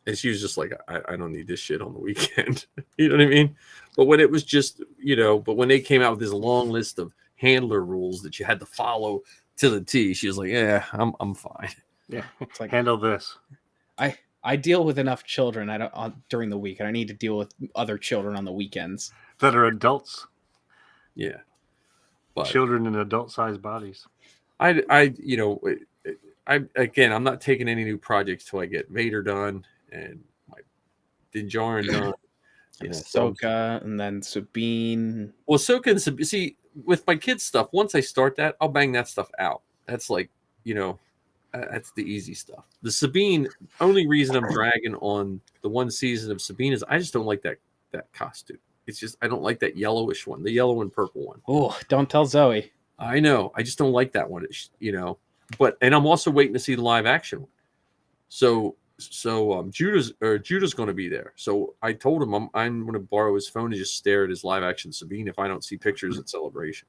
And she was just like, I don't need this shit on the weekend. You know what I mean? But when it was just, but when they came out with this long list of handler rules that you had to follow to the T, she was like, yeah, I'm fine. Yeah. It's like, handle this. I deal with enough children during the week. I don't need to deal with other children on the weekends. That are adults. Yeah. But children in adult-sized bodies. I'm not taking any new projects till I get Vader done and my Dinjarin done. Ahsoka and then Sabine. Well, Ahsoka and Sabine. See, with my kids' stuff, once I start that, I'll bang that stuff out. That's like, that's the easy stuff. The Sabine, only reason I'm dragging on the one season of Sabine is I just don't like that costume. It's just I don't like that yellowish one, the yellow and purple one. Oh, don't tell Zoe. I know. I just don't like that one. But I'm also waiting to see the live action one. So Judah's going to be there. So I told him I'm going to borrow his phone and just stare at his live action Sabine if I don't see pictures at Celebration.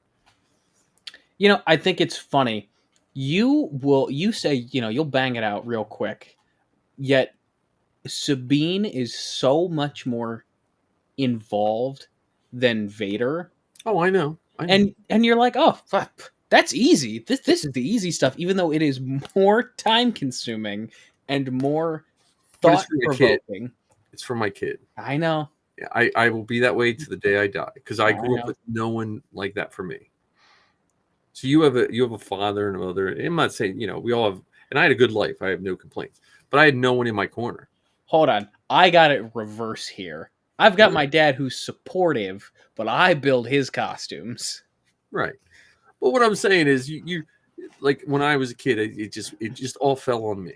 I think it's funny. You say, you'll bang it out real quick. Yet Sabine is so much more involved than Vader. Oh, I know. And you're like, oh, fuck, that's easy. This is the easy stuff, even though it is more time consuming and more thought provoking. It's for my kid. I know. Yeah, I will be that way to the day I die because I grew up with no one like that for me. So you have a father and a mother. I'm not saying we all have, and I had a good life. I have no complaints, but I had no one in my corner. Hold on, I got it reverse here. I've got my dad who's supportive, but I build his costumes. Right. But what I'm saying is, you like when I was a kid, it just all fell on me.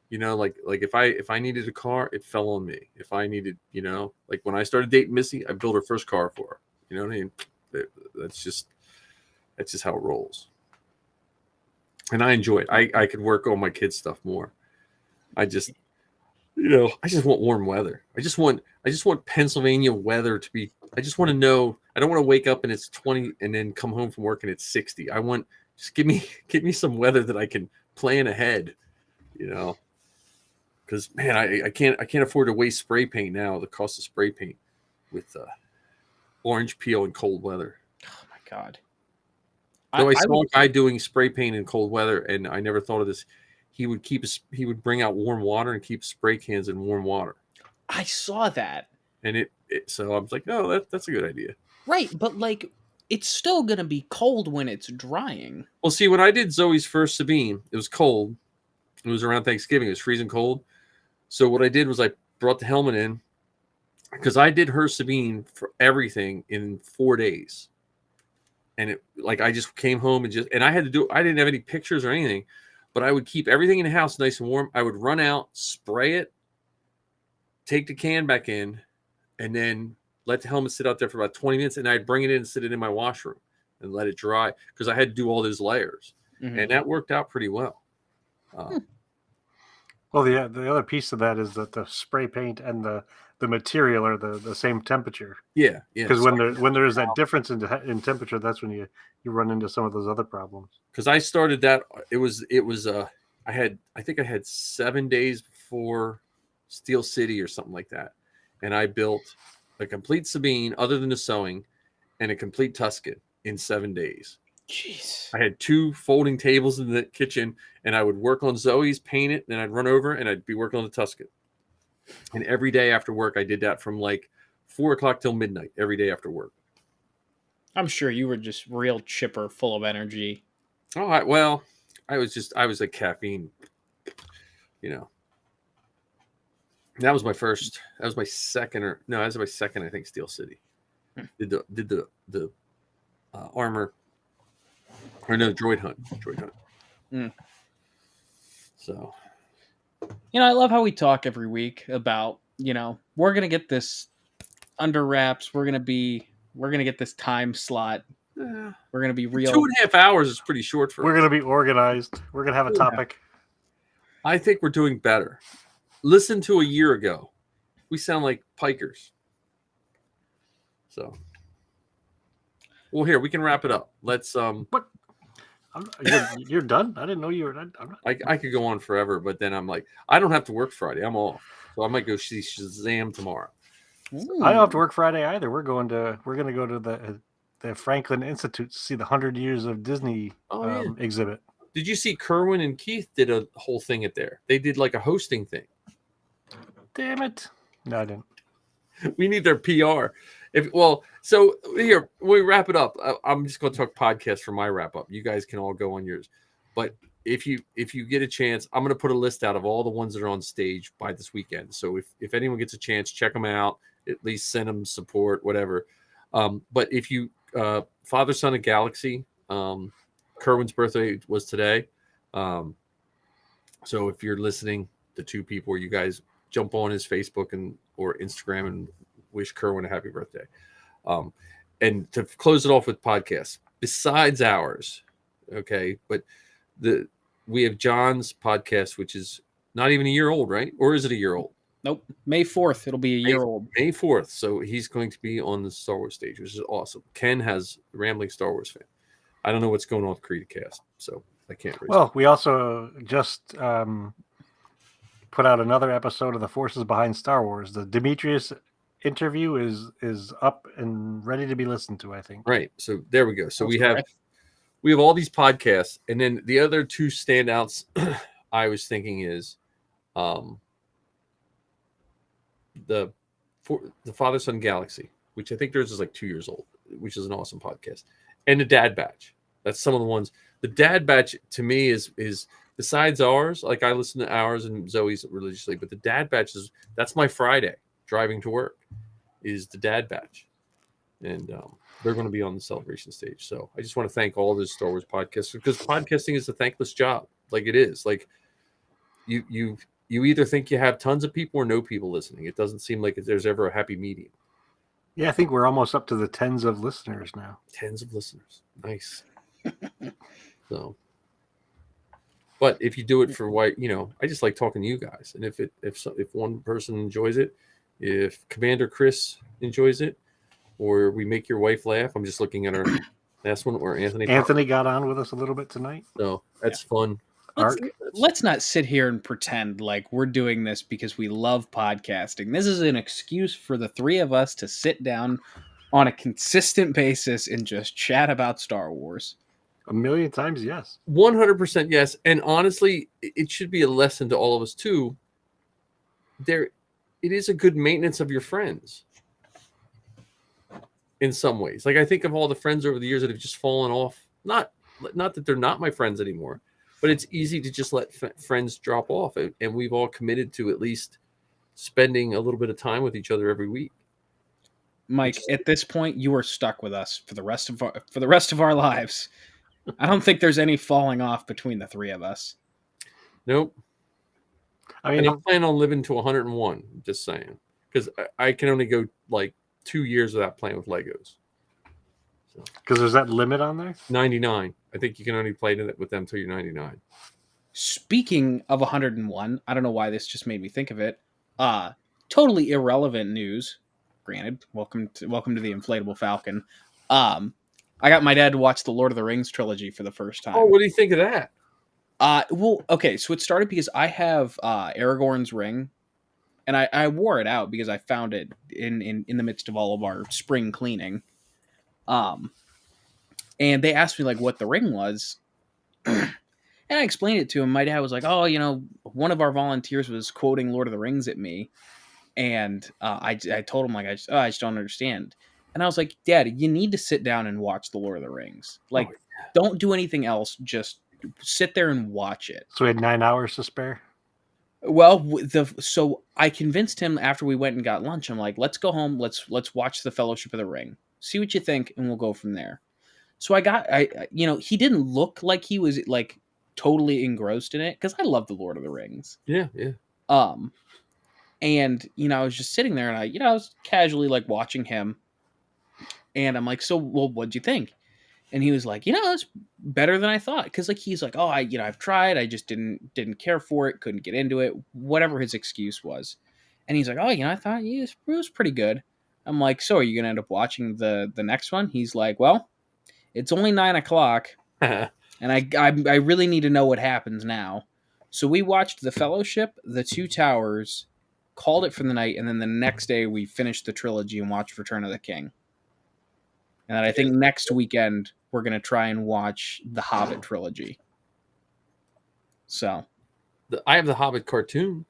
You know, like if I needed a car, it fell on me. If I needed, you know, like when I started dating Missy, I built her first car for her. You know what I mean? That's just how it rolls. And I enjoy it. I could work on my kids' stuff more. I just want warm weather. I just want Pennsylvania weather to be. I just want to know. I don't want to wake up and it's 20 and then come home from work and it's 60. I want just give me some weather that I can plan ahead. You know, because man, I can't afford to waste spray paint now. The cost of spray paint with orange peel in cold weather. Oh my God. Though I saw a guy doing spray paint in cold weather, and I never thought of this. He would bring out warm water and keep spray cans in warm water. I saw that. And so I was like, oh, that's a good idea. Right, but like it's still gonna be cold when it's drying. Well, see, when I did Zoe's first Sabine, it was cold. It was around Thanksgiving. It was freezing cold. So what I did was I brought the helmet in because I did her Sabine for everything in 4 days. And I just came home and I had to I didn't have any pictures or anything, but I would keep everything in the house nice and warm. I would run out, spray it, take the can back in, and then let the helmet sit out there for about 20 minutes. And I'd bring it in and sit it in my washroom and let it dry because I had to do all those layers. Mm-hmm. And that worked out pretty well. Well, the other piece of that is that the spray paint and the material are the same temperature. Yeah. Because when there is that difference in temperature, that's when you run into some of those other problems. Because I started that, I think I had 7 days before Steel City or something like that, and I built a complete Sabine other than the sewing, and a complete Tuscan in 7 days. Jeez. I had 2 folding tables in the kitchen, and I would work on Zoe's, paint it, then I'd run over and I'd be working on the Tuscan. And every day after work, I did that from like 4 o'clock till midnight, every day after work. I'm sure you were just real chipper, full of energy. Oh, I was like caffeine, you know. That was my second, I think, Steel City. Did the armor. Or no, Droid Hunt. Mm. So, I love how we talk every week about, we're going to get this under wraps. We're going to get this time slot. We're going to be real. 2.5 hours is pretty short for us. We're going to be organized. We're going to have a topic. I think we're doing better. Listen to a year ago. We sound like pikers. So, well, here, we can wrap it up. Let's What? You're done? I didn't know you were done. I could go on forever, but then I'm like, I don't have to work Friday. I'm off. So I might go see Shazam tomorrow. I don't have to work Friday either. We're going to go to the Franklin Institute to see the 100 Years of Disney exhibit. Did you see Kerwin and Keith did a whole thing at there? They did like a hosting thing. Damn it. No, I didn't. We need their PR. So here we wrap it up. I'm just going to talk podcast for my wrap up. You guys can all go on yours. But if you get a chance, I'm going to put a list out of all the ones that are on stage by this weekend. So if anyone gets a chance, check them out. At least send them support, whatever. But if you Father, Son of Galaxy, Kerwin's birthday was today. So if you're listening, the 2 people, you guys jump on his Facebook or Instagram and wish Kerwin a happy birthday. And to close it off with podcasts besides ours, okay, but we have John's podcast, which is not even a year old, right? Or is it a year old? Nope. May 4th, it'll be a year old. May 4th. So he's going to be on the Star Wars stage, which is awesome. Ken has a rambling Star Wars fan. I don't know what's going on with CreedCast, so I can't. Well, we also just put out another episode of The Forces Behind Star Wars. The Demetrius interview is up and ready to be listened to, I think. Right. So there we go. So we have all these podcasts, and then the other 2 standouts I was thinking is the Father Son Galaxy, which I think theirs is like 2 years old, which is an awesome podcast, and the Dad Batch. That's some of the ones. The Dad Batch to me is besides ours. Like I listen to ours and Zoe's religiously, but the Dad Batch that's my Friday driving to work, is the Dad Batch, and they're going to be on the celebration stage. So I just want to thank all those Star Wars podcasters, because podcasting is a thankless job. Like it is. Like you either think you have tons of people or no people listening. It doesn't seem like there's ever a happy medium. Yeah, I think we're almost up to the tens of listeners now. Tens of listeners. Nice. So, but if you do it for what, I just like talking to you guys. And if one person enjoys it, if Commander Chris enjoys it, or we make your wife laugh, I'm just looking at our last one where Anthony got on with us a little bit tonight. So that's fun. Let's not sit here and pretend like we're doing this because we love podcasting. This is an excuse for the three of us to sit down on a consistent basis and just chat about Star Wars. 1,000,000 times, yes. 100% yes. And honestly, it should be a lesson to all of us too. It is a good maintenance of your friends in some ways. Like I think of all the friends over the years that have just fallen off. Not that they're not my friends anymore, but it's easy to just let friends drop off. And we've all committed to at least spending a little bit of time with each other every week. Mike, at this point, you are stuck with us for the rest of our lives. I don't think there's any falling off between the three of us. Nope. I mean, I plan on living to 101. Just saying, because I can only go like 2 years without playing with Legos. Because there's that limit on there. 99. I think you can only play with them till you're 99. Speaking of 101, I don't know why this just made me think of it. Totally irrelevant news. Granted, welcome to the Inflatable Falcon. I got my dad to watch the Lord of the Rings trilogy for the first time. Oh, what do you think of that? Well, okay, so it started because I have Aragorn's ring, and I wore it out because I found it in the midst of all of our spring cleaning. And they asked me like what the ring was, and I explained it to him. My dad was like, "Oh, one of our volunteers was quoting Lord of the Rings at me," and I told him like I just don't understand. And I was like, Dad, you need to sit down and watch the Lord of the Rings. Like, don't do anything else. Just sit there and watch it. So we had 9 hours to spare. Well, so I convinced him after we went and got lunch. I'm like, let's go home. Let's watch the Fellowship of the Ring. See what you think, and we'll go from there. So he didn't look like he was like totally engrossed in it because I love the Lord of the Rings. Yeah. And I was just sitting there, and I was casually like watching him. And I'm like, so, well, what'd you think? And he was like, it's better than I thought. Cause like, he's like, oh, I've tried. I just didn't care for it. Couldn't get into it. Whatever his excuse was. And he's like, oh, I thought it was pretty good. I'm like, so are you going to end up watching the next one? He's like, well, it's only 9:00. And I really need to know what happens now. So we watched The Fellowship, The Two Towers, called it for the night. And then the next day we finished the trilogy and watched Return of the King. And I think next weekend we're going to try and watch the Hobbit trilogy. So, I have the Hobbit cartoon,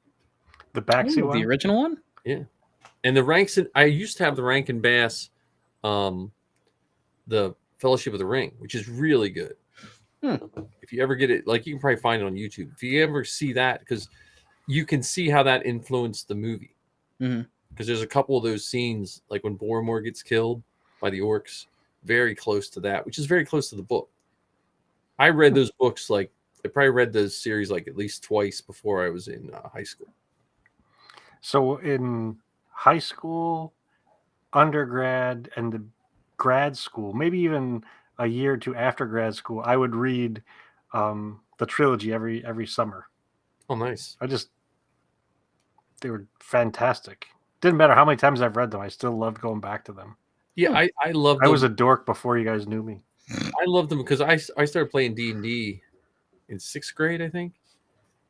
the Baxi one, the original one. Yeah, and I used to have the Rankin Bass, the Fellowship of the Ring, which is really good. If you ever get it, like you can probably find it on YouTube. If you ever see that, because you can see how that influenced the movie. Because there's a couple of those scenes, like when Boromir gets killed by the orcs, very close to that, which is very close to the book. I read those books, like I probably read those series like at least twice before I was in high school. So in high school, undergrad, and the grad school, maybe even a year or two after grad school, I would read the trilogy every summer. Oh, nice. They were fantastic. Didn't matter how many times I've read them, I still loved going back to them. Yeah, I love them. I was a dork before you guys knew me. I loved them because I started playing D&D in 6th grade, I think.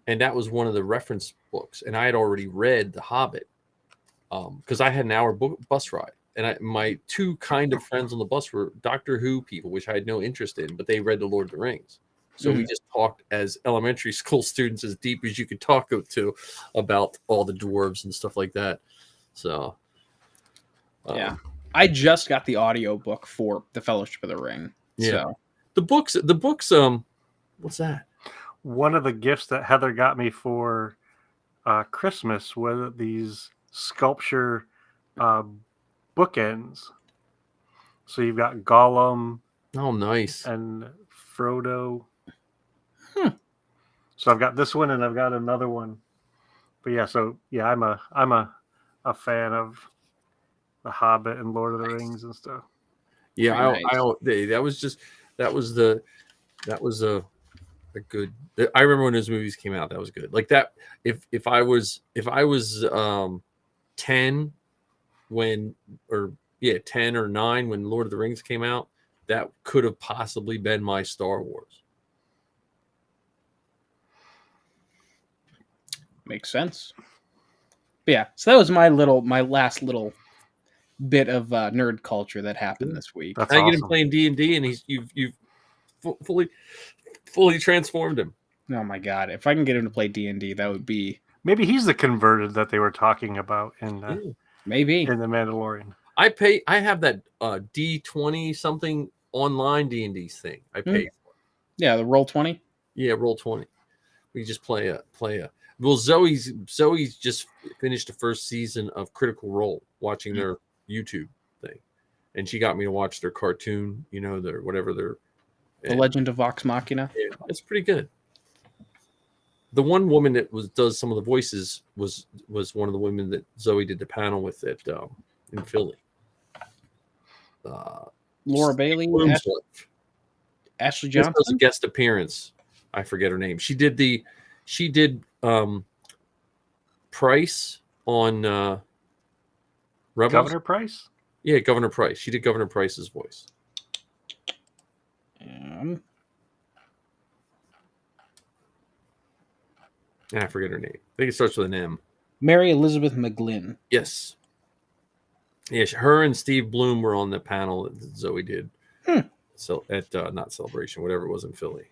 And that was one of the reference books. And I had already read The Hobbit because I had an hour bus ride. And my two kind of friends on the bus were Doctor Who people, which I had no interest in, but they read The Lord of the Rings. So we just talked as elementary school students as deep as you could talk to about all the dwarves and stuff like that. So, yeah. I just got the audio book for The Fellowship of the Ring. Yeah. So. The books, what's that? One of the gifts that Heather got me for Christmas was these sculpture bookends. So you've got Gollum Oh, nice. and Frodo. So I've got this one and I've got another one. But yeah, so yeah, I'm a fan of The Hobbit and Lord of the Rings and stuff. Yeah, Very nice. that was a good. I remember when those movies came out. That was good. Like that. If I was 10 when 10 or 9 when Lord of the Rings came out, that could have possibly been my Star Wars. Makes sense. But yeah, so that was my last little bit of nerd culture that happened this week. That's I get him awesome. playing D&D, and you've fully transformed him. Oh my god! If I can get him to play D&D, that would be Maybe he's the converted that they were talking about in maybe. in the Mandalorian. I have that D20 something online D&D thing. I pay for. Yeah, the Roll20. Yeah, Roll20. We just play a. Well, Zoe's just finished the first season of Critical Role, watching their YouTube thing, and she got me to watch their cartoon. You know, their whatever their. The Legend of Vox Machina. Yeah, it's pretty good. The one woman that does some of the voices was one of the women that Zoe did the panel with in Philly. Laura Bailey, Bloom's wife. Ashley Just Johnson. does a guest appearance. I forget her name. She did Price on Rebels. Governor Price? Yeah, Governor Price. She did Governor Price's voice. I forget her name. I think it starts with an M. Mary Elizabeth McGlynn. Yes. Yeah, her and Steve Bloom were on the panel that Zoe did. So at not Celebration, whatever it was in Philly.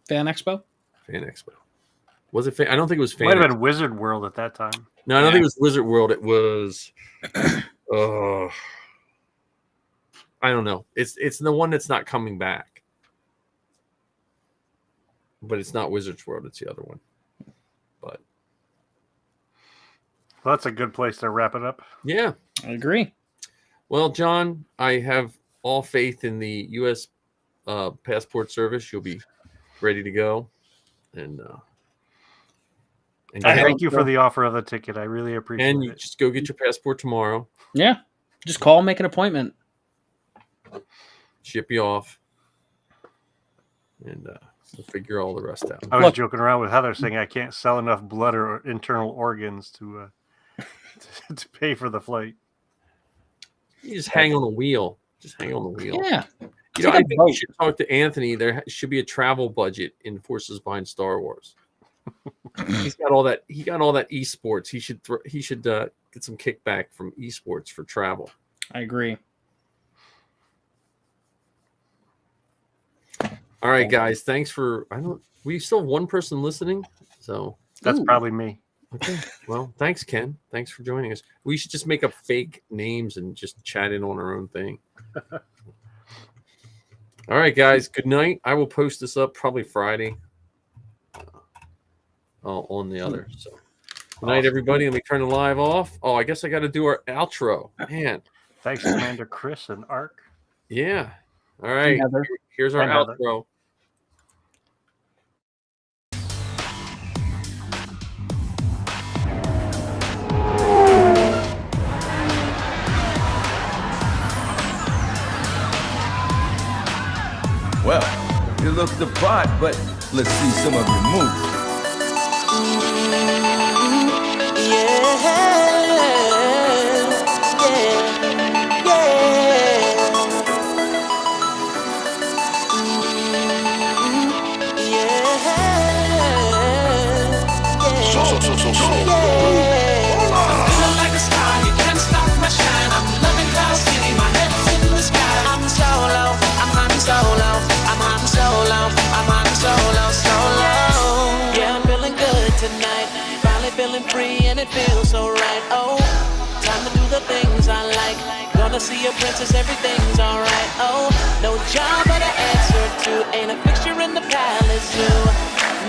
Fan Expo? Fan Expo. Was it I don't think it was Fan Might have Expo. been Wizard World at that time. No, I don't think it was Wizard World. It was I don't know. It's the one that's not coming back. But it's not Wizard's World, it's the other one. But Well, that's a good place to wrap it up. yeah. I agree. Well, John, I have all faith in the U.S. passport service. You'll be ready to go, and I thank you for the offer of the ticket. I really appreciate and you it. just go get your passport tomorrow. Yeah. Just call, make an appointment. Ship you off, and we'll figure all the rest out. I was Look. joking around with Heather saying I can't sell enough blood or internal organs to to pay for the flight. You just hang on the wheel. Just hang on the wheel. Yeah. You know, like I a think boat. you should talk to Anthony. There should be a travel budget in Forces Behind Star Wars. He's got all that. He got all that esports. He should get some kickback from esports for travel. I agree. All right, guys. Thanks for. We still have one person listening, so That's Ooh. probably me. okay. Well, thanks, Ken. Thanks for joining us. We should just make up fake names and just chat in on our own thing. All right, guys. Good night. I will post this up probably Friday. On the other. So, good night, everybody. Let me turn the live off. Oh, I guess I got to do our outro. Man, Thanks, Commander Chris and Ark. yeah. All right. Heather. Here's our And Heather. outro. Well, you look the part, but let's see some of your moves. Feeling like a star, you can't stop my shine. I'm loving Cloud City, my head's in the sky. I'm solo, I'm hunting solo, I'm hunting solo, I'm hunting solo. Yeah, I'm feeling good tonight. Finally feeling free and it feels so right. Oh, time to do the things I like. Gonna see a princess, everything's alright. Oh, no job but an answer to. Ain't a fixture in the palace zoo.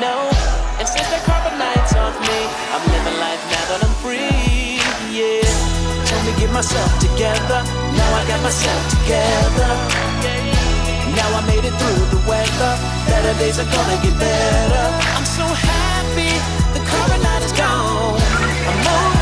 No, and since the carpet nights off me, I'm living life now that I'm free. Yeah, tell me get myself together. Now I got myself together. Now I made it through the weather. Better days are gonna get better. I'm so happy the current night is gone. I'm moving